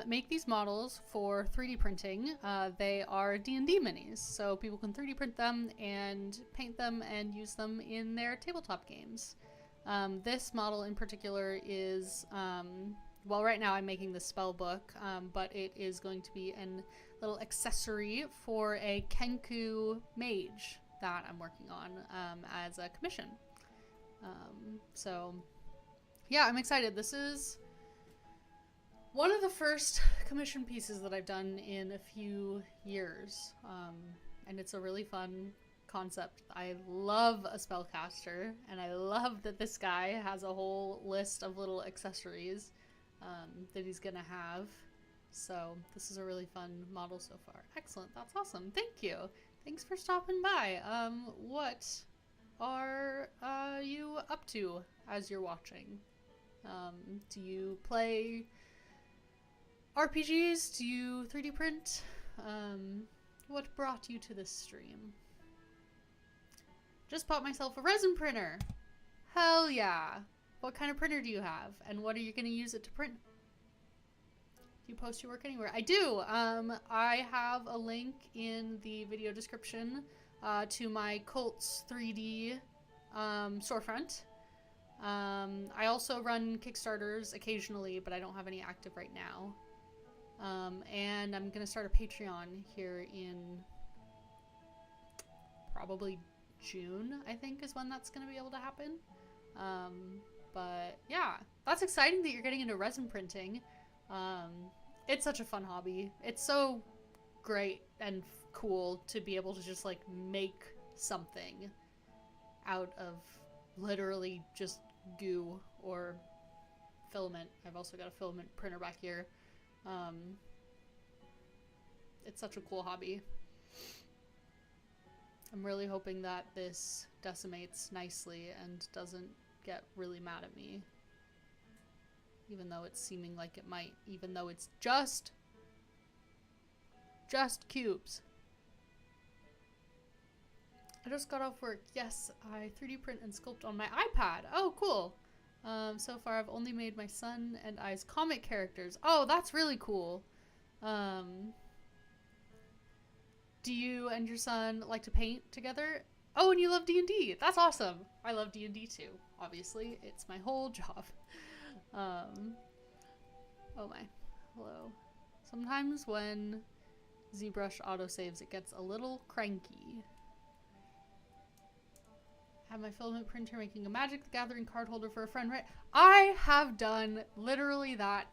make these models for 3D printing. They are D&D minis, so people can 3D print them and paint them and use them in their tabletop games. This model in particular is, well, right now I'm making the spell book, but it is going to be a little accessory for a Kenku Mage that I'm working on as a commission. So yeah, I'm excited. This is one of the first commission pieces that I've done in a few years, and it's a really fun concept. I love a spellcaster, and I love that this guy has a whole list of little accessories that he's gonna have. So this is a really fun model so far. Excellent, that's awesome. Thank you. Thanks for stopping by. What are you up to as you're watching? Do you play RPGs? Do you 3D print? What brought you to this stream? Just bought myself a resin printer. Hell yeah. What kind of printer do you have? And what are you going to use it to print? Do you post your work anywhere? I do. I have a link in the video description to my Colts 3D storefront. I also run Kickstarters occasionally, but I don't have any active right now. And I'm going to start a Patreon here in probably June, I think, is when that's going to be able to happen. But yeah, that's exciting that you're getting into resin printing. It's such a fun hobby. It's so great and cool to be able to just like make something out of literally just goo or filament. I've also got a filament printer back here. It's such a cool hobby. I'm really hoping that this decimates nicely and doesn't get really mad at me. Even though it's seeming like it might, even though it's just cubes. I just got off work. Yes, I 3D print and sculpt on my iPad. Oh, cool. So far I've only made my son and I's comic characters. Oh, that's really cool. Do you and your son like to paint together? Oh, and you love D&D. That's awesome. I love D&D too, obviously. It's my whole job. Oh my. Hello. Sometimes when ZBrush autosaves, it gets a little cranky. Have my filament printer making a Magic the Gathering card holder for a friend, right? I have done literally that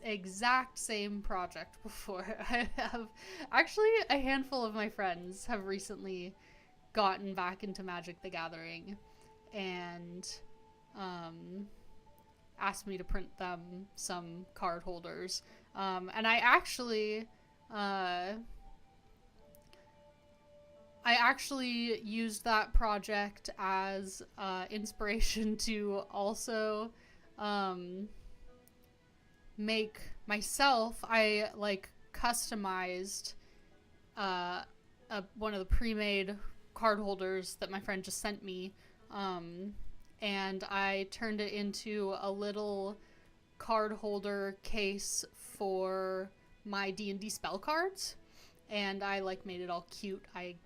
exact same project before. I have actually a handful of my friends have recently gotten back into Magic the Gathering and asked me to print them some card holders. And I actually used that project as inspiration to also make myself. I like customized one of the pre-made card holders that my friend just sent me, and I turned it into a little card holder case for my D&D spell cards, and I like made it all cute. I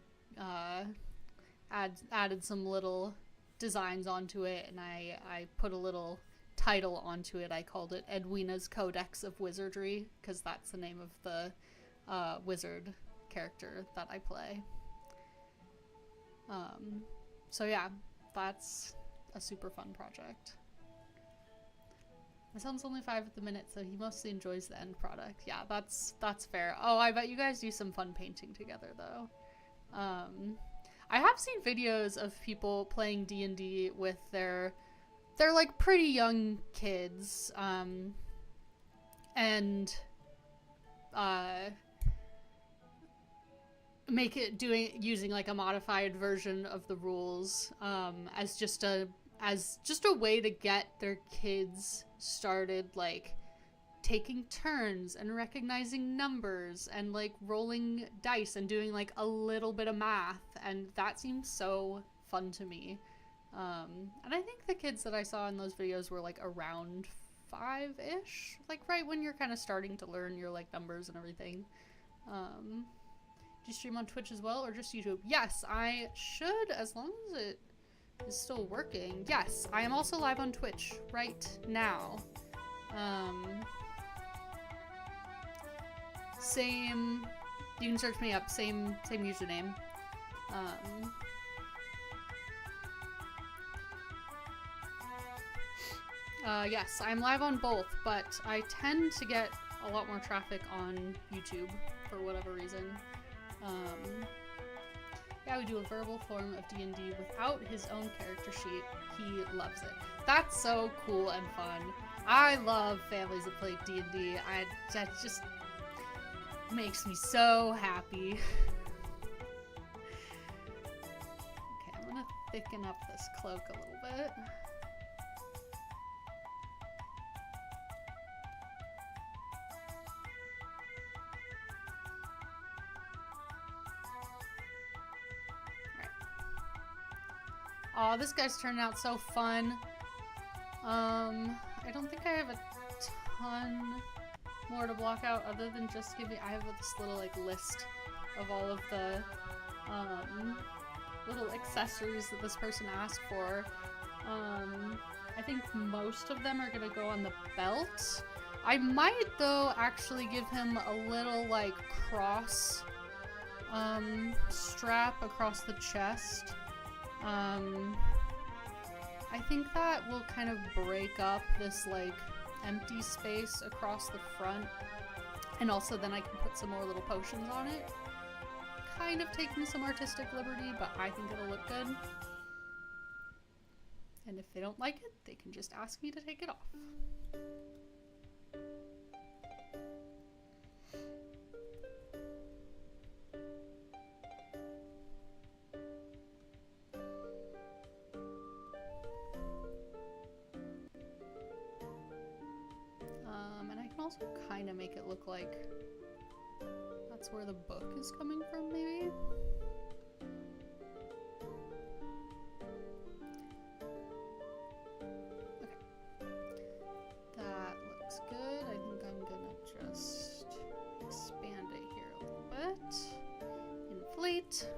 added some little designs onto it, and I put a little title onto it. I called it Edwina's Codex of Wizardry, because that's the name of the wizard character that I play. So yeah, that's a super fun project. My son's only 5 at the minute, so he mostly enjoys the end product. Yeah, that's fair. Oh, I bet you guys do some fun painting together, though. I have seen videos of people playing D&D with their like pretty young kids, and using like a modified version of the rules as just a way to get their kids started, like taking turns and recognizing numbers and like rolling dice and doing like a little bit of math, and that seems so fun to me. And I think the kids that I saw in those videos were like around 5-ish, like right when you're kind of starting to learn your like numbers and everything. Do you stream on Twitch as well, or just YouTube? Yes, I should, as long as it is still working. Yes, I am also live on Twitch right now. Same, you can search me up, same username. Yes, I'm live on both, but I tend to get a lot more traffic on YouTube for whatever reason. Yeah, we do a verbal form of D&D without his own character sheet. He loves it. That's so cool and fun. I love families that play D&D. That just makes me so happy. Okay, I'm gonna thicken up this cloak a little bit. Aw, this guy's turning out so fun. I don't think I have a ton more to block out other than just giving. I have this little like list of all of the little accessories that this person asked for. I think most of them are gonna go on the belt. I might though actually give him a little like cross strap across the chest. I think that will kind of break up this like empty space across the front, and also then I can put some more little potions on it. Kind of taking some artistic liberty, but I think it'll look good. And if they don't like it, they can just ask me to take it off. Also kind of make it look like that's where the book is coming from, maybe? Okay. That looks good. I think I'm gonna just expand it here a little bit. Inflate.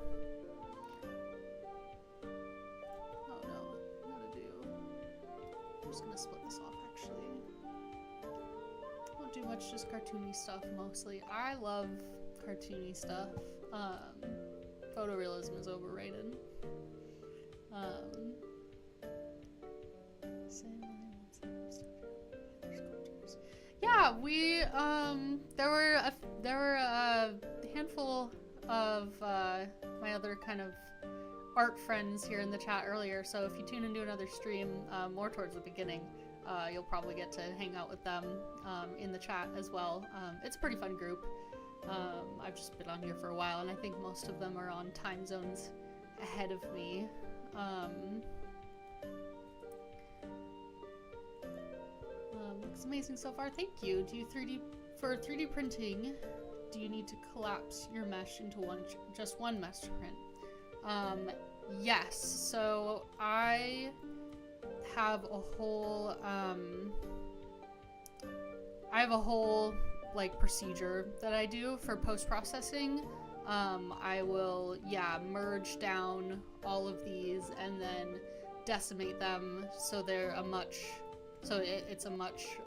Oh no, what to do? I'm just gonna split this off actually. Do much, just cartoony stuff mostly. I love cartoony stuff. Photorealism is overrated. Yeah, we there were a handful of my other kind of art friends here in the chat earlier, so if you tune into another stream more towards the beginning, you'll probably get to hang out with them in the chat as well. It's a pretty fun group. I've just been on here for a while, and I think most of them are on time zones ahead of me. Looks amazing so far. Thank you. For 3D printing, do you need to collapse your mesh into just one mesh print? Yes. So I have a whole like procedure that I do for post-processing. I will merge down all of these and then decimate them so they're it's a much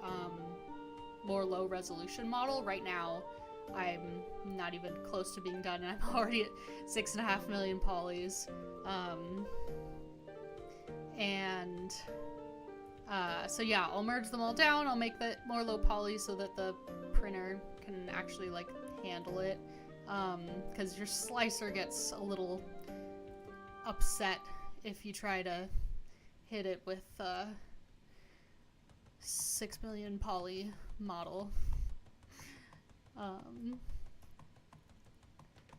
more low resolution model. Right now I'm not even close to being done, and I'm already at 6.5 million polys. So yeah, I'll merge them all down. I'll make that more low poly so that the printer can actually like handle it. Because your slicer gets a little upset if you try to hit it with 6 million poly model.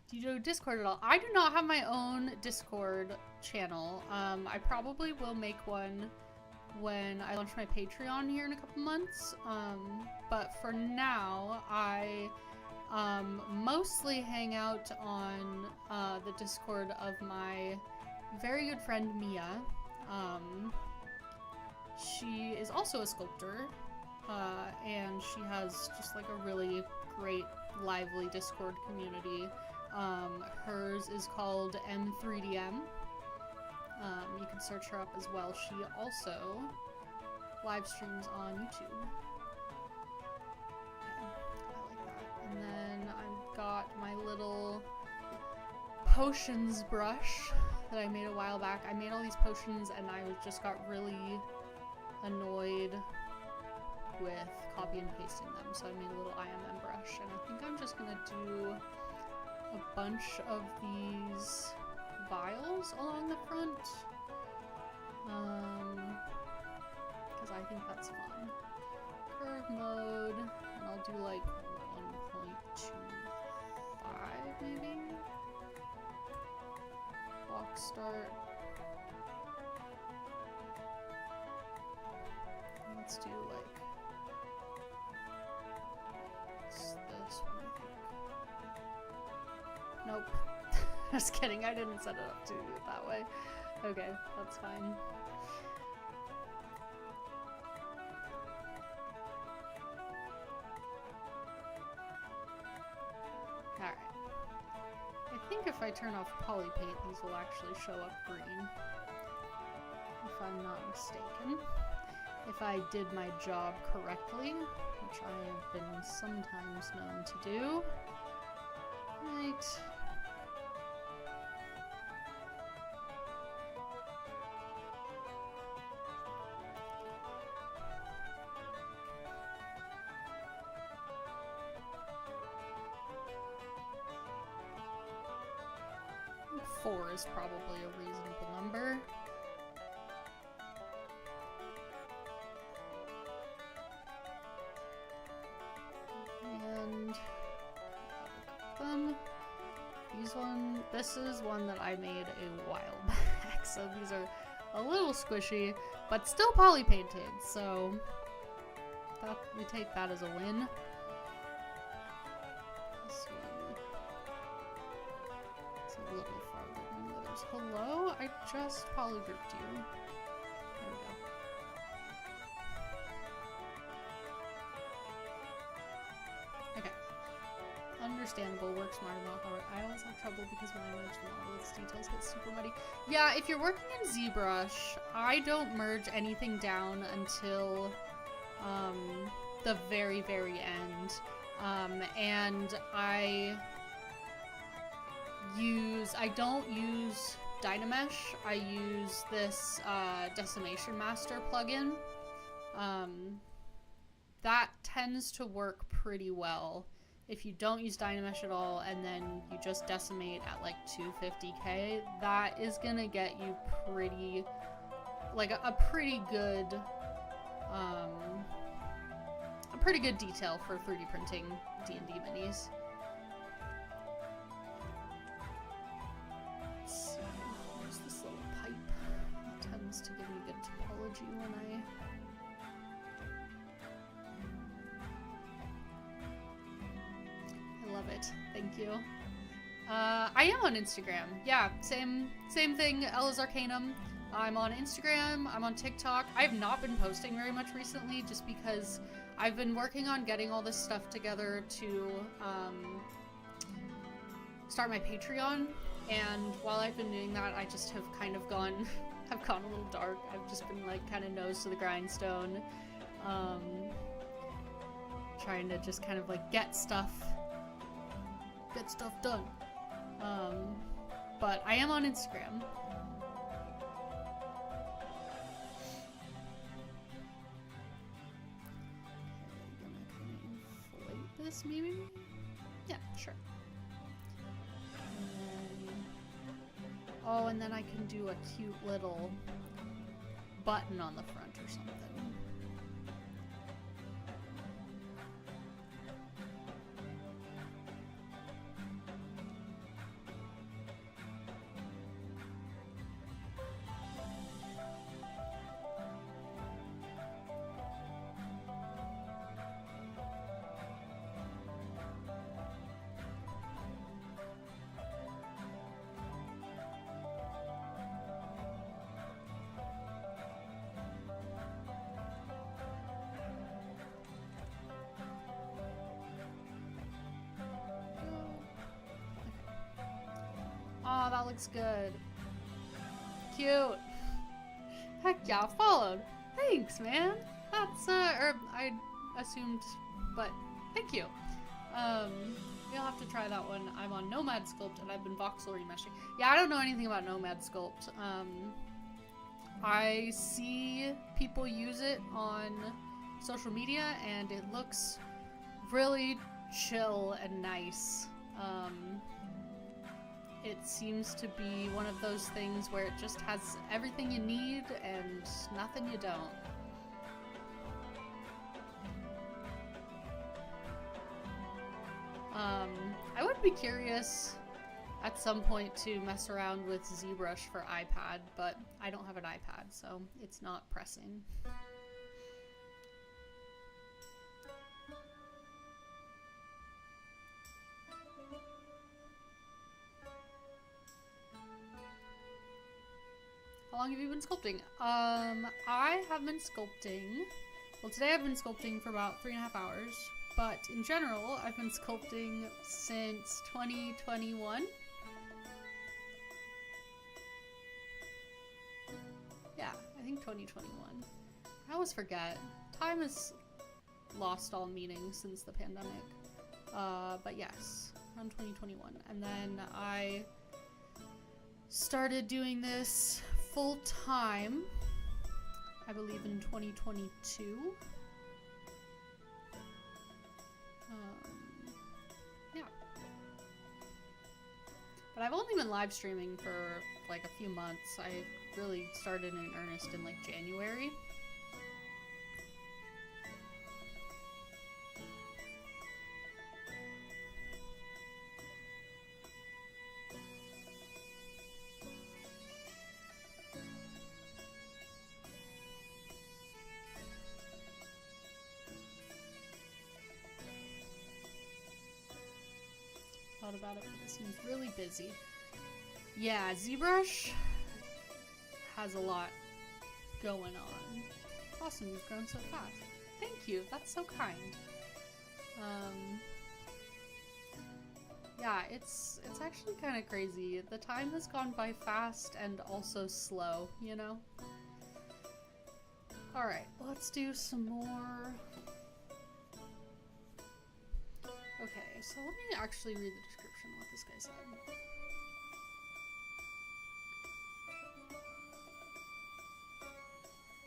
Do you do Discord at all? I do not have my own Discord channel. I probably will make one when I launch my Patreon here in a couple months. But for now, I mostly hang out on the Discord of my very good friend Mia. She is also a sculptor, and she has just like a really great, lively Discord community. Hers is called M3DM. You can search her up as well. She also live streams on YouTube. Okay, I like that. And then I've got my little potions brush that I made a while back. I made all these potions and I just got really annoyed with copy and pasting them, so I made a little IMM brush, and I think I'm just gonna do a bunch of these vials along the front, because I think that's fun. Curve mode, and I'll do like 1.25 maybe? Block start. Let's do like this one, I think. Nope. Just kidding, I didn't set it up to do it that way. Okay, that's fine. Alright. I think if I turn off poly paint, these will actually show up green. If I'm not mistaken. If I did my job correctly, which I have been sometimes known to do. Right. I think 4 is probably a reasonable number. This is one that I made a while back, so these are a little squishy, but still poly painted, so that, we take that as a win. This one is a little farther than the others. Hello? I just polygrouped you. There we go. Understandable, work smarter, not hard. I always have trouble because when I merge them, all those details get super muddy. Yeah, if you're working in ZBrush, I don't merge anything down until the very, very end. And I don't use Dynamesh. I use this Decimation Master plugin. That tends to work pretty well. If you don't use Dynamesh at all and then you just decimate at like 250k, that is gonna get you pretty, like a pretty good detail for 3D printing D&D minis. Let's see, where's this little pipe? It tends to give me good topology when I love it. Thank you. I am on Instagram. Yeah, same thing, Ella's Arcanum. I'm on Instagram, I'm on TikTok. I have not been posting very much recently just because I've been working on getting all this stuff together to start my Patreon, and while I've been doing that, I just have kind of gone a little dark. I've just been like kind of nose to the grindstone, trying to just kind of like get stuff done. But I am on Instagram. Okay, inflate this maybe? Yeah, sure. And then, oh, and then I can do a cute little button on the front or something. Oh, that looks good. Cute. Heck yeah, followed. Thanks, man. That's, or I assumed, but thank you. You'll have to try that one. I'm on Nomad Sculpt and I've been voxel remeshing. Yeah, I don't know anything about Nomad Sculpt. I see people use it on social media and it looks really chill and nice. It seems to be one of those things where it just has everything you need and nothing you don't. I would be curious at some point to mess around with ZBrush for iPad, but I don't have an iPad, so it's not pressing. How long have you been sculpting? I have been sculpting, well, today I've been sculpting for about 3.5 hours, but in general, I've been sculpting since 2021. Yeah, I think 2021. I always forget. Time has lost all meaning since the pandemic. But yes, around 2021. And then I started doing this full time, I believe in 2022. Yeah. But I've only been live streaming for like a few months. I really started in earnest in like January. Thought about it, but it seems really busy. Yeah, ZBrush has a lot going on. Awesome, you've grown so fast. Thank you, that's so kind. Yeah, it's actually kind of crazy. The time has gone by fast and also slow, you know? Alright, let's do some more. Okay, so let me actually read the description of what this guy said.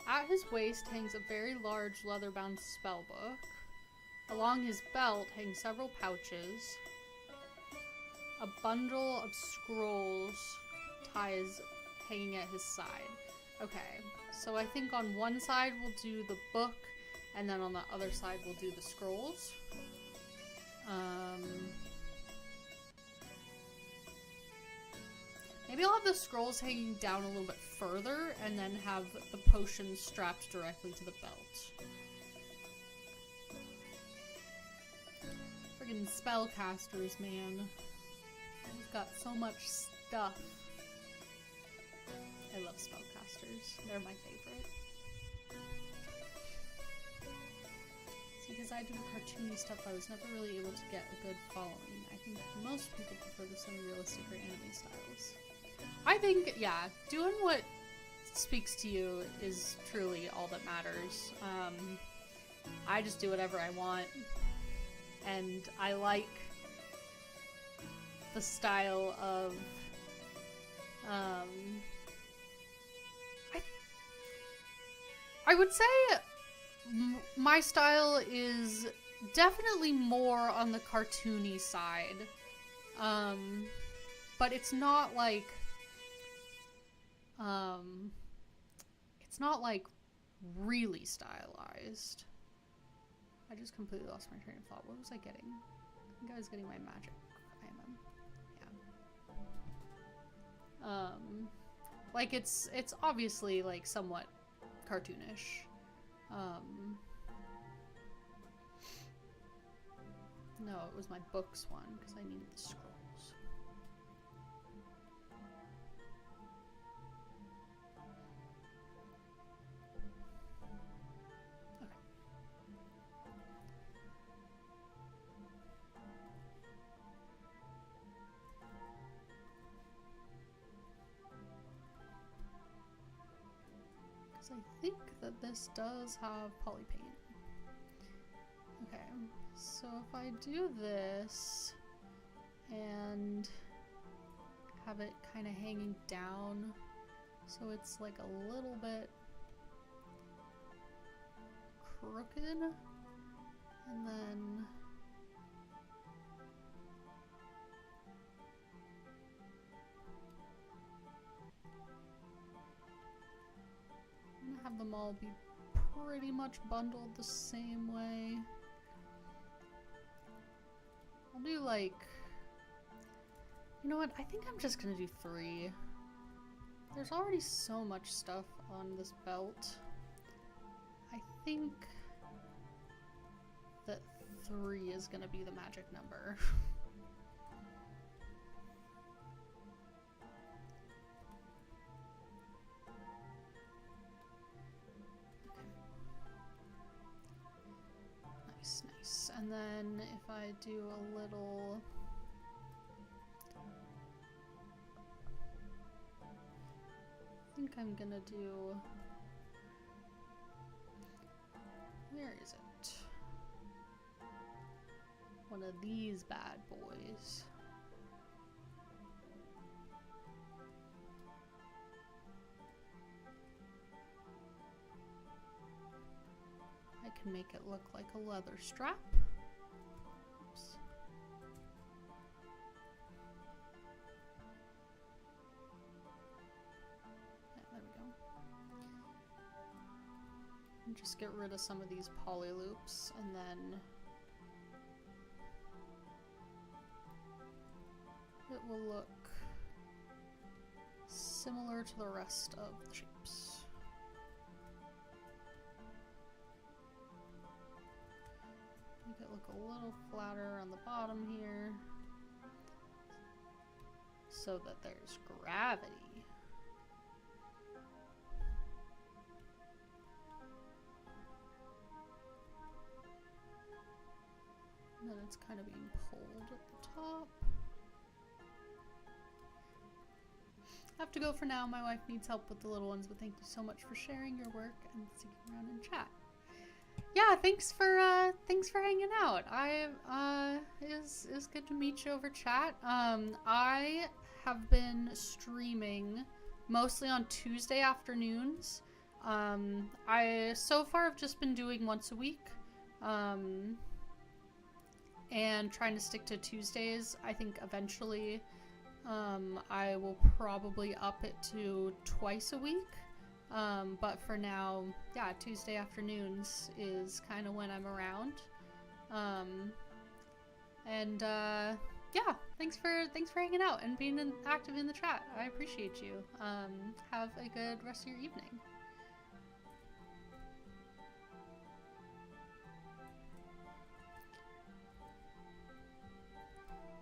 At his waist hangs a very large leather-bound spellbook. Along his belt hang several pouches. A bundle of scrolls ties hanging at his side. Okay, so I think on one side we'll do the book, and then on the other side we'll do the scrolls. Maybe I'll have the scrolls hanging down a little bit further and then have the potions strapped directly to the belt. Friggin' spellcasters, man. They've got so much stuff. I love spellcasters. They're my favorite. Because I do cartoony stuff, I was never really able to get a good following. I think most people prefer the semi-realistic or anime styles. I think, yeah, doing what speaks to you is truly all that matters. I just do whatever I want, and I like the style of, I would say my style is definitely more on the cartoony side, but it's not like, really stylized. I just completely lost my train of thought. What was I getting? I think I was getting my magic IMM. Yeah. Like it's obviously like somewhat cartoonish. No, it was my books one because I needed the scrolls. Because I think that this does have polypaint. Okay, so if I do this and have it kind of hanging down so it's like a little bit crooked, and then I'm gonna have them all be pretty much bundled the same way. I'll do like, you know what, I think I'm just gonna do 3. There's already so much stuff on this belt. I think that 3 is gonna be the magic number. Nice, nice. And then if I do a little... I think I'm gonna do... Where is it? One of these bad boys. I can make it look like a leather strap. Oops. Yeah, there we go. And just get rid of some of these poly loops, and then it will look similar to the rest of the shapes. Make it look a little flatter on the bottom here so that there's gravity. And then it's kind of being pulled at the top. I have to go for now. My wife needs help with the little ones, but thank you so much for sharing your work and sticking around in chat. Yeah, thanks for hanging out. It's good to meet you over chat. I have been streaming mostly on Tuesday afternoons. I so far have just been doing once a week. And trying to stick to Tuesdays. I think eventually I will probably up it to twice a week. But for now, yeah, Tuesday afternoons is kind of when I'm around. Yeah, thanks for hanging out and being active in the chat. I appreciate you. Have a good rest of your evening.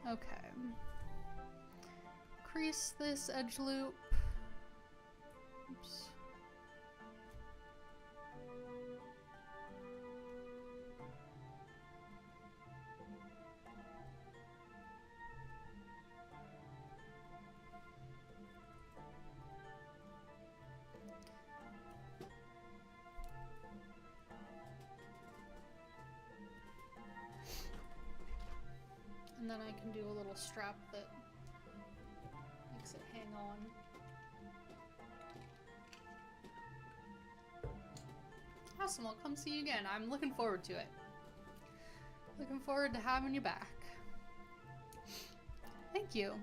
Okay. Crease this edge loop. Oops. And then I can do a little strap that makes it hang on. Awesome, I'll come see you again. I'm looking forward to it. Looking forward to having you back. Thank you.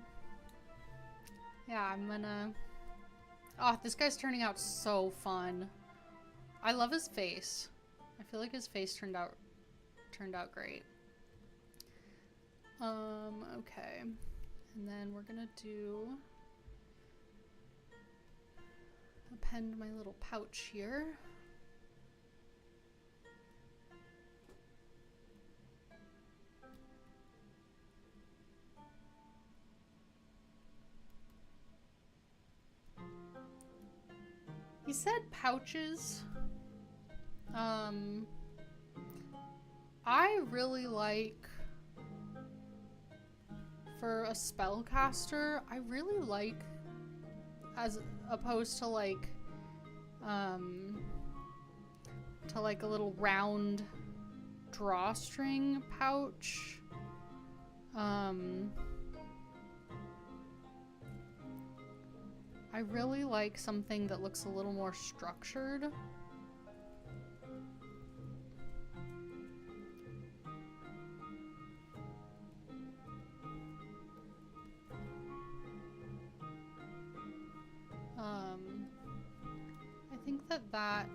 Yeah, I'm gonna... Oh, this guy's turning out so fun. I love his face. I feel like his face turned out great. Okay. And then we're gonna append my little pouch here. He said pouches. I really like, for a spellcaster, I really like, as opposed to like to like a little round drawstring pouch. I really like something that looks a little more structured. I think that,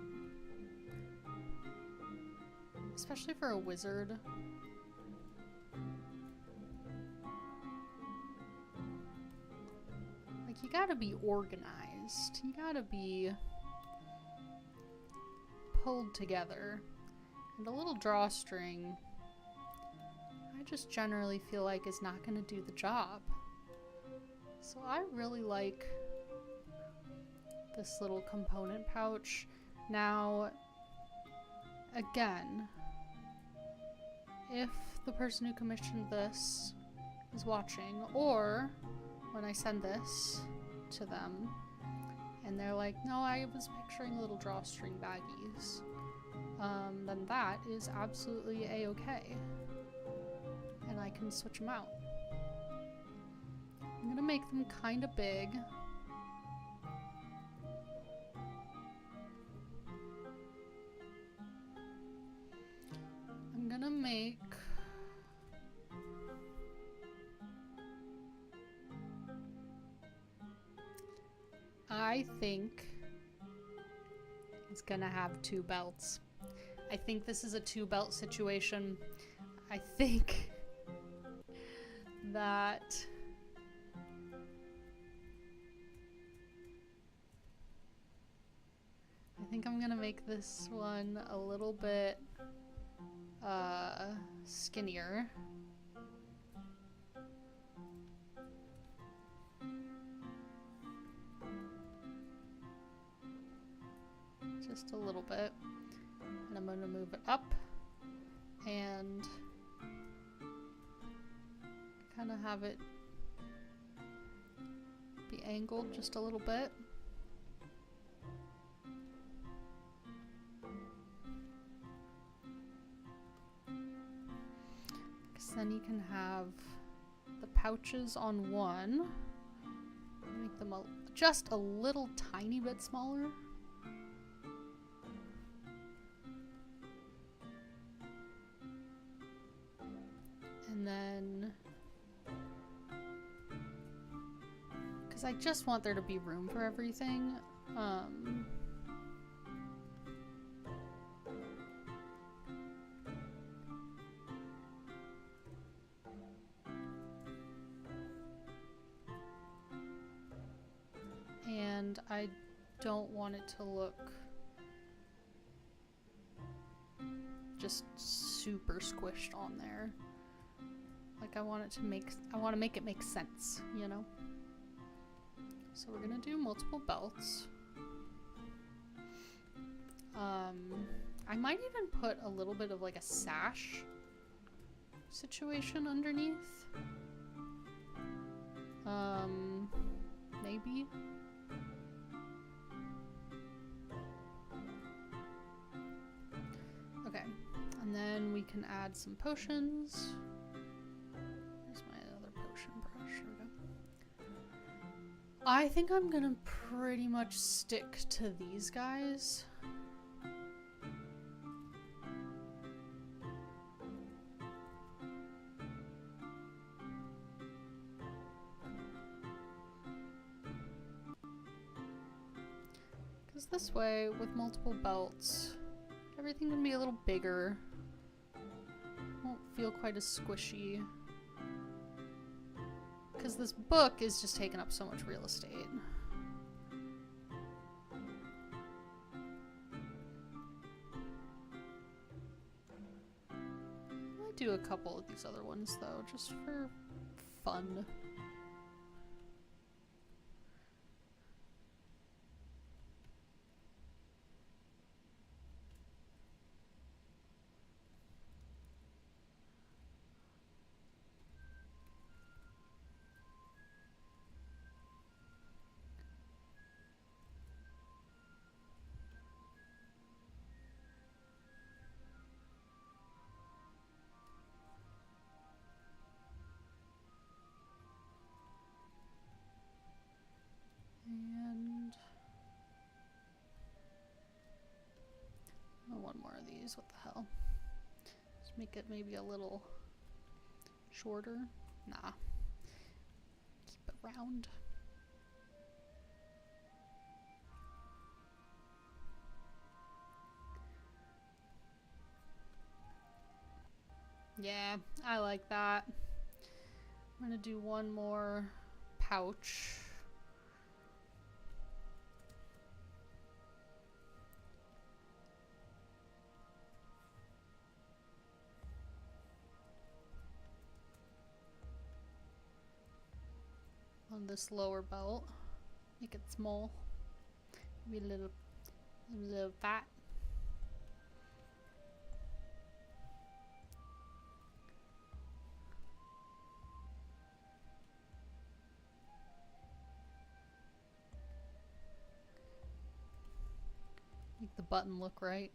especially for a wizard, like, you gotta be organized. You gotta be pulled together. And a little drawstring, I just generally feel like is not gonna do the job. So I really like this little component pouch. Now, again, if the person who commissioned this is watching, or when I send this to them and they're like, no, I was picturing little drawstring baggies, then that is absolutely a-okay. And I can switch them out. I'm gonna make them kind of big. I'm gonna make I think it's gonna have 2 belts. I think this is a 2-belt situation. I think that I'm gonna make this one a little bit skinnier. Just a little bit. And I'm gonna move it up and kind of have it be angled just a little bit. Because then you can have the pouches on one. Make them just a little tiny bit smaller. And then, because I just want there to be room for everything, and I don't want it to look just super squished on there. Like, I want to make it make sense, you know? So we're gonna do multiple belts. I might even put a little bit of like a sash situation underneath. Maybe. Okay, and then we can add some potions. I think I'm gonna pretty much stick to these guys. Because this way, with multiple belts, everything can be a little bigger. Won't feel quite as squishy. Because this book is just taking up so much real estate. I do a couple of these other ones though, just for fun. these. What the hell? Just make it maybe a little shorter. Nah. Keep it round. Yeah, I like that. I'm gonna do one more pouch. On this lower belt. Make it small. Maybe a little fat. Make the button look right.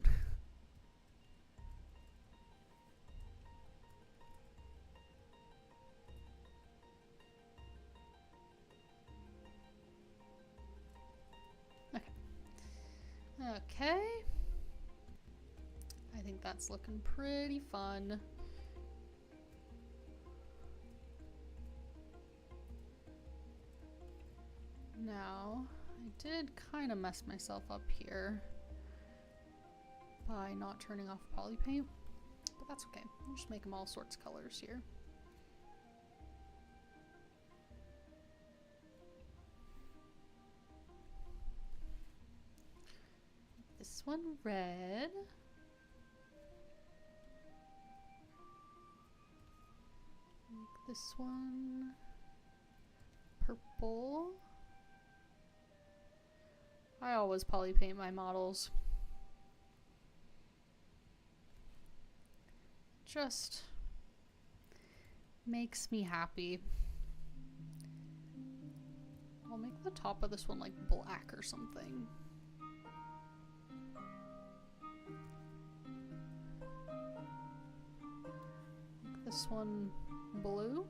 Okay. I think that's looking pretty fun. Now, I did kind of mess myself up here by not turning off poly paint, but that's okay. I'll just make them all sorts of colors here. This one red. Make this one purple. I always poly paint my models. Just makes me happy. I'll make the top of this one like black or something. Make this one blue.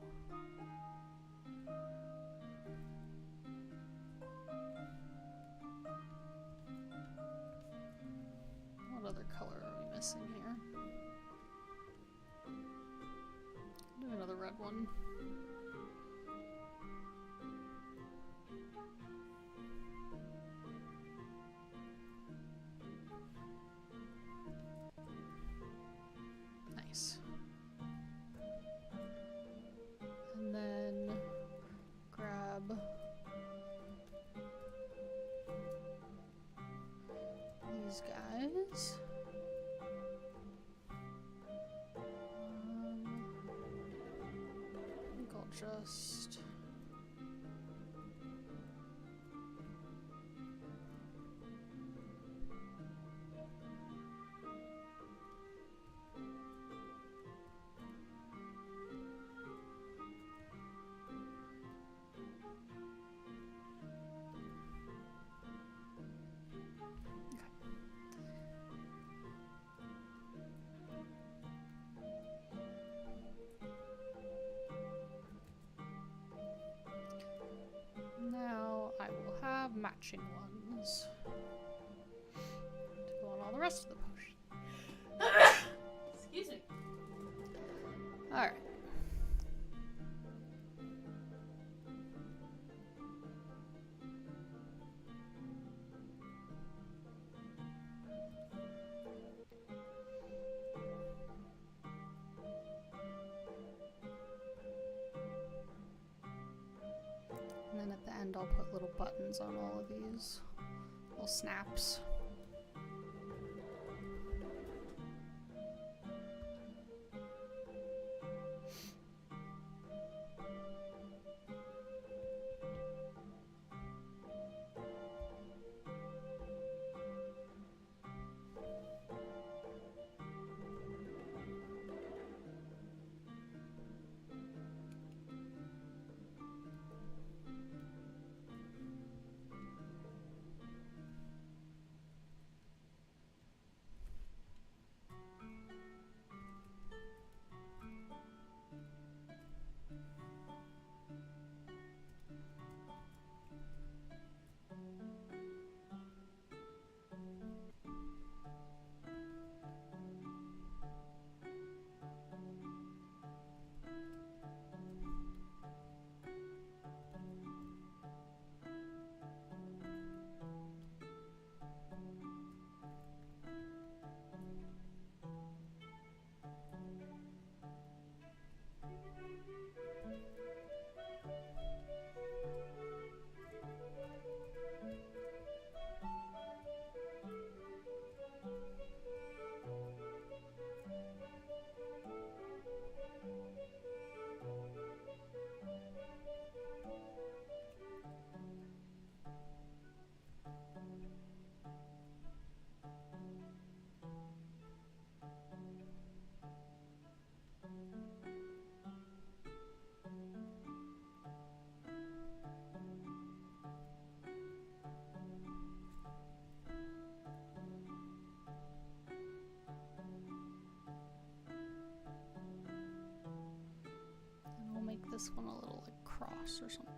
What other color are we missing here? Do another red one. Nice. And then grab these guys. I think I'll just matching ones to go on all the rest of the potion. Excuse me. Alright. And then at the end I'll put little buttons on all of these, little snaps. this one a little like cross or something.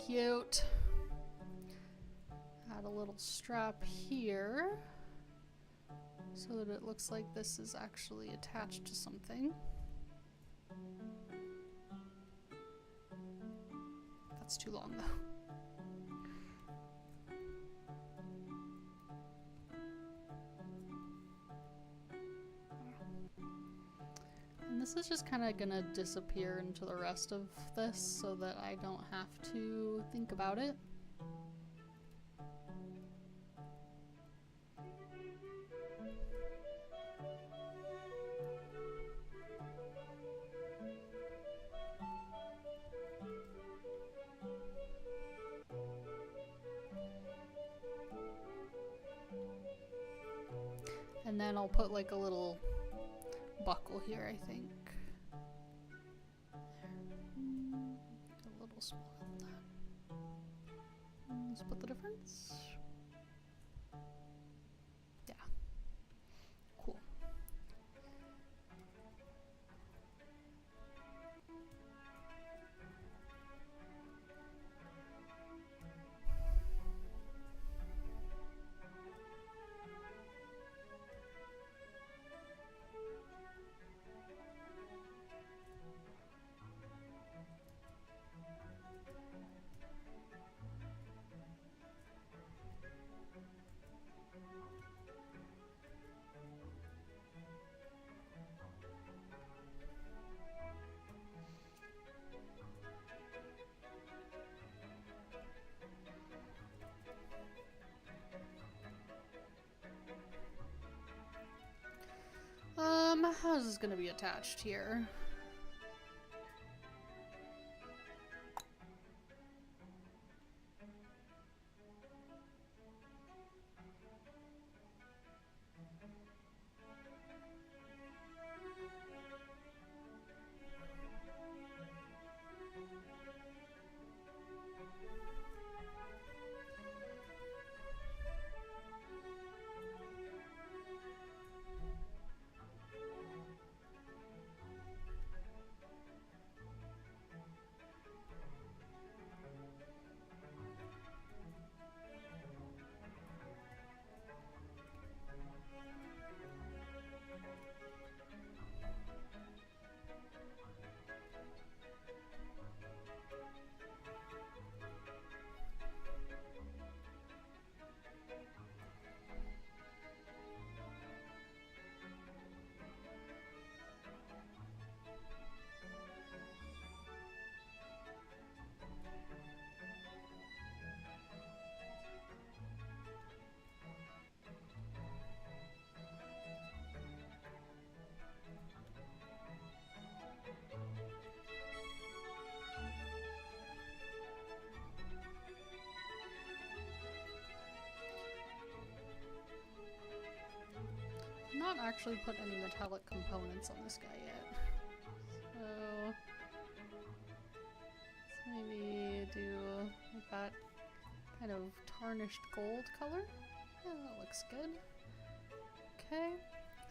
Cute. Add a little strap here so that it looks like this is actually attached to something. That's too long though. And this is just kind of gonna disappear into the rest of this so that I don't have to think about it. And then I'll put like a little buckle here, I think. A little smaller than that. Split the difference. Yeah. Cool. How is this gonna be attached here? Not actually put any metallic components on this guy yet. So let's maybe do like that kind of tarnished gold color. Yeah, that looks good. Okay,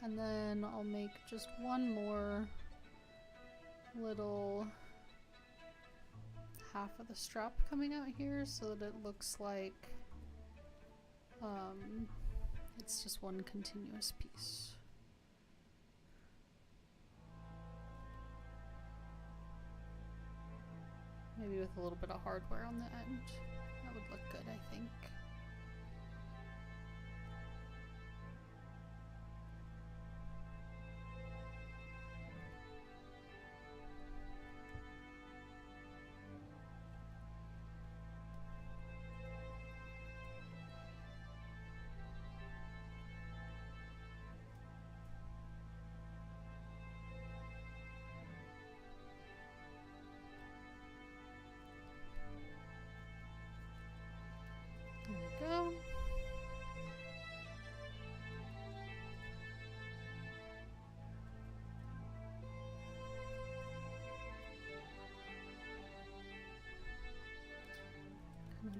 and then I'll make just one more little half of the strap coming out here so that it looks like it's just one continuous piece. Maybe with a little bit of hardware on the end. That would look good, I think.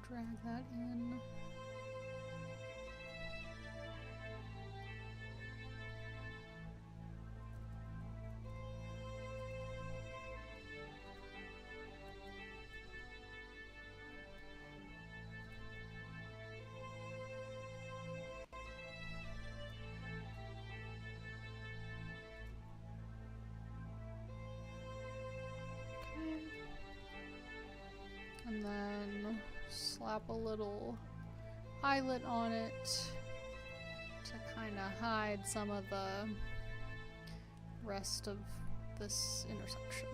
drag that in. And then slap a little eyelet on it to kind of hide some of the rest of this intersection.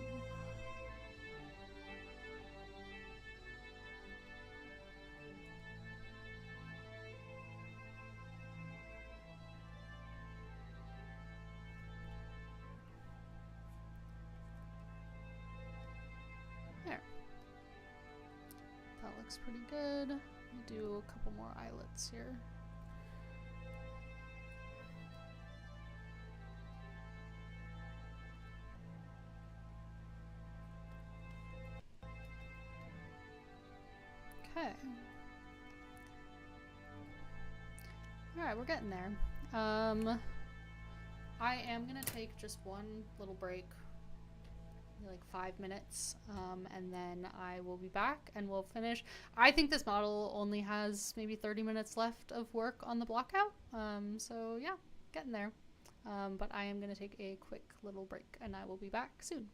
There. That looks pretty good. Do a couple more eyelets here. Okay. Alright, we're getting there. I am gonna take just one little break, like 5 minutes, and then I will be back and we'll finish. I think this model only has maybe 30 minutes left of work on the blockout, so yeah, getting there. But I am gonna take a quick little break and I will be back soon.